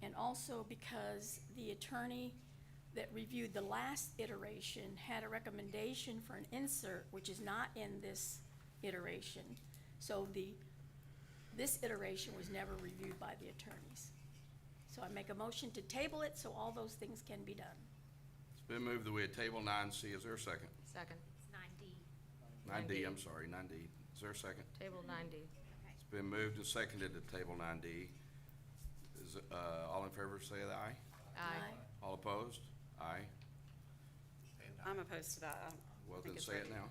Speaker 9: and also because the attorney that reviewed the last iteration had a recommendation for an insert, which is not in this iteration. So this iteration was never reviewed by the attorneys. So I make a motion to table it so all those things can be done.
Speaker 1: it's been moved that we table nine C. Is there a second?
Speaker 13: Second.
Speaker 19: It's 9D.
Speaker 1: Nine D,
Speaker 13: 9D.
Speaker 1: I'm sorry, nine D. Is there a second?
Speaker 13: Table 90.
Speaker 19: Okay.
Speaker 1: It's been moved and seconded to table nine D. Is, all in favor, say aye.
Speaker 13: Aye.
Speaker 1: All opposed? Aye.
Speaker 10: I'm opposed to that.
Speaker 1: Well,
Speaker 10: think
Speaker 1: then
Speaker 10: it's
Speaker 1: say it
Speaker 10: ready.
Speaker 1: now.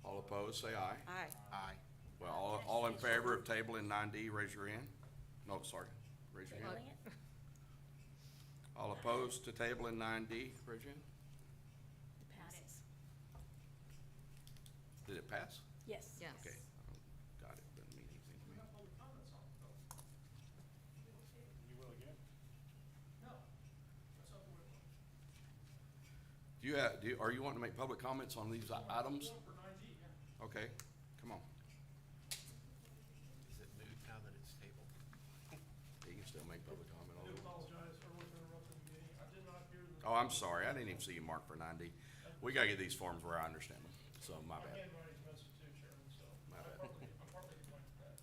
Speaker 1: All opposed, say aye.
Speaker 10: Aye.
Speaker 14: Aye.
Speaker 1: Well, all in favor of tabling nine D, raise your hand. No, sorry, raise your hand.
Speaker 9: Tabling it?
Speaker 1: All opposed to tabling nine D, raise your hand.
Speaker 9: It passes.
Speaker 1: Did it pass?
Speaker 9: Yes.
Speaker 13: Yes.
Speaker 1: Okay. Got it, doesn't mean anything to me. Are you wanting to make public comments on these items? Okay, come on.
Speaker 20: Is it moot now that it's tabled?
Speaker 1: You can still make public comment on
Speaker 11: I do
Speaker 1: it.
Speaker 11: apologize for interrupting the meeting. I did not hear the.
Speaker 1: Oh, I'm sorry, I didn't even see you mark for 9D. We gotta get these forms where I understand them, so my bad.
Speaker 11: Handwriting's messy too, Chairman, so
Speaker 1: My
Speaker 11: I'm
Speaker 1: bad.
Speaker 11: partly to blame for that.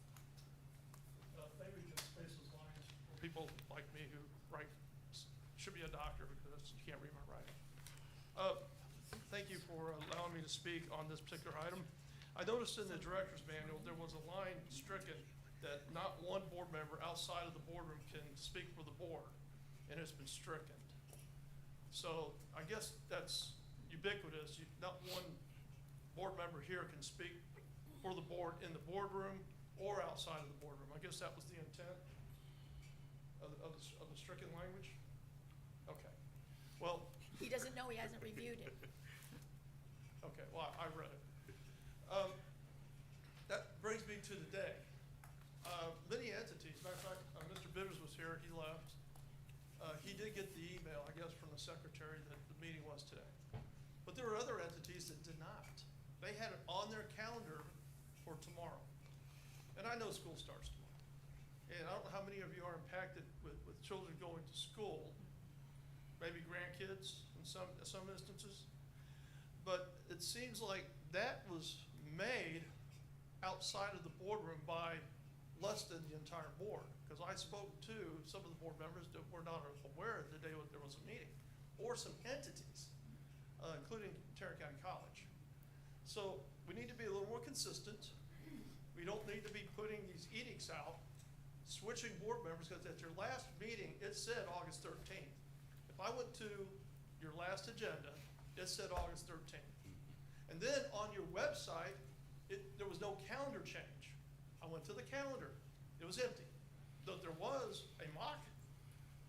Speaker 11: Maybe we can space those lines for people like me who write, should be a doctor because you can't read my writing. Thank you for allowing me to speak on this particular item. I noticed in the director's manual, there was a line stricken that not one board member outside of the boardroom can speak for the board, and it's been stricken. So I guess that's ubiquitous. Not one board member here can speak for the board in the boardroom or outside of the boardroom. I guess that was the intent of the stricken language? Okay. Well,
Speaker 9: He doesn't know, he hasn't reviewed it.
Speaker 11: okay, well, I read it. That brings me to the day. Many entities, matter of fact, Mr. Bitters was here, he left. He did get the email, I guess, from the secretary that the meeting was today. But there were other entities that did not. They had it on their calendar for tomorrow. And I know school starts tomorrow. And I don't know how many of you are impacted with children going to school, maybe grandkids in some instances. But it seems like that was made outside of the boardroom by less than the entire board. Because I spoke to some of the board members that were not aware the day there was a meeting, or some entities, including Tarrant County College. So we need to be a little more consistent. We don't need to be putting these edicts out, switching board members, because at your last meeting, it said August 13th. If I went to your last agenda, it said August 13th. And then on your website, there was no calendar change. I went to the calendar, it was empty. Though there was a mock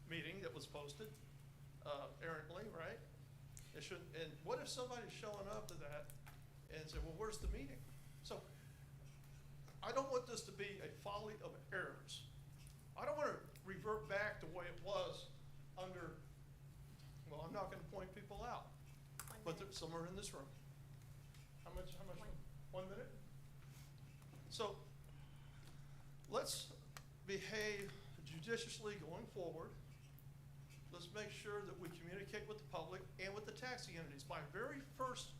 Speaker 11: meeting that was posted errantly, right? It shouldn't, and what if somebody's showing up to that and say, well, where's the meeting? So I don't want this to be a folly of errors. I don't want to revert back to the way it was under, well, I'm not going to point people out, but there's somewhere in this room. How much? 1 minute? So let's behave judiciously going forward. Let's make sure that we communicate with the public and with the taxing entities. My very first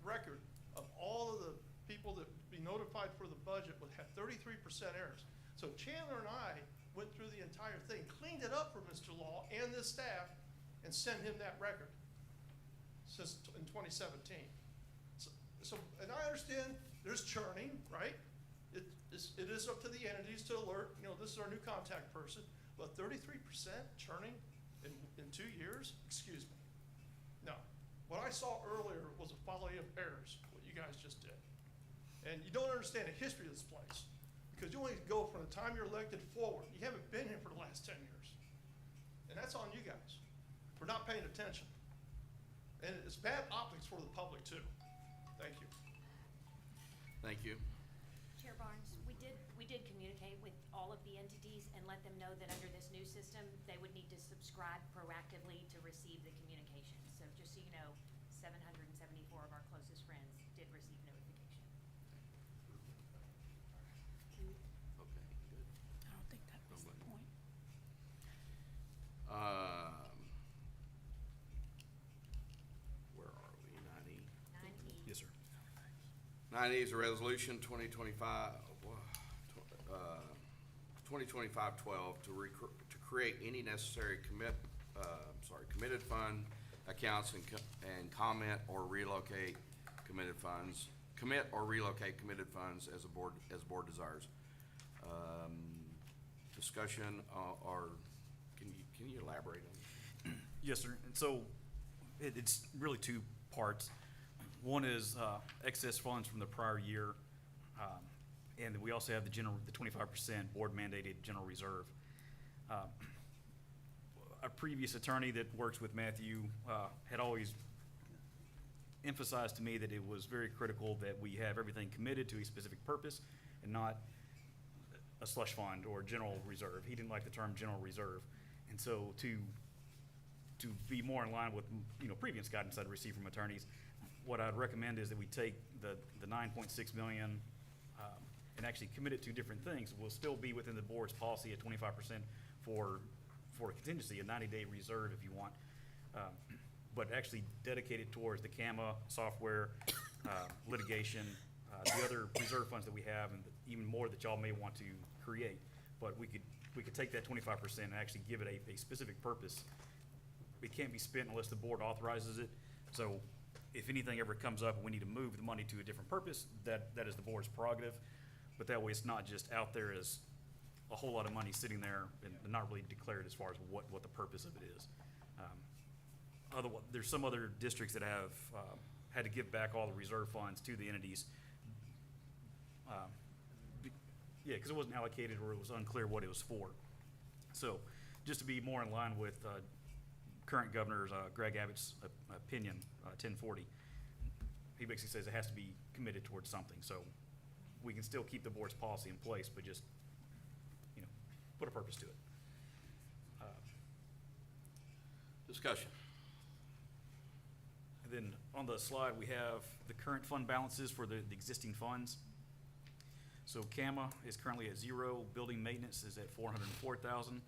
Speaker 11: record of all of the people that be notified for the budget would have 33% errors. So Chandler and I went through the entire thing, cleaned it up for Mr. Law and this staff, and sent him that record since in 2017. So, and I understand there's churning, right? It is up to the entities to alert, this is our new contact person, but 33% churning in 2 years? Excuse me. No. What I saw earlier was a folly of errors, what you guys just did. And you don't understand the history of this place, because you only go from the time you're elected forward. You haven't been here for the last 10 years. And that's on you guys for not paying attention. And it's bad optics for the public too. Thank you.
Speaker 1: Thank you.
Speaker 19: Chair Barnes, we did communicate with all of the entities and let them know that under this new system, they would need to subscribe proactively to receive the communication. So just so you know, 774 of our closest friends did receive notification.
Speaker 1: Okay, good.
Speaker 9: I don't think that was the point.
Speaker 1: Where are we? 9E.
Speaker 19: 9E.
Speaker 6: Yes, sir.
Speaker 1: 9E is a resolution 2025-12 to create any necessary committed fund accounts and commit or relocate committed funds as board desires. Discussion, or can you elaborate on?
Speaker 6: Yes, sir. And so it's really two parts. One is excess funds from the prior year, and we also have the 25% board mandated general reserve. A previous attorney that works with Matthew had always emphasized to me that it was very critical that we have everything committed to a specific purpose and not a slush fund or general reserve. He didn't like the term general reserve. And so to be more in line with, previous guidance I'd received from attorneys, what I'd recommend is that we take the 9.6 million and actually commit it to different things. We'll still be within the board's policy at 25% for a contingency, a 90-day reserve if you want, but actually dedicate it towards the CAMA software, litigation, the other reserve funds that we have, and even more that y'all may want to create. But we could take that 25% and actually give it a specific purpose. It can't be spent unless the board authorizes it. So if anything ever comes up and we need to move the money to a different purpose, that is the board's prerogative. But that way it's not just out there as a whole lot of money sitting there and not really declared as far as what the purpose of it is. Otherwise, there's some other districts that have had to give back all the reserve funds to the entities. Because it wasn't allocated or it was unclear what it was for. So just to be more in line with current Governor Greg Abbott's opinion, 1040, he basically says it has to be committed towards something. So we can still keep the board's policy in place, but just, put a purpose to it.
Speaker 1: Discussion.
Speaker 6: And then on the slide, we have the current fund balances for the existing funds. So CAMA is currently at 0, building maintenance is at 404,000,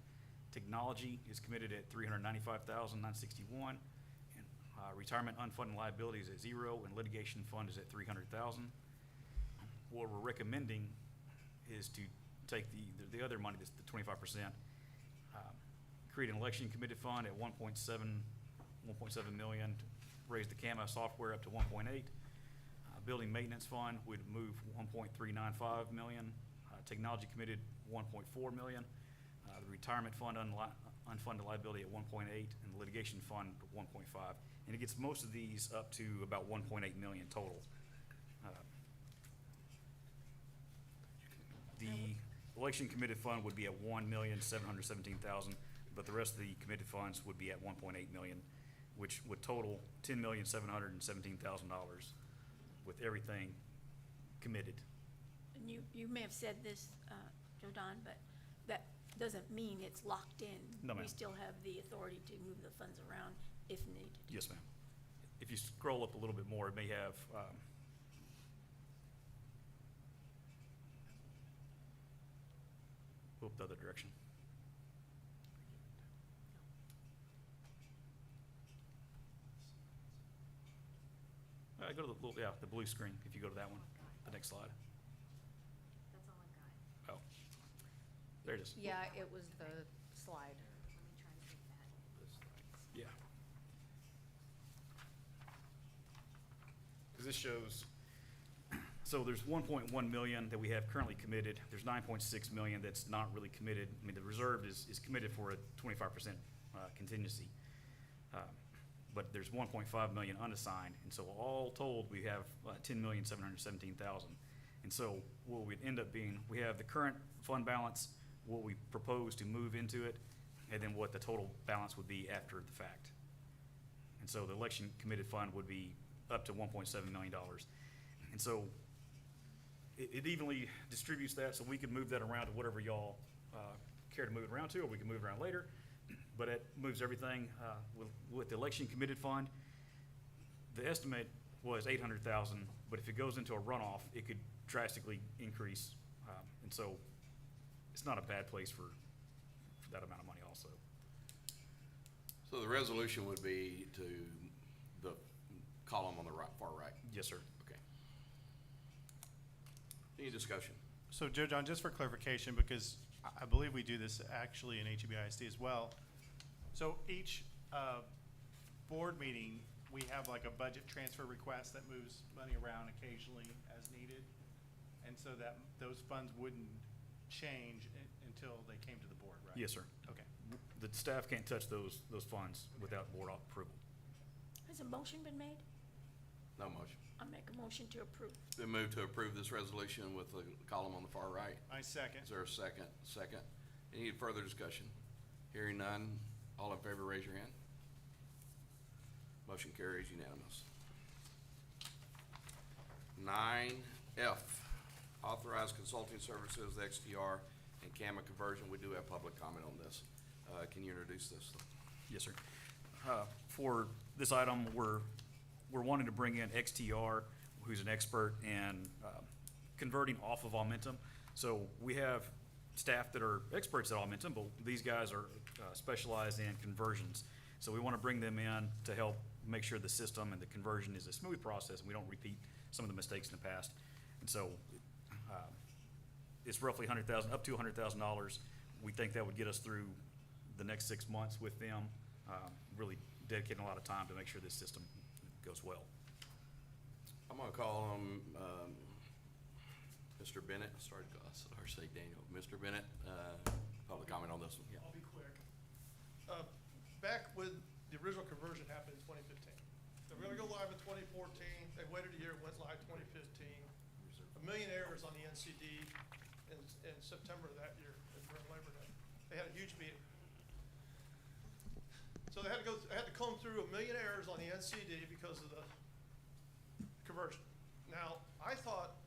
Speaker 6: technology is committed at 395,961, and retirement unfunded liabilities at 0, and litigation fund is at 300,000. What we're recommending is to take the other money, that's the 25%, create an election committed fund at 1.7 million, to raise the CAMA software up to 1.8. Building maintenance fund would move 1.395 million. Technology committed 1.4 million. The retirement fund unfunded liability at 1.8, and the litigation fund 1.5. And it gets most of these up to about 1.8 million total. The election committed fund would be at 1,717,000, but the rest of the committed funds would be at 1.8 million. which would total $10,717,000 with everything committed.
Speaker 9: And you may have said this, Joe Don, but that doesn't mean it's locked in.
Speaker 6: No, ma'am.
Speaker 9: We still have the authority to move the funds around if needed.
Speaker 6: Yes, ma'am. If you scroll up a little bit more, it may have, whoop, the other direction. Go to the little, yeah, the blue screen, if you go to that one, the next slide.
Speaker 19: That's all I've got.
Speaker 6: Oh, there it is.
Speaker 13: Yeah, it was the slide.
Speaker 19: Let me try to get that.
Speaker 6: Yeah.
Speaker 3: Because this shows,
Speaker 6: So there's 1.1 million that we have currently committed. There's 9.6 million that's not really committed. I mean, the reserve is committed for a 25% contingency. But there's 1.5 million unassigned, and so all told, we have 10,717,000. And so what we'd end up being, we have the current fund balance, what we propose to move into it, and then what the total balance would be after the fact. And so the election committed fund would be up to $1.7 million. And so it evenly distributes that, so we could move that around to whatever y'all care to move it around to, or we can move it around later. But it moves everything with the election committed fund. The estimate was 800,000, but if it goes into a runoff, it could drastically increase. And so it's not a bad place for that amount of money also.
Speaker 1: So the resolution would be to the column on the right, far right.
Speaker 6: Yes, sir.
Speaker 1: Okay. Any discussion?
Speaker 3: so Joe Don, just for clarification, because I believe we do this actually in HEB-ISD as well. So each board meeting, we have like a budget transfer request that moves money around occasionally as needed. And so that those funds wouldn't change until they came to the board, right?
Speaker 6: Yes, sir.
Speaker 3: Okay.
Speaker 6: The staff can't touch those funds without board approval.
Speaker 9: Has a motion been made?
Speaker 1: No motion.
Speaker 9: I'll make a motion to approve.
Speaker 1: Been moved to approve this resolution with the column on the far right.
Speaker 3: I second.
Speaker 1: Is there a second? Second. Any further discussion? Hearing none. All in favor, raise your hand. Motion carries unanimous. 9F, authorize consulting services, XTR, and CAMA conversion. We do have public comment on this. Can you introduce this?
Speaker 6: Yes, sir. For this item, we're wanting to bring in XTR, who's an expert in converting off of Aumentum. So we have staff that are experts at Aumentum, but these guys are specialized in conversions. So we want to bring them in to help make sure the system and the conversion is a smooth process and we don't repeat some of the mistakes in the past. And so it's roughly $100,000, up to $100,000. We think that would get us through the next 6 months with them, really dedicating a lot of time to make sure this system goes well.
Speaker 1: I'm gonna call him, Mr. Bennett. Sorry to say Daniel. Mr. Bennett, public comment on this one. Yeah.
Speaker 11: I'll be quick. Back when the original conversion happened in 2015. They were gonna go live in 2014, they waited a year, went live 2015. A million errors on the NCD in September of that year, during Labor Day. They had a huge meeting. So they had to comb through a million errors on the NCD because of the conversion. Now, I thought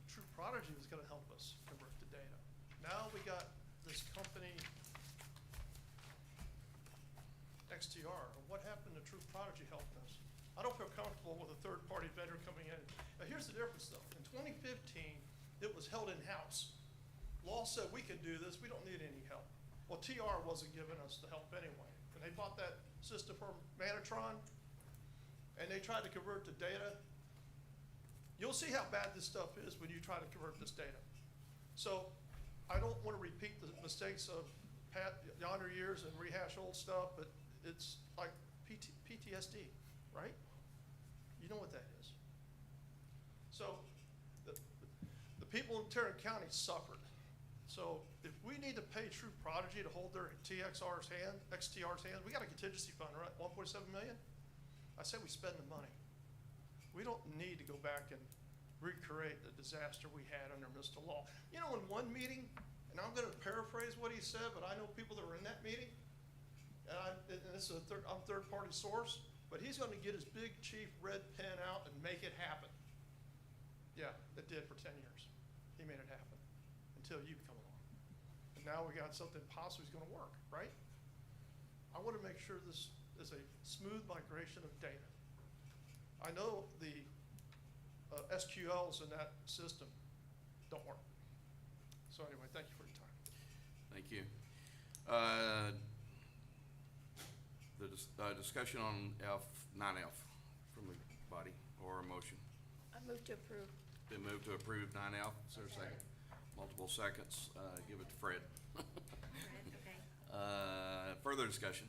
Speaker 11: True Prodigy was gonna help us convert the data. Now we got this company, XTR. What happened to True Prodigy helping us? I don't feel comfortable with a third-party vendor coming in. Now, here's the difference, though. In 2015, it was held in-house. Law said we can do this, we don't need any help. Well, TR wasn't giving us the help anyway. And they bought that system from Manatron, and they tried to convert the data. You'll see how bad this stuff is when you try to convert this data. So I don't want to repeat the mistakes of yonder years and rehash old stuff, but it's like PTSD, right? You know what that is. So the people in Tarrant County suffered. So if we need to pay True Prodigy to hold their XTR's hand, we got a contingency fund, right? 1.7 million? I say we spend the money. We don't need to go back and recreate the disaster we had under Mr. Law. You know, in one meeting, and I'm gonna paraphrase what he said, but I know people that were in that meeting, and this is I'm third-party source. but he's gonna get his big chief red pen out and make it happen. Yeah, it did for 10 years. He made it happen until you come along. And now we got something possibly is gonna work, right? I wanna make sure this is a smooth migration of data. I know the SQLs in that system don't work. So anyway, thank you for your time.
Speaker 1: Thank you. The discussion on 9F from the body or a motion.
Speaker 9: I move to approve.
Speaker 1: Been moved to approve 9F. Is there a second? Multiple seconds. Give it to Fred.
Speaker 19: Okay.
Speaker 1: Further discussion?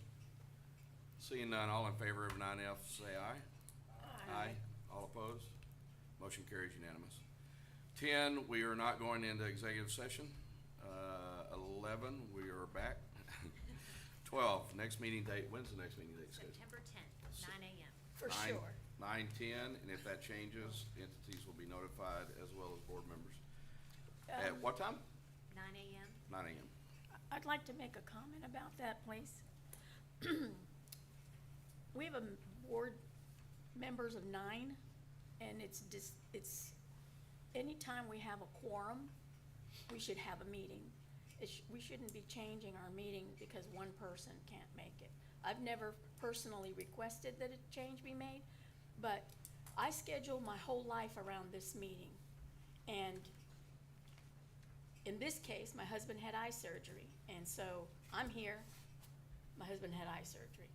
Speaker 1: Seeing none, all in favor of 9F, say aye. Aye. All opposed? Motion carries unanimous. 10, we are not going into executive session. 11, we are back. 12, next meeting date. When's the next meeting date scheduled?
Speaker 19: September 10th, 9 a.m.
Speaker 9: For
Speaker 1: 9,
Speaker 9: sure.
Speaker 1: 9/10, and if that changes, entities will be notified as well as board members. At what time?
Speaker 19: 9 a.m.
Speaker 1: 9 a.m.
Speaker 9: I'd like to make a comment about that, please. We have a board members of 9, and it's anytime we have a quorum, we should have a meeting. We shouldn't be changing our meeting because one person can't make it. I've never personally requested that a change be made, but I schedule my whole life around this meeting. And in this case, my husband had eye surgery, and so I'm here, my husband had eye surgery.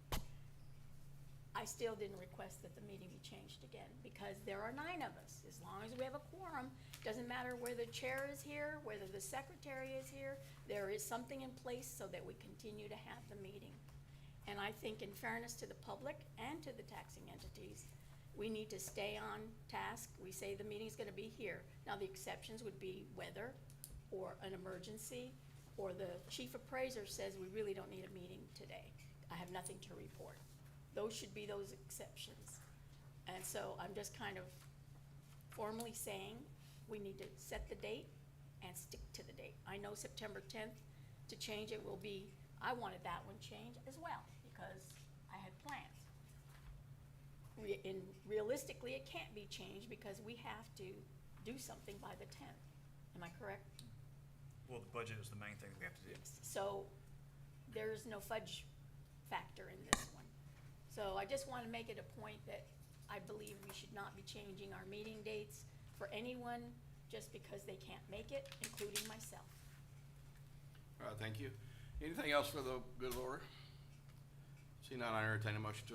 Speaker 9: I still didn't request that the meeting be changed again, because there are 9 of us. As long as we have a quorum, doesn't matter whether the chair is here, whether the secretary is here, there is something in place so that we continue to have the meeting. And I think in fairness to the public and to the taxing entities, we need to stay on task. We say the meeting's gonna be here. Now, the exceptions would be weather, or an emergency, or the chief appraiser says we really don't need a meeting today. I have nothing to report. Those should be those exceptions. And so I'm just kind of formally saying we need to set the date and stick to the date. I know September 10th, to change it will be, I wanted that one changed as well because I had plans. Realistically, it can't be changed because we have to do something by the 10th. Am I correct?
Speaker 6: Well, the budget is the main thing that we have to do.
Speaker 9: So there's no fudge factor in this one. So I just want to make it a point that I believe we should not be changing our meeting dates for anyone just because they can't make it, including myself.
Speaker 1: All right, thank you. Anything else for the good of the order? See none, I entertain a motion to